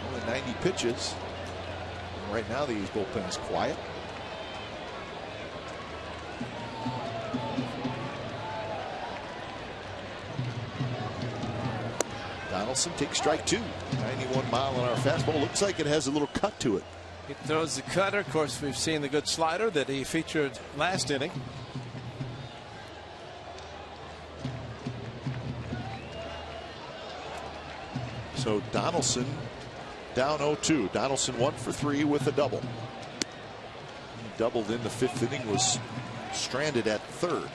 more than 90 pitches. And right now the A's bullpen is quiet. Donaldson takes strike 2. 91-mile-an-hour fastball. Looks like it has a little cut to it. He throws the cutter. Of course, we've seen the good slider that he featured last inning. So Donaldson down 0-2. Donaldson 1 for 3 with a double. He doubled in the 5th inning, was stranded at 3rd.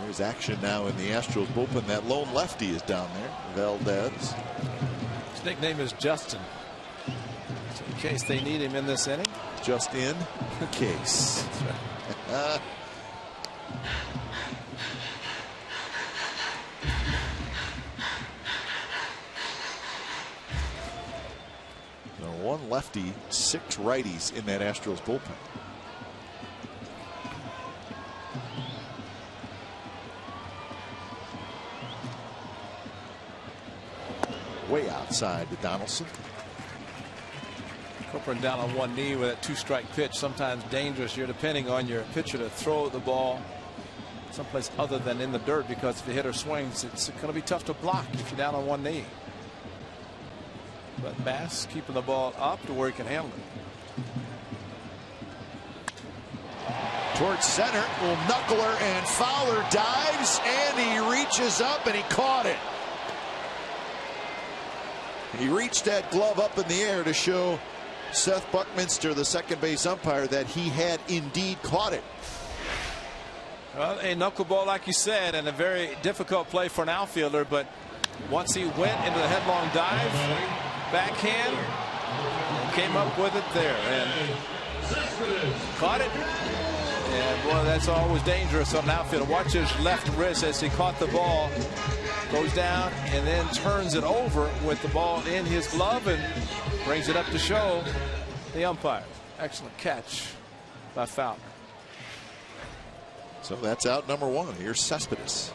There's action now in the Astros bullpen. That lone lefty is down there, Valdez. His nickname is Justin. So in case they need him in this inning. Just in case. That's right. One lefty, 6 righties in that Astros bullpen. Way outside to Donaldson. Cooper down on one knee with a 2-strike pitch. Sometimes dangerous. You're depending on your pitcher to throw the ball someplace other than in the dirt, because if the hitter swings, it's going to be tough to block if you're down on one knee. But Bass keeping the ball up to where he can handle it. Towards center, little knuckler, and Fowler dives, and he reaches up and he caught it. He reached that glove up in the air to show Seth Buckminster, the second base umpire, that he had indeed caught it. Well, a knuckleball, like you said, and a very difficult play for an outfielder. But once he went into the headlong dive, backhand, and came up with it there and caught it. And boy, that's always dangerous on an outfielder. Watch his left wrist as he caught the ball, goes down and then turns it over with the ball in his glove and brings it up to show the umpire. Excellent catch by Fowler. So that's out number 1. Here's Cespedes.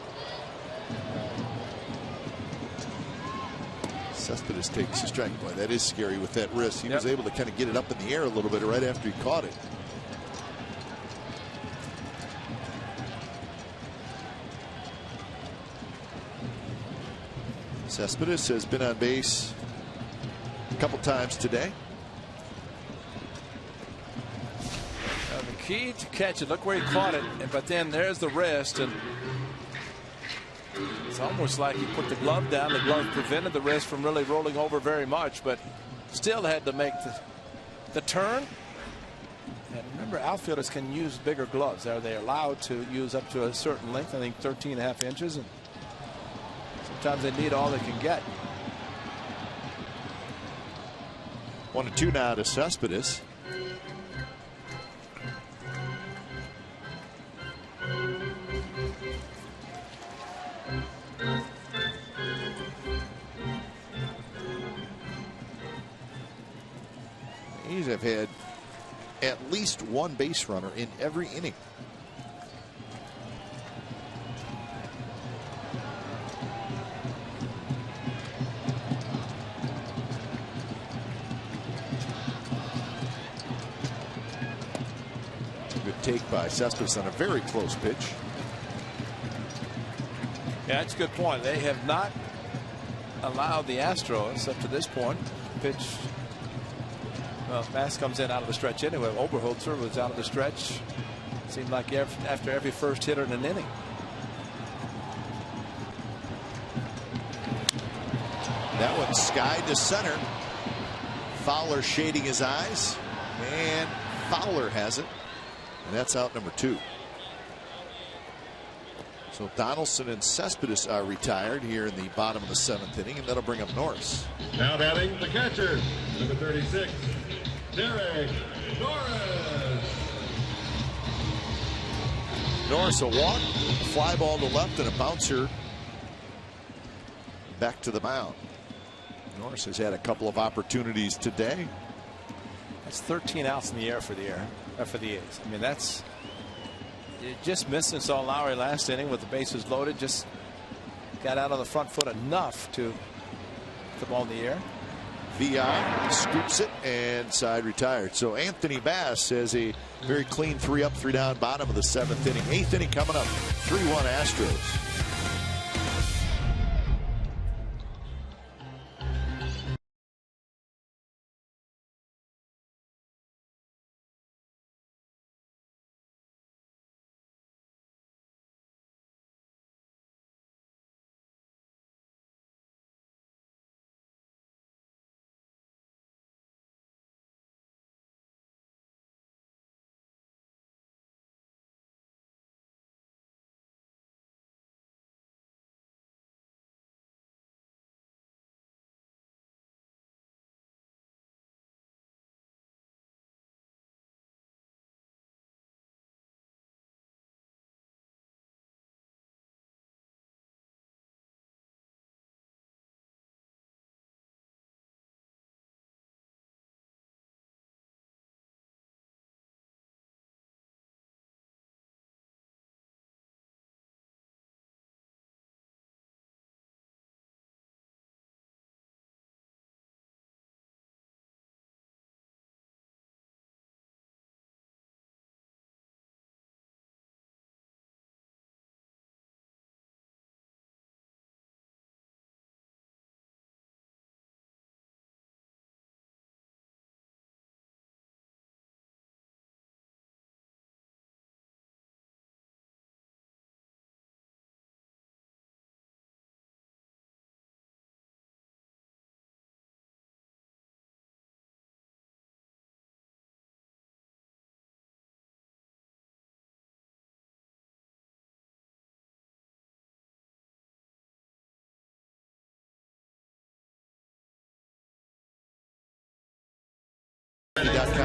Cespedes takes a strike. Boy, that is scary with that wrist. He was able to kind of get it up in the air a little bit right after he caught it. Cespedes has been on base a couple times today. The key to catch it, look where he caught it, but then there's the wrist, and it's almost like he put the glove down. The glove prevented the wrist from really rolling over very much, but still had to make the turn. And remember, outfielders can use bigger gloves. Are they allowed to use up to a certain length? I think 13.5 inches. And sometimes they need all they can get. 1-2 now to Cespedes. He's have had at least one base runner in every inning. Good take by Cespedes on a very close pitch. Yeah, that's a good point. They have not allowed the Astros up to this point to pitch Well, Bass comes in out of the stretch anyway. Oberholzer was out of the stretch. Seemed like after every first hitter in an inning. That one skied to center. Fowler shading his eyes, and Fowler has it, and that's out number 2. So Donaldson and Cespedes are retired here in the bottom of the 7th inning, and that'll bring up Norris. Now batting the catcher, number 36, Derek Norris. Norris a walk, a fly ball to left, and a bouncer back to the mound. Norris has had a couple of opportunities today. That's 13 outs in the air for the A's. I mean, that's just missing. Saw Lowry last inning with the bases loaded. Just got out on the front foot enough to put the ball in the air. VI scoops it and side retired. So Anthony Bass has a very clean 3 up, 3 down, bottom of the 7th inning. 8th inning coming up. 3-1 Astros.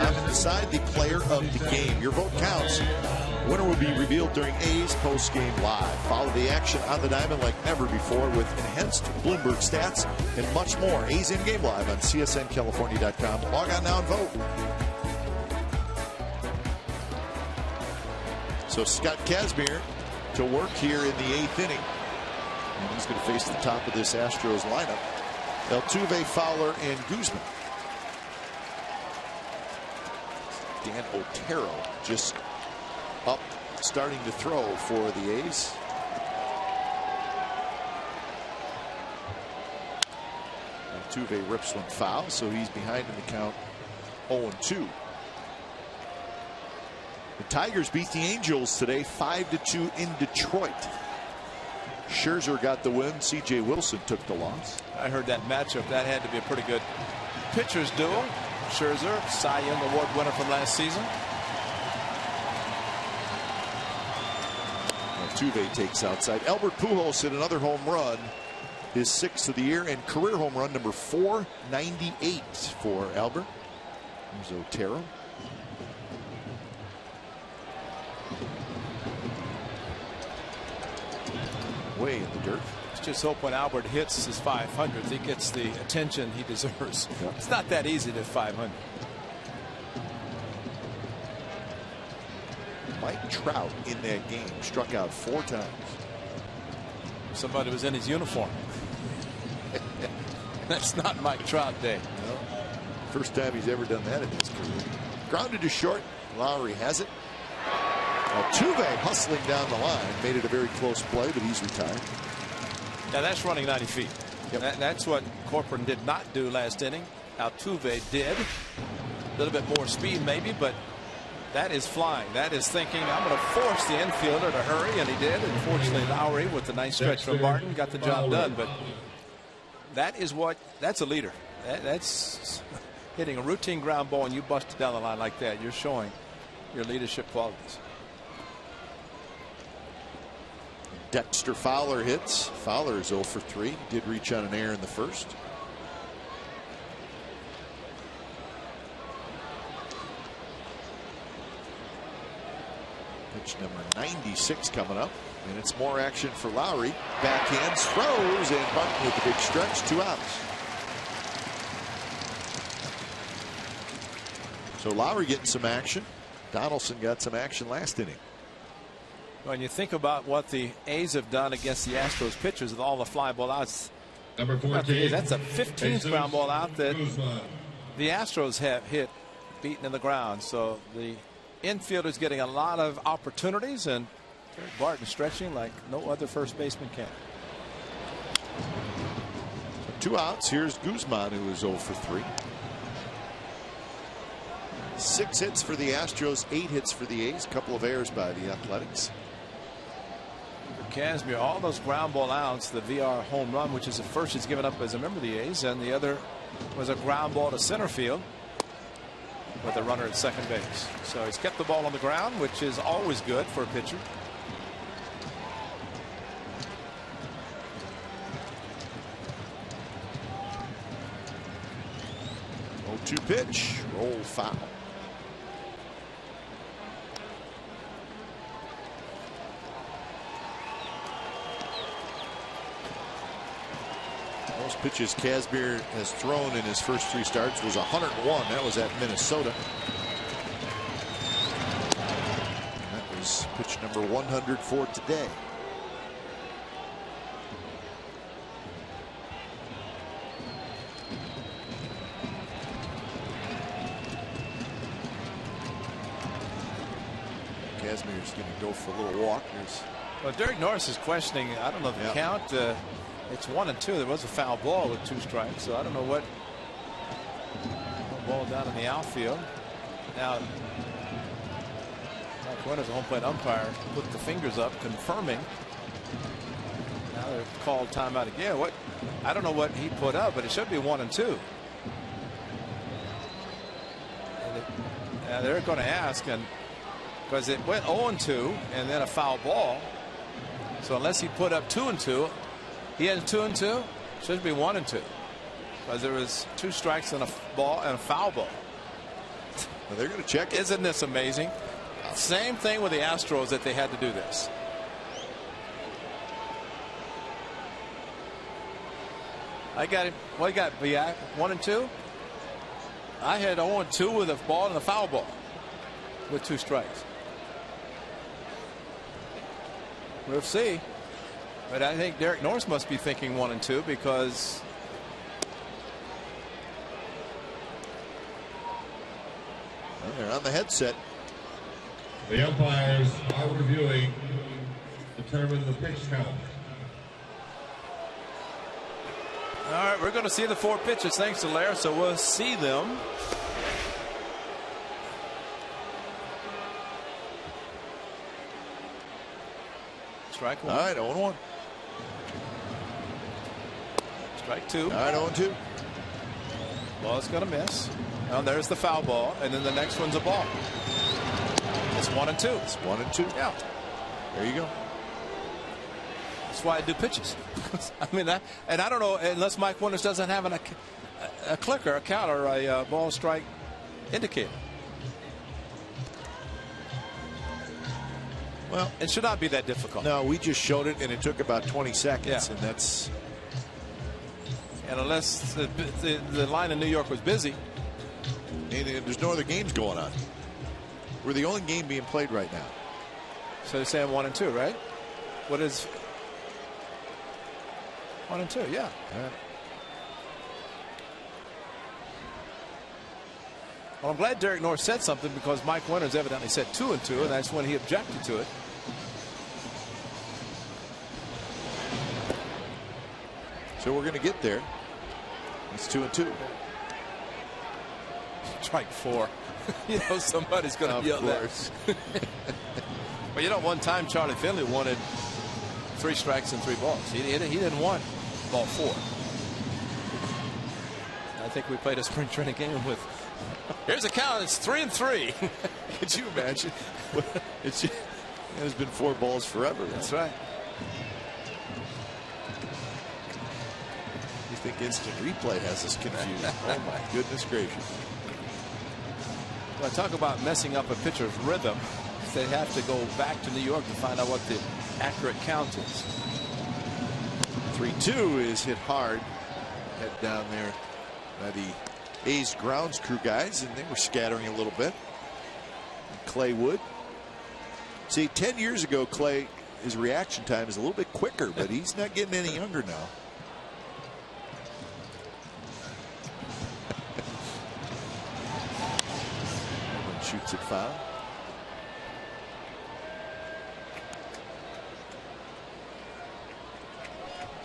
and decide the player of the game. Your vote counts. Winner will be revealed during A's post-game live. Follow the action on the diamond like never before with enhanced Bloomberg stats and much more. A's in-game live on csncalifornia.com. Log on now and vote. So Scott Kazmir to work here in the 8th inning. And he's going to face the top of this Astros lineup. Altuve, Fowler, and Guzman. Dan Otero just up, starting to throw for the A's. Altuve rips one foul, so he's behind in the count 0-2. The Tigers beat the Angels today 5-2 in Detroit. Scherzer got the win. C.J. Wilson took the loss. I heard that matchup. That had to be a pretty good pitchers duel. Scherzer, Cy Young Award winner from last season. Altuve takes outside. Albert Pujols hit another home run, his 6th of the year, and career home run number 498 for Albert. Here's Otero. Way in the dirt. Let's just hope when Albert hits his 500th, he gets the attention he deserves. Yep. It's not that easy to hit 500. Mike Trout in that game struck out 4 times. Somebody was in his uniform. That's not Mike Trout day. No. First time he's ever done that in his career. Grounded to short. Lowry has it. Altuve hustling down the line, made it a very close play, but he's retired. Now that's running 90 feet. Yep. That's what Corcoran did not do last inning. Altuve did. A little bit more speed maybe, but that is flying. That is thinking, I'm going to force the infielder to hurry, and he did. And fortunately, Lowry, with the nice stretch from Martin, got the job done. But that's a leader. That's hitting a routine ground ball, and you bust it down the line like that. You're showing your leadership qualities. Dexter Fowler hits. Fowler is 0 for 3. Did reach on an error in the first. Pitch number 96 coming up. And it's more action for Lowry. Backhands, throws, and Martin with the big stretch. 2 outs. So Lowry getting some action. Donaldson got some action last inning. When you think about what the A's have done against the Astros pitchers with all the fly ball outs, Number 14, that's a 15th ground ball out that the Astros have hit, beaten in the ground. So the infielder's getting a lot of opportunities, and Barton stretching like no other first baseman can. 2 outs. Here's Guzman, who is 0 for 3. 6 hits for the Astros, 8 hits for the A's. Couple of errors by the Athletics. Casimir, all those ground ball outs, the VR home run, which is the first he's given up as a member of the A's, and the other was a ground ball to center field with a runner at second base. So he's kept the ball on the ground, which is always good for a pitcher. To pitch, roll foul. Most pitches Casimir has thrown in his first 3 starts was 101. That was at Minnesota. That was pitch number 100 for today. Casimir's going to go for a little walk. Well, Derek Norris is questioning. I don't know the count. It's 1-2. There was a foul ball with 2 strikes, so I don't know what. Ball down in the outfield. Now, Mike Winters, a home plate umpire, put the fingers up, confirming. Now they're called timeout again. What? I don't know what he put up, but it should be 1-2. And they're going to ask, and because it went 0-2 and then a foul ball. So unless he put up 2-2, he had 2-2. Should be 1-2, because there was 2 strikes and a ball and a foul ball. Well, they're going to check it. Isn't this amazing? Same thing with the Astros, that they had to do this. I got him. What got Biak? 1-2. I had 0-2 with a ball and a foul ball with 2 strikes. We'll see. But I think Derek Norris must be thinking 1-2, because they're on the headset. The umpires are reviewing, determine the pitch count. All right, we're going to see the 4 pitches thanks to Lair, so we'll see them. Strike 1. All right, 0-1. Strike 2. All right, 0-2. Ball's going to miss. Now there's the foul ball, and then the next one's a ball. It's 1-2. It's 1-2. Yeah. There you go. That's why I do pitches. I mean, and I don't know, unless Mike Winters doesn't have a clicker, a count, or a ball strike indicator. Well, it should not be that difficult. No, we just showed it, and it took about 20 seconds, yeah. And that's. And unless the line in New York was busy, and there's no other games going on. We're the only game being played right now. So they're saying 1-2, right? What is 1-2? Yeah. Well, I'm glad Derek Norris said something, because Mike Winters evidently said 2-2, and that's when he objected to it. So we're going to get there. It's 2-2. Strike 4. You know, somebody's going to yell that. But you know, one time Charlie Finley wanted 3 strikes and 3 balls. He didn't want ball 4. I think we played a spring training game with. Here's a count. It's 3-3. Could you imagine? It's been 4 balls forever. That's right. You think instant replay has us confused? Oh my goodness gracious! Well, talk about messing up a pitcher's rhythm. They have to go back to New York to find out what the accurate count is. 3-2 is hit hard. Head down there by the A's grounds crew guys, and they were scattering a little bit. Clay Wood. See, 10 years ago, Clay, his reaction time is a little bit quicker, but he's not getting any younger now. Shoots it foul.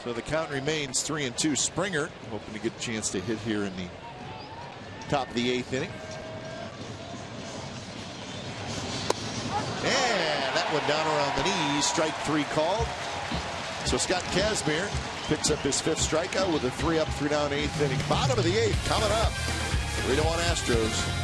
So the count remains 3-2. Springer hoping to get a chance to hit here in the top of the 8th inning. And that one down around the knees. Strike 3 called. So Scott Kazmir picks up his 5th strikeout with a 3-up, 3-down 8th inning. Bottom of the 8th coming up. 3-1 Astros.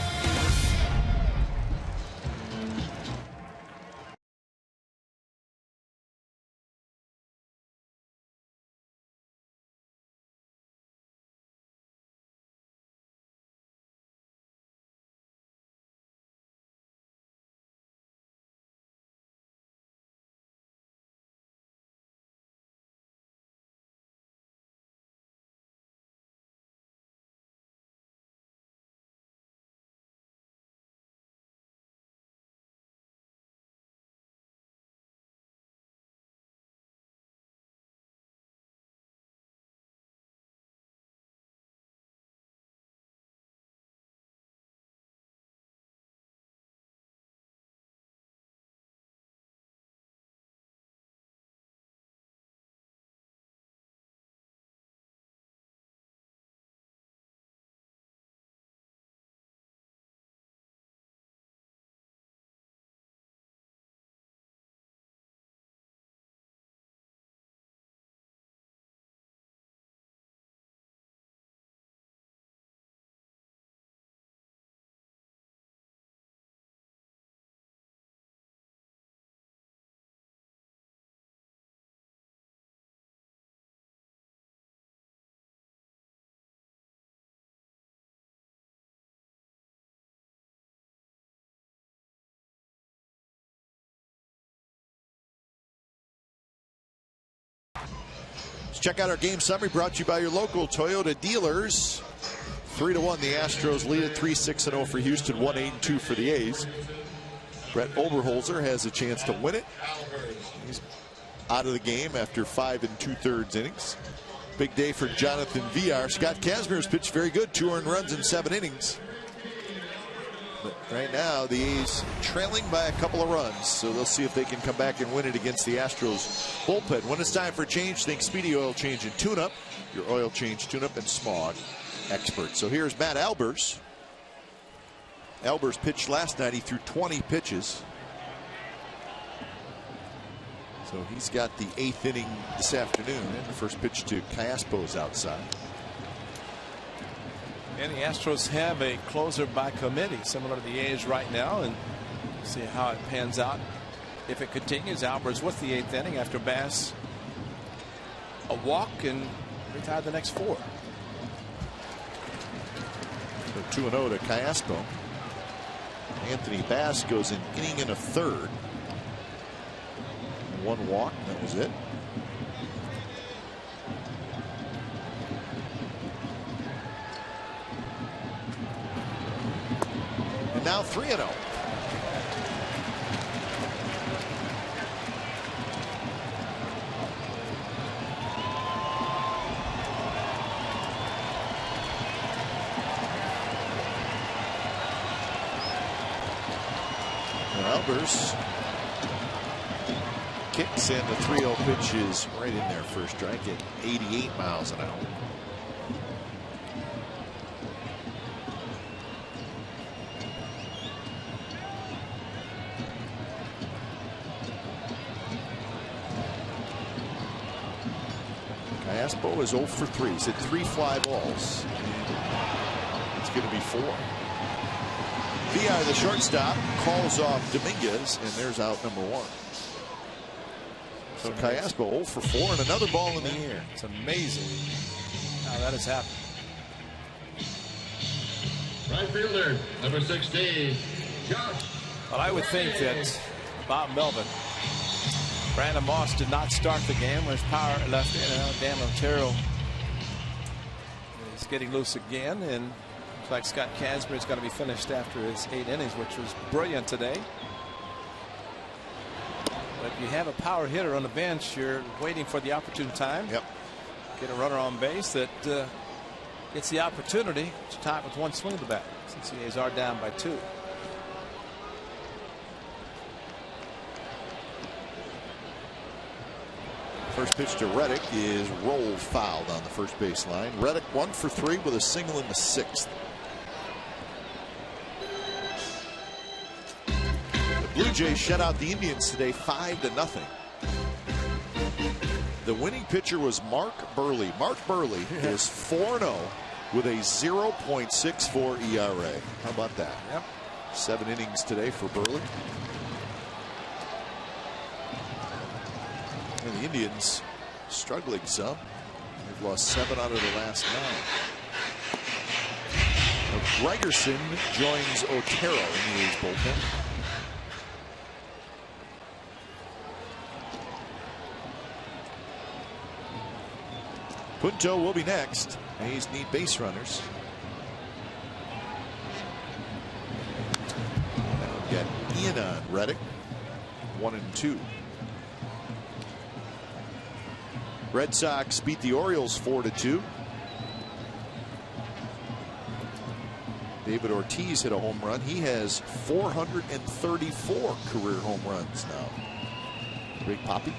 Check out our game summary brought to you by your local Toyota dealers. 3-1 the Astros lead at 3-6-0 for Houston, 1-8-2 for the A's. Brett Oberholzer has a chance to win it. He's out of the game after 5 2/3 innings. Big day for Jonathan Villar. Scott Kazmir's pitched very good, 2 earned runs in 7 innings. But right now the A's trailing by a couple of runs, so they'll see if they can come back and win it against the Astros bullpen. When it's time for change, think Speedy Oil Change and Tune-Up, your oil change, tune-up, and smog expert. So here's Matt Albers. Albers pitched last night. He threw 20 pitches. So he's got the 8th inning this afternoon. And the first pitch to Caspo's outside. And the Astros have a closer by committee, similar to the A's right now, and see how it pans out. If it continues, Albers with the 8th inning after Bass a walk and retired the next 4. So 2-0 to Caspo. Anthony Bass goes an inning and a third. 1 walk, that was it. And now 3-0. Albers kicks in the 3-0 pitch is right in there. First strike at 88 miles an hour. Cayaspo is 0 for 3. He's hit 3 fly balls. It's going to be 4. Villar, the shortstop, calls off Dominguez, and there's out number 1. So Cayaspo 0 for 4 and another ball in the air. It's amazing how that has happened. Right fielder, number 16, Josh. Well, I would think that Bob Melvin, Brandon Moss did not start the game with power left in. Dan Otero is getting loose again, and looks like Scott Casbury is going to be finished after his 8 innings, which was brilliant today. But if you have a power hitter on the bench, you're waiting for the opportune time. Yep. Get a runner on base that gets the opportunity to tie it with 1 swing of the bat. Cincinnati are down by 2. First pitch to Reddick is rolled fouled on the first base line. Reddick 1 for 3 with a single in the 6th. The Blue Jays shut out the Indians today 5-0. The winning pitcher was Mark Burley. Mark Burley is 4-0 with a 0.64 ERA. How about that? Yep. 7 innings today for Burley. And the Indians struggling some. They've lost 7 out of the last 9. Now Gregerson joins Otero in the A's bullpen. Punto will be next. A's need base runners. Now we've got Ian on Reddick. 1 and 2. Red Sox beat the Orioles 4-2. David Ortiz hit a home run. He has 434 career home runs now. Big Poppy.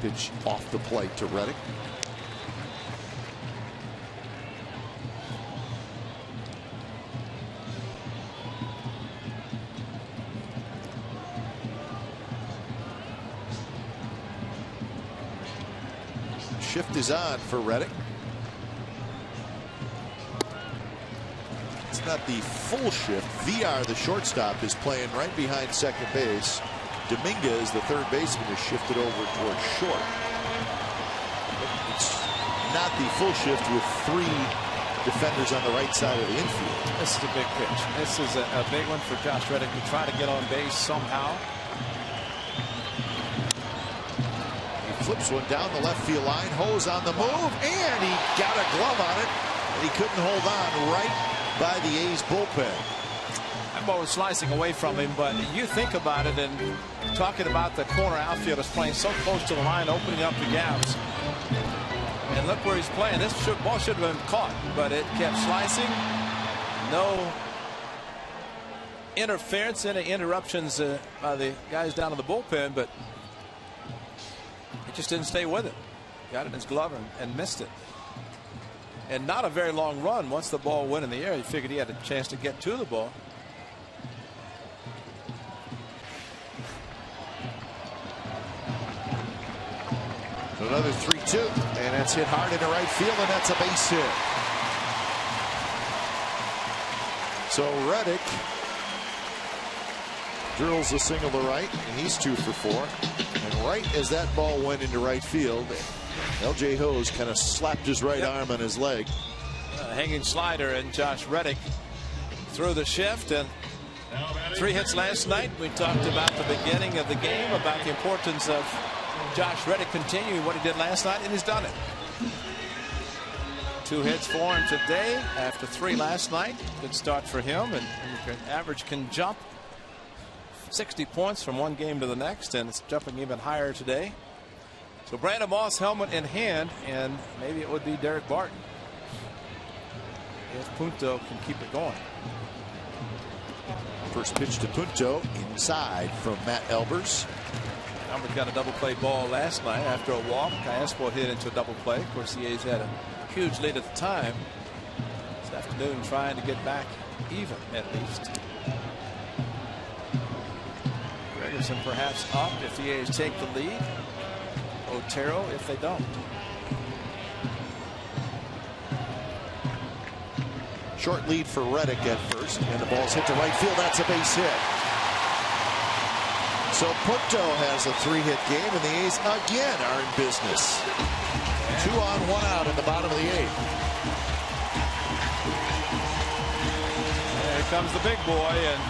Pitch off the plate to Reddick. Shift is on for Reddick. It's not the full shift. Villar, the shortstop, is playing right behind second base. Dominguez, the third baseman, is shifted over towards short. It's not the full shift with 3 defenders on the right side of the infield. This is a big pitch. This is a big one for Josh Reddick to try to get on base somehow. He flips one down the left field line. Ho's on the move, and he got a glove on it, and he couldn't hold on right by the A's bullpen. That ball was slicing away from him, but you think about it, and talking about the corner outfielders playing so close to the line, opening up the gaps. And look where he's playing. This ball should have been caught, but it kept slicing. No interference, any interruptions by the guys down in the bullpen, but he just didn't stay with it. Got it in his glove and missed it. And not a very long run. Once the ball went in the air, he figured he had a chance to get to the ball. Another 3-2, and that's hit hard into right field, and that's a base hit. So Reddick drills a single to right, and he's 2 for 4. And right as that ball went into right field, L.J. Ho's kind of slapped his right arm on his leg. Hanging slider, and Josh Reddick threw the shift, and 3 hits last night. We talked about the beginning of the game, about the importance of Josh Reddick continuing what he did last night, and he's done it. 2 hits for him today after 3 last night. Good start for him, and average can jump 60 points from one game to the next, and it's jumping even higher today. So Brandon Moss helmet in hand, and maybe it would be Derek Barton if Punto can keep it going. First pitch to Punto inside from Matt Elbers. Albert got a double play ball last night after a walk. Cayaspo hit into a double play. Of course, the A's had a huge lead at the time. This afternoon, trying to get back even at least. Anderson perhaps up if the A's take the lead. Otero if they don't. Short lead for Reddick at first, and the ball's hit to right field. That's a base hit. So Punto has a 3-hit game, and the A's again are in business. 2 on, 1 out in the bottom of the 8th. Here comes the big boy, and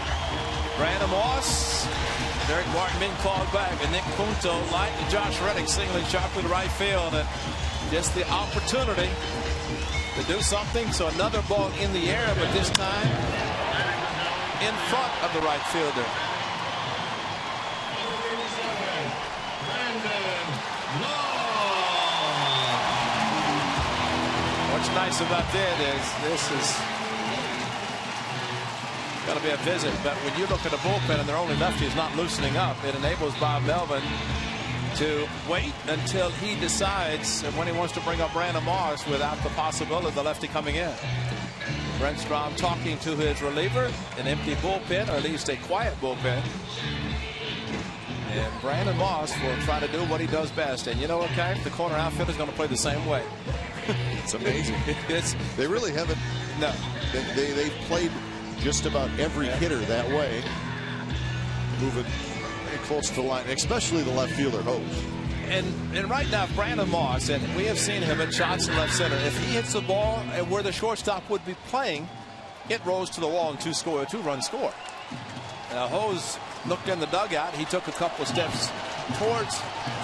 Brandon Moss. Derek Martin being called back, and Nick Punto, like Josh Reddick, singling sharply to right field, and just the opportunity to do something. So another ball in the air, but this time in front of the right fielder. What's nice about that is this is going to be a visit, but when you look at a bullpen and their only lefty is not loosening up, it enables Bob Melvin to wait until he decides when he wants to bring up Brandon Moss without the possibility of the lefty coming in. Brent Strom talking to his reliever, an empty bullpen, or at least a quiet bullpen. And Brandon Moss will try to do what he does best. And you know what, Kai? The corner outfielder is going to play the same way. It's amazing. They really haven't. No. They've played just about every hitter that way, moving very close to the line, especially the left fielder Hose. And right now, Brandon Moss, and we have seen him at shots in left center. If he hits the ball and where the shortstop would be playing, it rolls to the wall and two-run score. Now Hose looked in the dugout. He took a couple of steps towards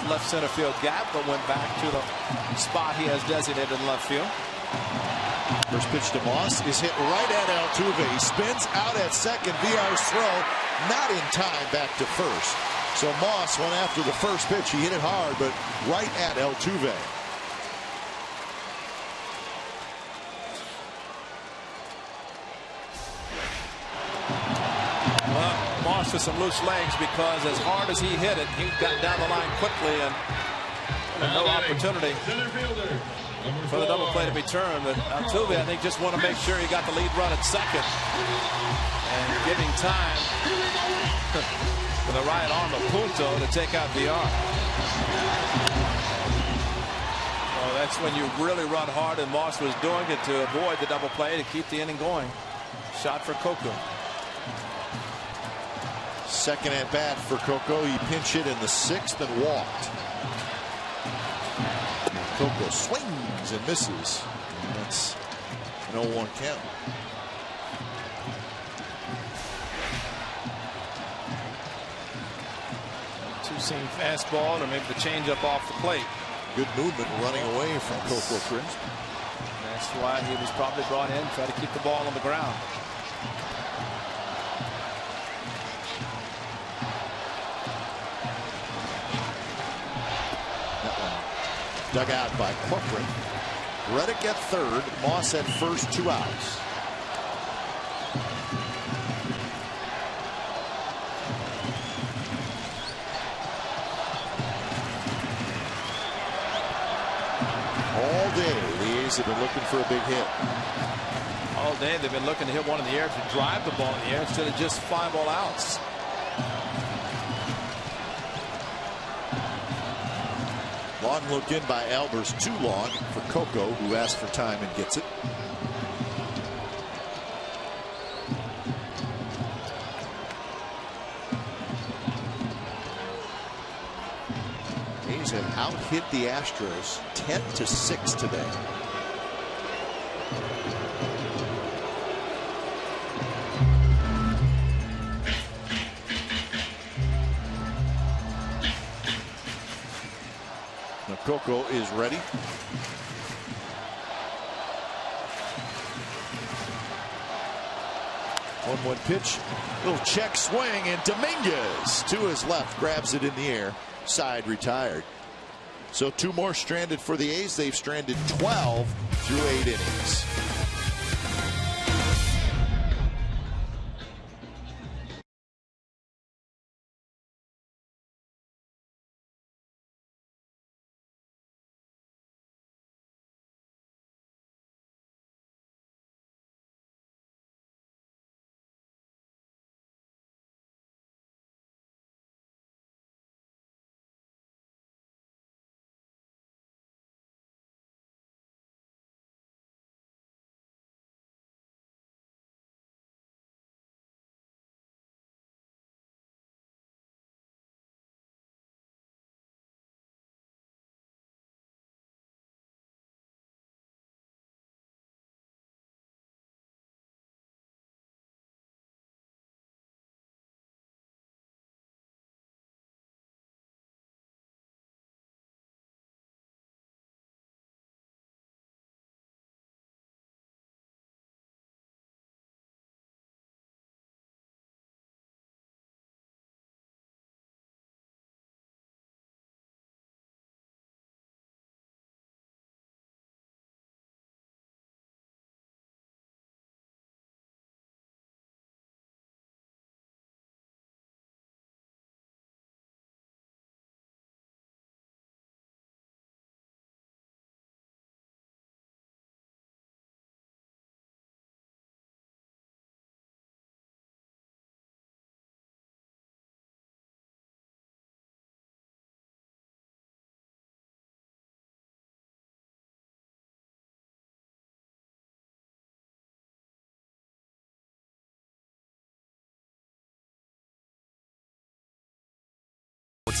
left center field gap, but went back to the spot he has designated in left field. First pitch to Moss is hit right at Altuve. He spins out at second. Villar's throw not in time back to first. So Moss went after the first pitch. He hit it hard, but right at Altuve. Well, Moss with some loose legs, because as hard as he hit it, he got down the line quickly and no opportunity for the double play to be turned. But Altuve, I think, just want to make sure he got the lead run at second and giving time for the right arm of Punto to take out Villar. Oh, that's when you really run hard, and Moss was doing it to avoid the double play to keep the inning going. Shot for Coco. Second at bat for Coco. He pinch hit in the 6th and walked. Coco swings and misses. That's an 0-1 count. Two-seam fastball, or maybe the changeup off the plate. Good movement running away from Coco Crisp. That's why he was probably brought in, try to keep the ball on the ground. Dug out by Corcoran. Reddick at third, Moss at first, 2 outs. All day, the A's have been looking for a big hit. All day they've been looking to hit one in the air to drive the ball in the air instead of just fly ball outs. Long look in by Albers, too long for Coco, who asked for time and gets it. A's have out-hit the Astros 10-6 today. Coco is ready. 1-1 pitch. Little check swing, and Dominguez to his left grabs it in the air. Side retired. So 2 more stranded for the A's. They've stranded 12 through 8 innings.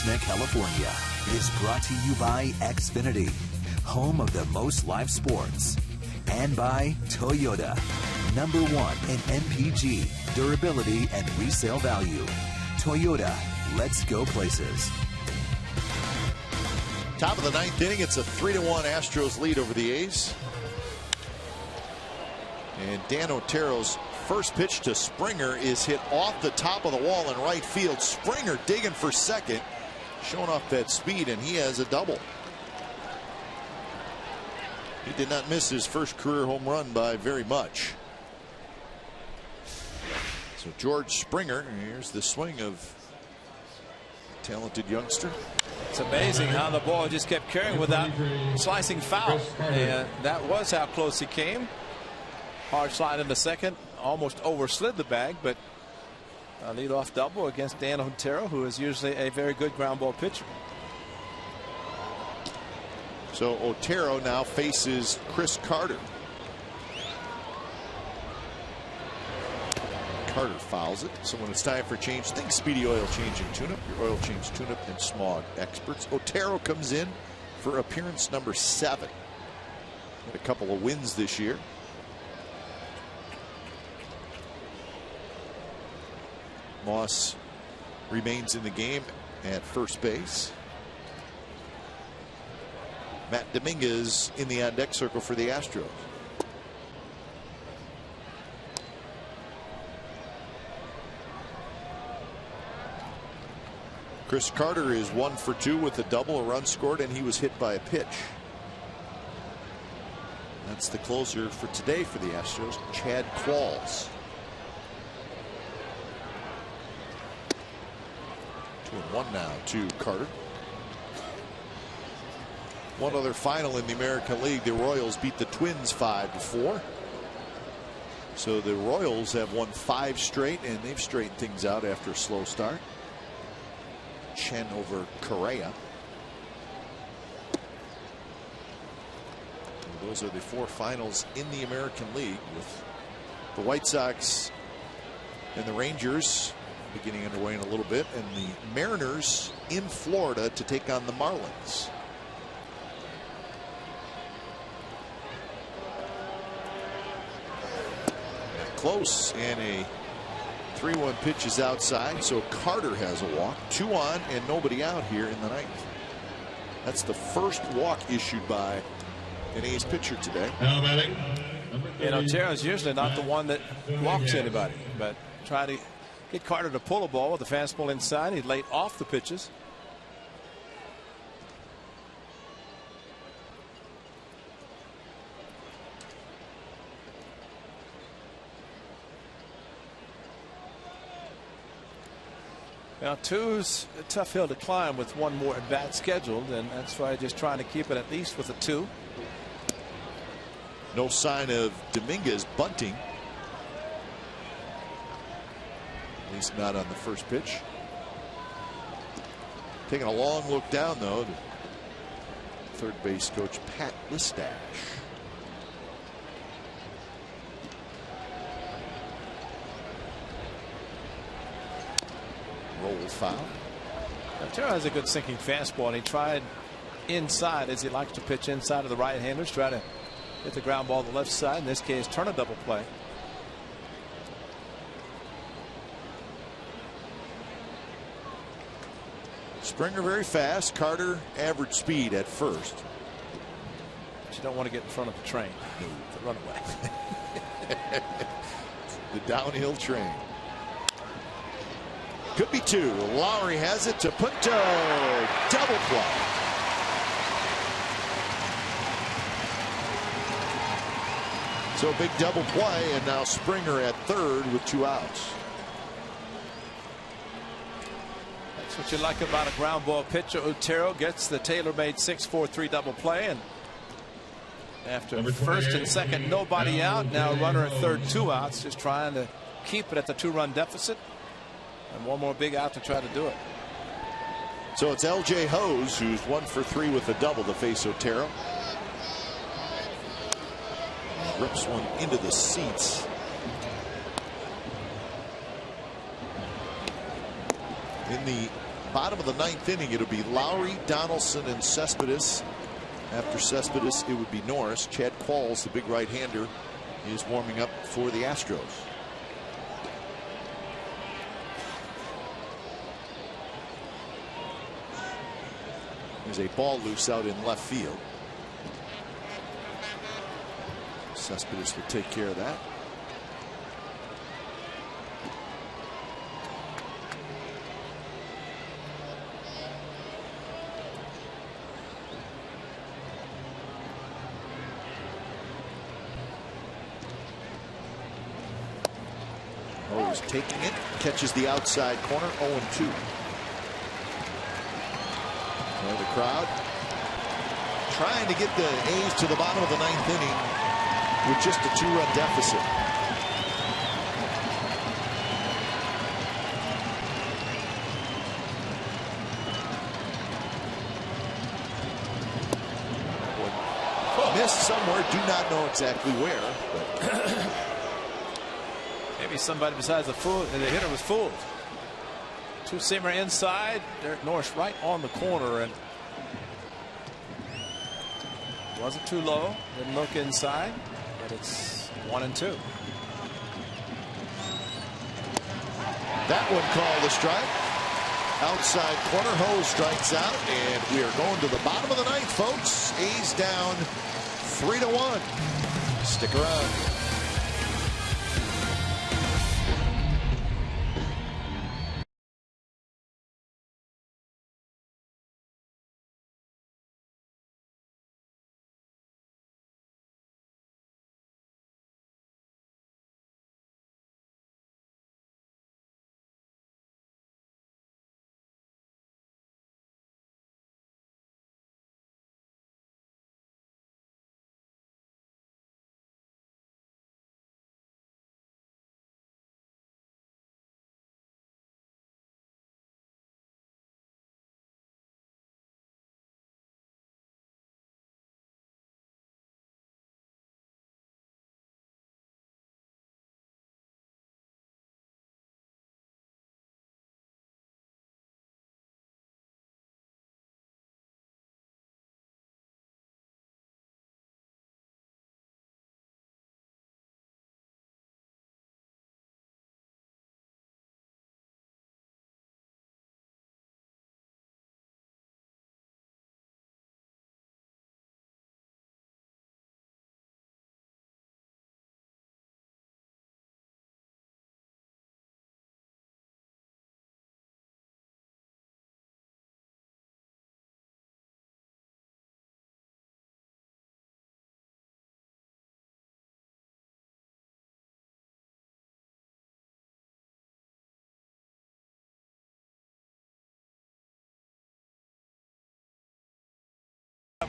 Acushnet, California, is brought to you by Xfinity, home of the most live sports, and by Toyota, #1 in MPG, durability, and resale value. Toyota, let's go places. Top of the 9th inning, it's a 3-1 Astros lead over the A's. And Dan Otero's first pitch to Springer is hit off the top of the wall in right field. Springer digging for second, showing off that speed, and he has a double. He did not miss his first career home run by very much. So George Springer, here's the swing of a talented youngster. It's amazing how the ball just kept carrying without slicing foul. And that was how close he came. Hard slide into second, almost overslid the bag, but a leadoff double against Dan Otero, who is usually a very good ground ball pitcher. So Otero now faces Chris Carter. Carter fouls it. So when it's time for change, think Speedy Oil Change and Tune-Up, your oil change tune-up and smog experts. Otero comes in for appearance number 7. Had a couple of wins this year. Moss remains in the game at first base. Matt Dominguez in the on-deck circle for the Astros. Chris Carter is 1 for 2 with a double, a run scored, and he was hit by a pitch. That's the closer for today for the Astros, Chad Qualls. 2-1 now to Carter. One other final in the American League. The Royals beat the Twins 5-4. So the Royals have won 5 straight, and they've straightened things out after a slow start. Chen over Correa. And those are the 4 finals in the American League, with the White Sox and the Rangers beginning underway in a little bit, and the Mariners in Florida to take on the Marlins. Close, and a 3-1 pitch is outside, so Carter has a walk. 2 on and nobody out here in the 9th. That's the first walk issued by an A's pitcher today. And Otero's usually not the one that walks anybody, but try to get Carter to pull a ball with a fastball inside. He's late off the pitches. Now 2's a tough hill to climb with 1 more at bat scheduled, and that's why just trying to keep it at least with a 2. No sign of Dominguez bunting. At least not on the first pitch. Taking a long look down though, third base coach Pat Listash. Roll foul. Otero has a good sinking fastball, and he tried inside, as he likes to pitch inside of the right-handers, try to hit the ground ball to the left side. In this case, turn a double play. Springer very fast. Carter average speed at first. But you don't want to get in front of the train. The runaway. The downhill train. Could be 2. Lowry has it to Punto. Double play. So big double play, and now Springer at third with 2 outs. That's what you like about a ground ball pitcher. Otero gets the tailor-made 6-4-3 double play, and after first and second, nobody out. Now runner at third, 2 outs, just trying to keep it at the 2-run deficit. And 1 more big out to try to do it. So it's L.J. Hose, who's 1 for 3 with a double to face Otero. Rips one into the seats. In the bottom of the 9th inning, it'll be Lowry, Donaldson, and Cespedes. After Cespedes, it would be Norris. Chad Qualls, the big right-hander, is warming up for the Astros. There's a ball loose out in left field. Cespedes will take care of that. Is taking it, catches the outside corner, 0-2. Well, the crowd trying to get the A's to the bottom of the 9th inning with just a 2-run deficit. Missed somewhere, do not know exactly where, but maybe somebody besides the hitter was fooled. Two-seamer inside. Derek Norris right on the corner, and wasn't too low. Didn't look inside, but it's 1-2. That one called a strike. Outside corner, Ho strikes out, and we are going to the bottom of the 9th, folks. A's down 3-1. Stick around.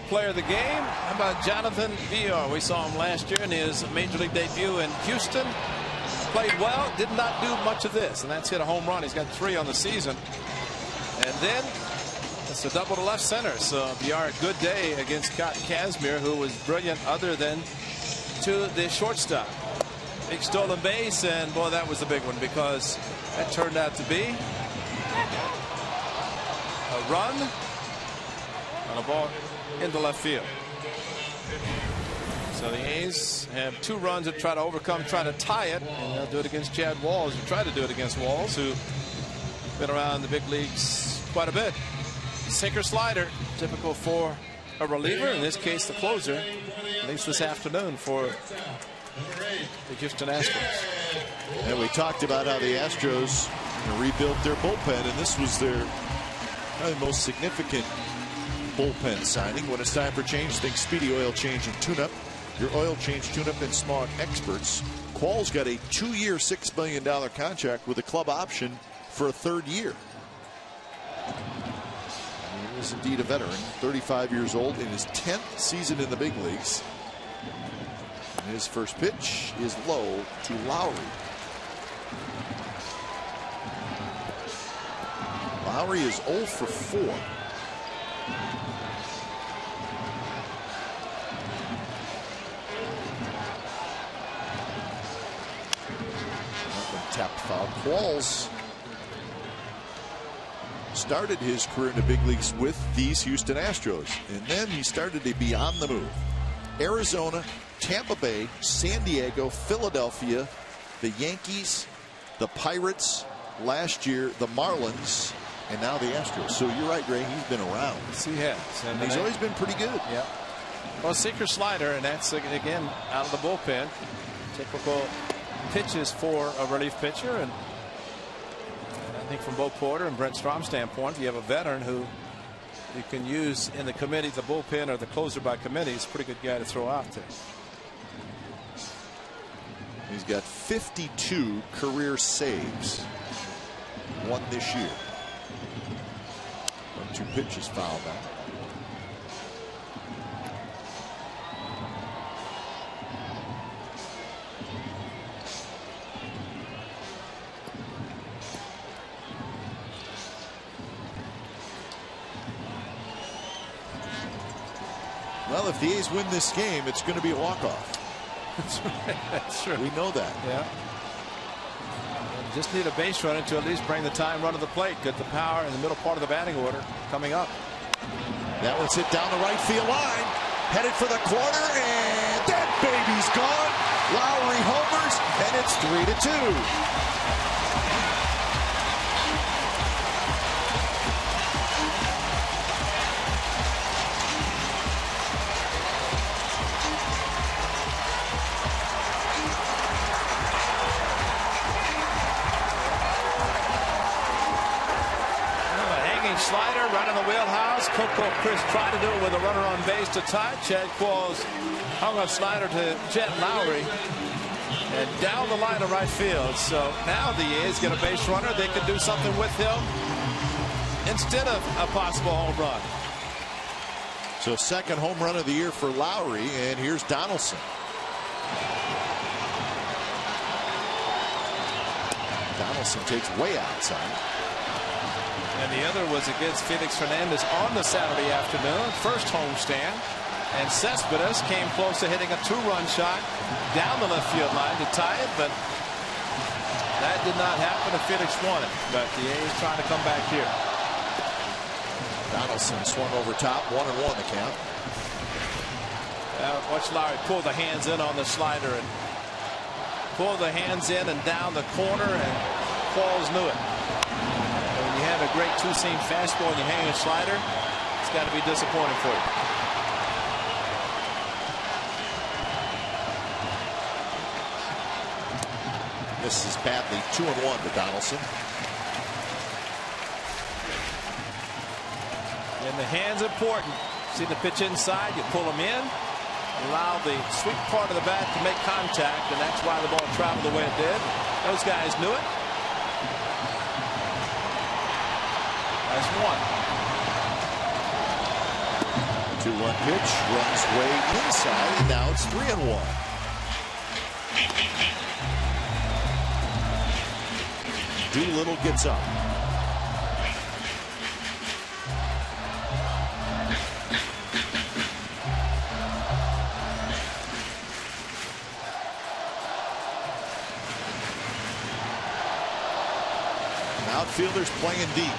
Player of the game, how about Jonathan Villar? We saw him last year in his major league debut in Houston. Played well, did not do much of this, and that's hit a home run. He's got 3 on the season. And then it's a double to left center. So Villar, a good day against Cotton Kazmir, who was brilliant other than to the shortstop. Big stolen base, and boy, that was a big one because that turned out to be a run on a ball into left field. So the A's have 2 runs to try to overcome, try to tie it, and they'll do it against Chad Walls, who tried to do it against Walls, who been around the big leagues quite a bit. Sinker slider, typical for a reliever, in this case the closer, at least this afternoon for the Houston Astros. And we talked about how the Astros rebuilt their bullpen, and this was their probably most significant bullpen signing. When it's time for change, think Speedy Oil Change and Tune-Up. Your oil change, tune-up, and smog experts. Qualls got a 2-year, $6 million contract with a club option for a 3rd year. He is indeed a veteran, 35 years old, in his 10th season in the big leagues. And his first pitch is low to Lowry. Lowry is 0 for 4. Tapped foul. Qualls started his career in the big leagues with these Houston Astros, and then he started to be on the move. Arizona, Tampa Bay, San Diego, Philadelphia, the Yankees, the Pirates, last year the Marlins, and now the Astros. So you're right, Ray, he's been around. Yes, he has. And he's always been pretty good. Yeah. Well, sinker slider, and that's again out of the bullpen. Typical pitches for a relief pitcher, and I think from Bo Porter and Brent Strom's standpoint, you have a veteran who you can use in the committee, the bullpen, or the closer by committee. He's a pretty good guy to throw out there. He's got 52 career saves. One this year. 1-2 pitches fouled out. Well, if the A's win this game, it's going to be a walk-off. That's right. That's true. We know that. Yeah. Just need a base runner to at least bring the time run to the plate. Get the power in the middle part of the batting order coming up. That one's hit down the right field line. Headed for the corner, and that baby's gone. Lowry homers, and it's 3-2. Slider right in the wheelhouse. Coco Chris tried to do it with a runner on base to tie. Chad Qualls hung a slider to Jet Lowry and down the line of right field. So now the A's get a base runner. They can do something with him instead of a possible home run. So second home run of the year for Lowry, and here's Donaldson. Donaldson takes way outside. And the other was against Felix Hernandez on the Saturday afternoon, first homestand. And Cespedes came close to hitting a two-run shot down the left field line to tie it, but that did not happen. Felix won it, but the A's trying to come back here. Donaldson swung over top, 1-1 the count. Watch Lowry pull the hands in on the slider and pull the hands in and down the corner, and Qualls knew it. When you have a great two-seam fastball and you hang a slider, it's got to be disappointing for you. This is badly. 2-1 to Donaldson. And the hand's important. See the pitch inside, you pull them in, allow the sweet part of the bat to make contact, and that's why the ball traveled the way it did. Those guys knew it. That's one. 2-1 pitch, runs way inside, and now it's 3-1. Doolittle gets up. Outfielders playing deep.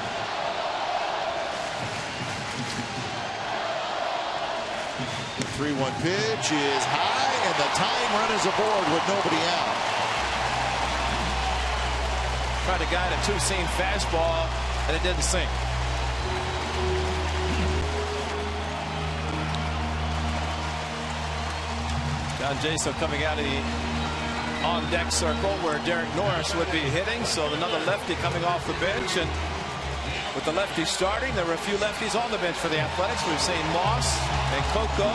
The 3-1 pitch is high, and the tying run is aboard with nobody out. Tried to guide a two-seam fastball, and it didn't sink. John Jaso coming out of the on-deck circle where Derek Norris would be hitting. So another lefty coming off the bench, and with the lefty starting, there were a few lefties on the bench for the Athletics. We've seen Moss and Coco,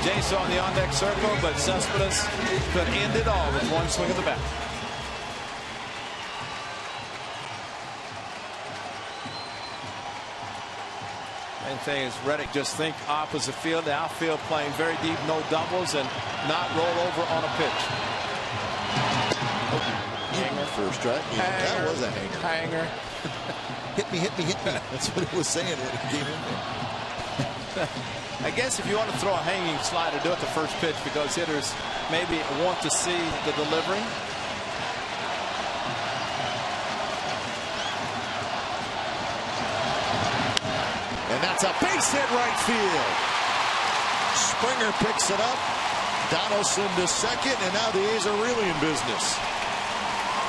Jaso on the on-deck circle, but Cespedes could end it all with one swing of the bat. Main thing is Reddick just think opposite field, the outfield playing very deep, no doubles, and not roll over on a pitch. Hanger first strike. Yeah, that was a hanger. Hanger. Hit me, hit me, hit me. That's what he was saying when he came in there. I guess if you want to throw a hanging slider, do it the first pitch, because hitters maybe want to see the delivery. that's a base hit right field. Springer picks it up. Donaldson to second, and now the A's are really in business.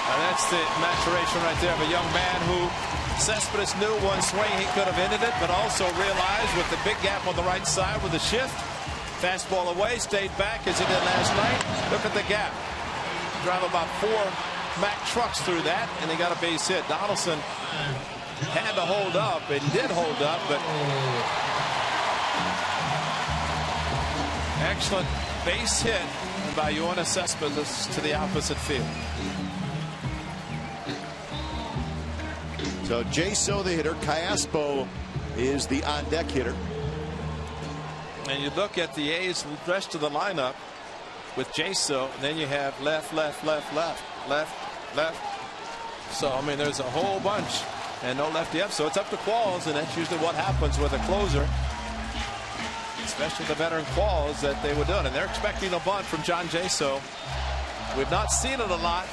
And that's the maturation right there of a young man who Cespedes knew one swing he could have ended it, but also realized with the big gap on the right side with the shift, fastball away, stayed back as he did last night. Look at the gap. Drive about 4 Mack trucks through that, and they got a base hit. Donaldson had to hold up, and did hold up, but excellent base hit by Yoenis Cespedes to the opposite field. So J.So. the hitter, Callaspo is the on-deck hitter. And you look at the A's rest of the lineup with J.So., and then you have left. So, I mean, there's a whole bunch, and no lefty up. So it's up to Qualls, and that's usually what happens with a closer, especially the veteran Qualls, that they were doing. And they're expecting a bunt from John J.So. We've not seen it a lot,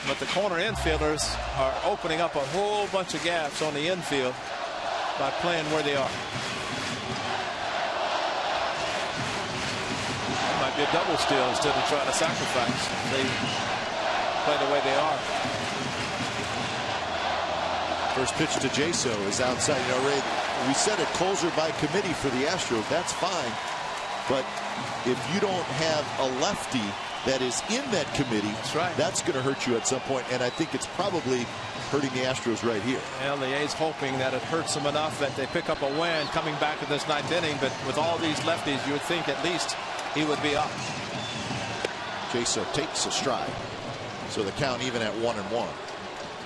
but the corner infielders are opening up a whole bunch of gaps on the infield by playing where they are. That might be a double steal instead of trying to sacrifice. They play the way they are. First pitch to J.So. is outside. You know, Ray, we said a closer by committee for the Astros. That's fine. But if you don't have a lefty that is in that committee, that's going to hurt you at some point. And I think it's probably hurting the Astros right here. Well, the A's hoping that it hurts them enough that they pick up a win coming back in this 9th inning. But with all these lefties, you would think at least he would be up. J.So. takes a stride. So the count even at 1-1.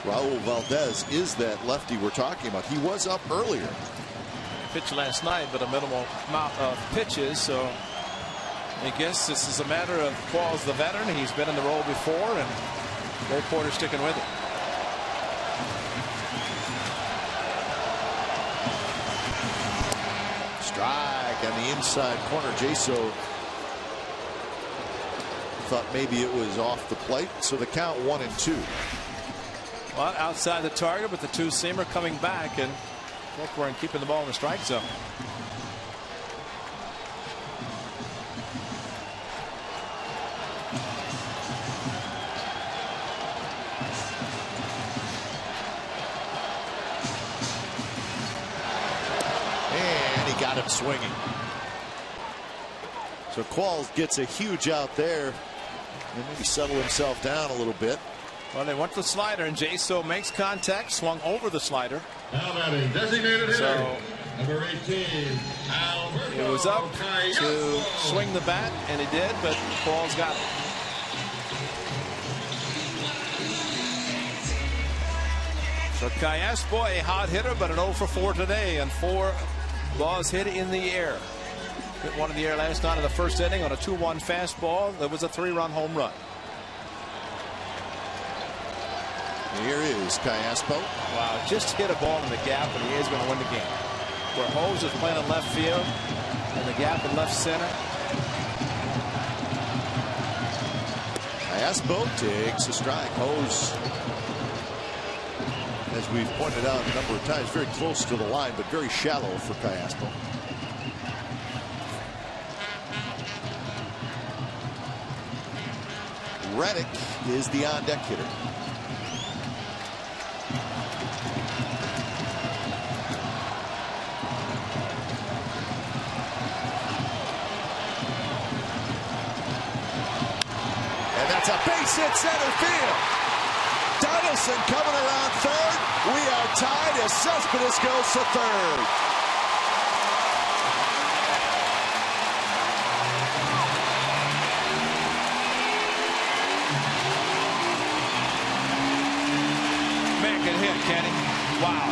Raul Valdez is that lefty we're talking about. He was up earlier. Pitched last night, but a minimal amount of pitches. So I guess this is a matter of Qualls, the veteran. He's been in the role before, and Ray Porter sticking with it. Strike on the inside corner. J.So. thought maybe it was off the plate. So the count 1-2. Well, outside the target, but the two-seamer coming back, and Corcoran keeping the ball in the strike zone. And he got him swinging. So Qualls gets a huge out there, and maybe settle himself down a little bit. Well, they went to the slider, and J.So. makes contact, swung over the slider. Now batting, designated hitter, so number 18, it was up to swing the bat, and he did, but Qualls got it. So Callaspo, a hot hitter, but an 0 for 4 today, and 4 balls hit in the air. Hit one in the air last night in the first inning on a 2-1 fastball. That was a 3-run home run. Here is Callaspo. Wow, just hit a ball in the gap, and he is going to win the game. Where Hose is playing in left field, and the gap in left center. Callaspo takes a strike. Hose, as we've pointed out a number of times, very close to the line, but very shallow for Callaspo. Reddick is the on-deck hitter. That's a base hit center field. Donaldson coming around third. We are tied as Cespedes goes to third. Man can hit, can he? Wow.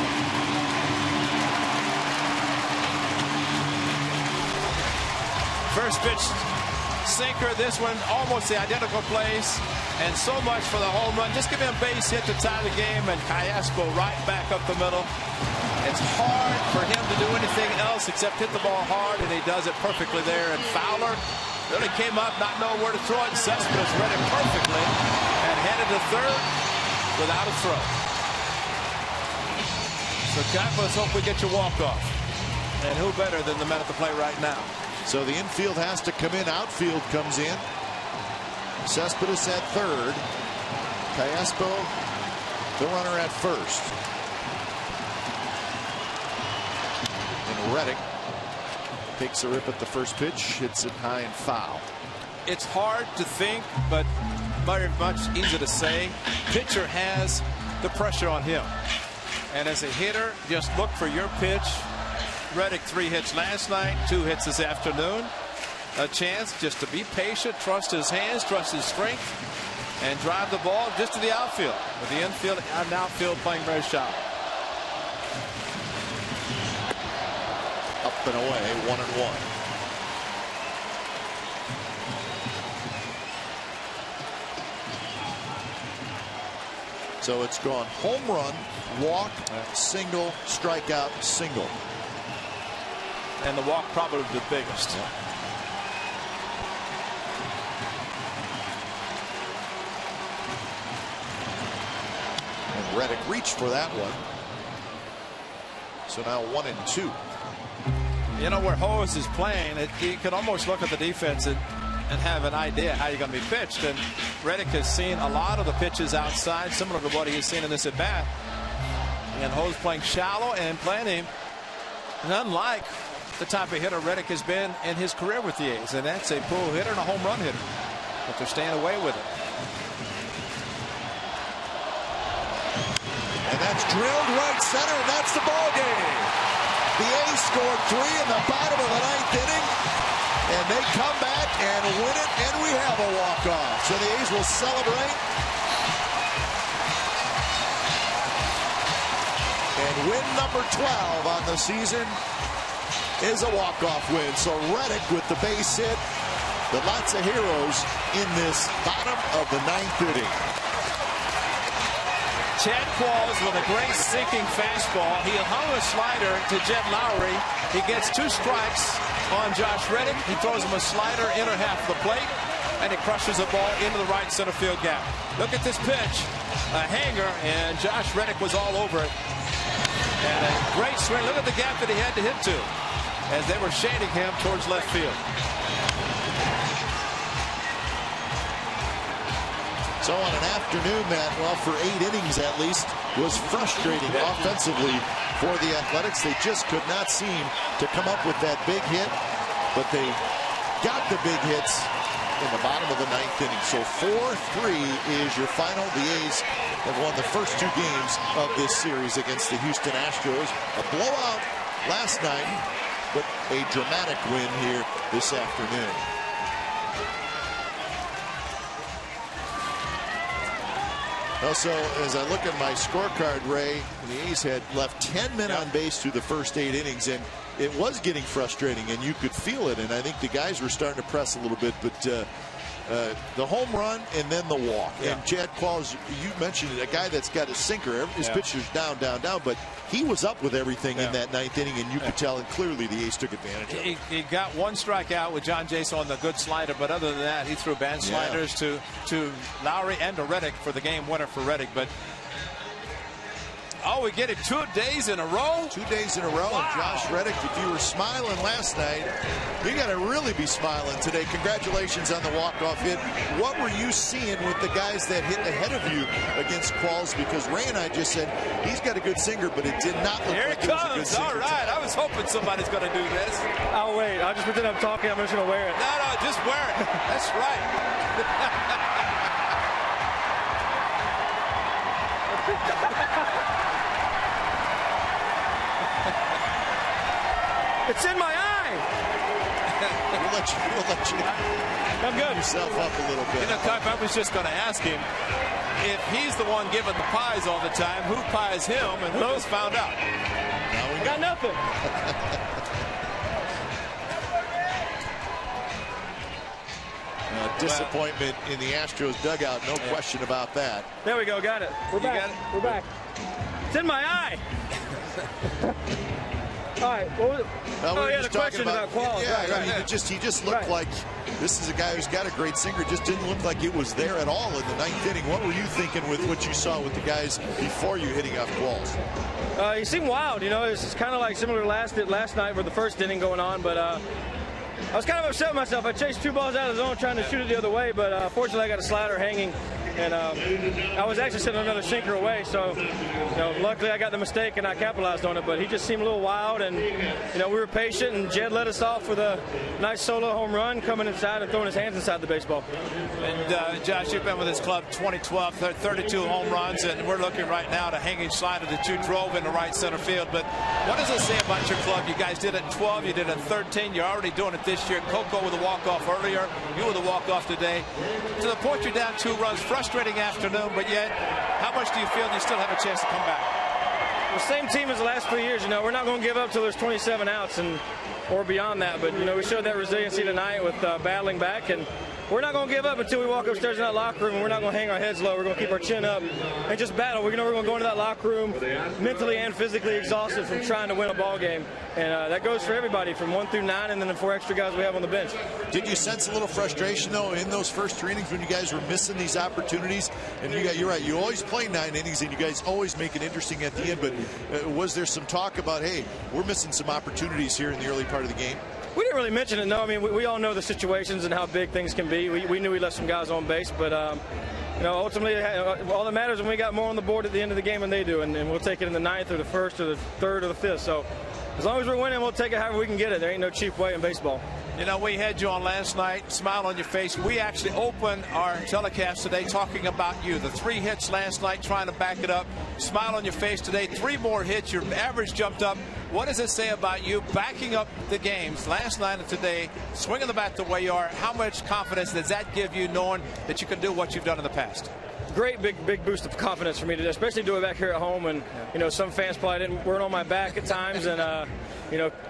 First pitch sinker, this one almost the identical place, and so much for the home run. Just give him a base hit to tie the game, and Callaspo right back up the middle. It's hard for him to do anything else except hit the ball hard, and he does it perfectly there. And Fowler really came up not knowing where to throw it. Cespedes read it perfectly and headed to third without a throw. So Cap, let's hope we get your walk-off. And who better than the men at the plate right now? So the infield has to come in. Outfield comes in. Cespedes at third. Callaspo, the runner at first. And Reddick takes a rip at the first pitch, hits it high and foul. It's hard to think, but very much easy to say. Pitcher has the pressure on him. And as a hitter, just look for your pitch. Reddick 3 hits last night, 2 hits this afternoon. A chance just to be patient, trust his hands, trust his strength, and drive the ball just to the outfield. With the infield and outfield playing very shallow. Up and away, 1-1. So it's gone home run, walk, single, strikeout, single. And the walk probably the biggest. Yeah. And Reddick reached for that one. So now 1-2. You know, where HOU is playing, you can almost look at the defense and have an idea how you're going to be pitched. And Reddick has seen a lot of the pitches outside, similar to what he has seen in this at bat. And HOU's playing shallow and playing him unlike the type of hitter Reddick has been in his career with the A's. And that's a pull hitter and a home run hitter. But they're staying away with it. And that's drilled right center, and that's the ball game. The A's scored 3 in the bottom of the 9th inning, and they come back and win it, and we have a walk-off. So the A's will celebrate and win number 12 on the season is a walk-off win. So Reddick with the base hit, but lots of heroes in this bottom of the 9th inning. Chad Qualls with a great sinking fastball. He hung a slider to Jed Lowry. He gets 2 strikes on Josh Reddick. He throws him a slider inner half of the plate, and he crushes the ball into the right center field gap. Look at this pitch, a hanger, and Josh Reddick was all over it. And a great swing. Look at the gap that he had to hit to as they were shading him towards left field. So on an afternoon that, well, for 8 innings at least, was frustrating offensively for the Athletics. They just could not seem to come up with that big hit, but they got the big hits in the bottom of the 9th inning. So 4-3 is your final. The A's have won the first 2 games of this series against the Houston Astros. A blowout last night, but a dramatic win here this afternoon. Also, as I look at my scorecard, Ray, the A's had left 10 men on base through the first 8 innings, and it was getting frustrating, and you could feel it. And I think the guys were starting to press a little bit, but the home run and then the walk. Yeah. And Chad Qualls, you mentioned it, a guy that's got a sinker. His pitcher's down, but he was up with everything in that 9th inning, and you could tell, and clearly the A's took advantage of it. He got 1 strikeout with John Jason on the good slider, but other than that, he threw bad sliders to Lowry and to Reddick for the game winner for Reddick. But we get it 2 days in a row. 2 days in a row. Wow. And Josh Reddick, if you were smiling last night, you got to really be smiling today. Congratulations on the walk-off hit. What were you seeing with the guys that hit ahead of you against Qualls? Because Ray and I just said he's got a good sinker, but it did not look like it was a good sinker. All right, I was hoping somebody's going to do this. I'll wait. I'll just pretend I'm talking. I'm just going to wear it. No, just wear it. That's right. It's in my eye. We'll let you I'm good. Yourself up a little bit. You know, Coach, I was just going to ask him if he's the one giving the pies all the time, who pies him, and who just found out. Now we got nothing. Disappointment in the Astros dugout, no question about that. There we go, got it. We're back. We're back. It's in my eye. All right. What was it? Yeah, the question about Qualls. Yeah, right. I mean, he just looked like this is a guy who's got a great sinker. Just didn't look like it was there at all in the 9th inning. What were you thinking with what you saw with the guys before you hitting off Qualls? He seemed wild. It's kind of like similar to last night with the first inning going on, but I was kind of upset with myself. I chased 2 balls out of the zone trying to shoot it the other way, but fortunately I got a slider hanging. And I was actually sitting another sinker away, so luckily I got the mistake and I capitalized on it. But he just seemed a little wild, and we were patient, and Jed led us off with a nice solo home run, coming inside and throwing his hands inside the baseball. And Josh, you've been with this club 2012, 32 home runs, and we're looking right now at a hanging slider that you drove into right center field. But what does it say about your club? You guys did it in 12, you did it in 13, you're already doing it this year. Coco with a walk-off earlier, you with a walk-off today. To the point you're down 2 runs, frustrating afternoon, but yet, how much do you feel you still have a chance to come back? The same team as the last 3 years. We're not going to give up till there's 27 outs or beyond that. But we showed that resiliency tonight with battling back, and we're not going to give up until we walk upstairs in that locker room, and we're not going to hang our heads low. We're going to keep our chin up and just battle. We're going to go into that locker room mentally and physically exhausted from trying to win a ball game. And that goes for everybody from 1 through 9, and then the 4 extra guys we have on the bench. Did you sense a little frustration, though, in those first 3 innings when you guys were missing these opportunities? And you're right, you always play 9 innings, and you guys always make it interesting at the end. But was there some talk about, hey, we're missing some opportunities here in the early part of the game? We didn't really mention it, no. I mean, we all know the situations and how big things can be. We knew we left some guys on base, but ultimately, all that matters is when we got more on the board at the end of the game than they do, and we'll take it in the 9th or the 1st or the 3rd or the 5th. So as long as we're winning, we'll take it however we can get it. There ain't no cheap way in baseball. We had you on last night, smile on your face. We actually opened our telecast today talking about you. The 3 hits last night, trying to back it up. Smile on your face today. 3 more hits. Your average jumped up. What does it say about you backing up the games last night and today, swinging the bat the way you are? How much confidence does that give you, knowing that you can do what you've done in the past? Great big boost of confidence for me today, especially doing it back here at home. And some fans probably weren't on my back at times, and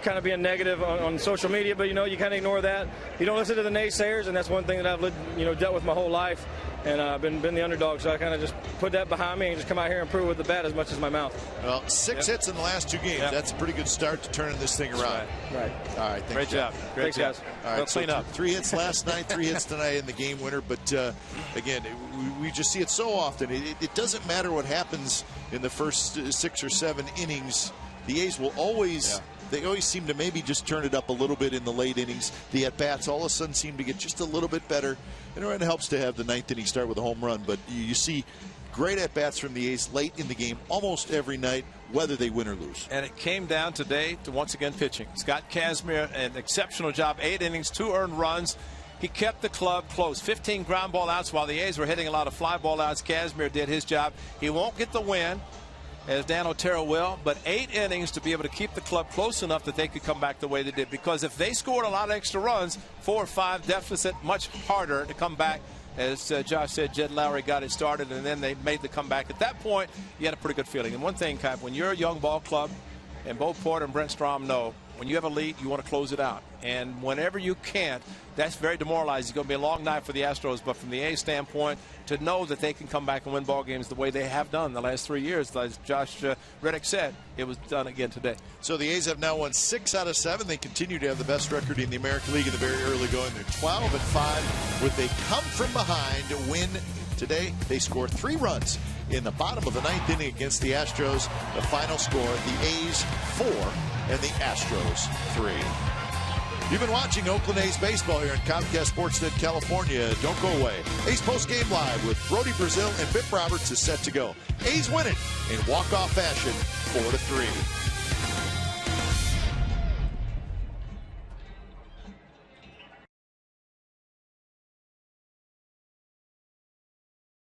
kind of being negative on social media. But you kind of ignore that. You don't listen to the naysayers, and that's one thing that I've dealt with my whole life. And I've been the underdog, so I kind of just put that behind me and just come out here and prove with the bat as much as my mouth. Well, 6 hits in the last 2 games. Yep. That's a pretty good start to turning this thing around. Right. All right. Great job. Thanks, guys. All right. Clean up. 3 hits last night, 3 hits tonight in the game winner. But again, we just see it so often. It doesn't matter what happens in the first 6 or 7 innings. The A's will always. Yeah. They always seem to maybe just turn it up a little bit in the late innings. The at-bats all of a sudden seem to get just a little bit better. And it helps to have the 9th inning start with a home run. But you see great at-bats from the A's late in the game almost every night, whether they win or lose. And it came down today to, once again, pitching. Scott Kazmir, an exceptional job. 8 innings, 2 earned runs. He kept the club close. 15 ground ball outs while the A's were hitting a lot of fly ball outs. Kazmir did his job. He won't get the win, as Dan Otero will, but 8 innings to be able to keep the club close enough that they could come back the way they did. Because if they scored a lot of extra runs, 4 or 5 deficit, much harder to come back. As Josh said, Jed Lowry got it started, and then they made the comeback. At that point, you had a pretty good feeling. And one thing, Kai, when you're a young ball club, and Bo Porter and Brent Strom know, when you have a lead, you want to close it out. And whenever you can't, that's very demoralizing. It's going to be a long night for the Astros. But from the A's standpoint, to know that they can come back and win ball games the way they have done the last 3 years, as Josh Reddick said, it was done again today. So the A's have now won 6 out of 7. They continue to have the best record in the American League in the very early going. They're 12-5 with a come-from-behind win today. They score 3 runs in the bottom of the 9th inning against the Astros. The final score, the A's 4 and the Astros 3. You've been watching Oakland A's baseball here on Comcast Sportsnet California. Don't go away. A's postgame live with Brody Brazil and Bip Roberts is set to go. A's win it in walk-off fashion, 4-3.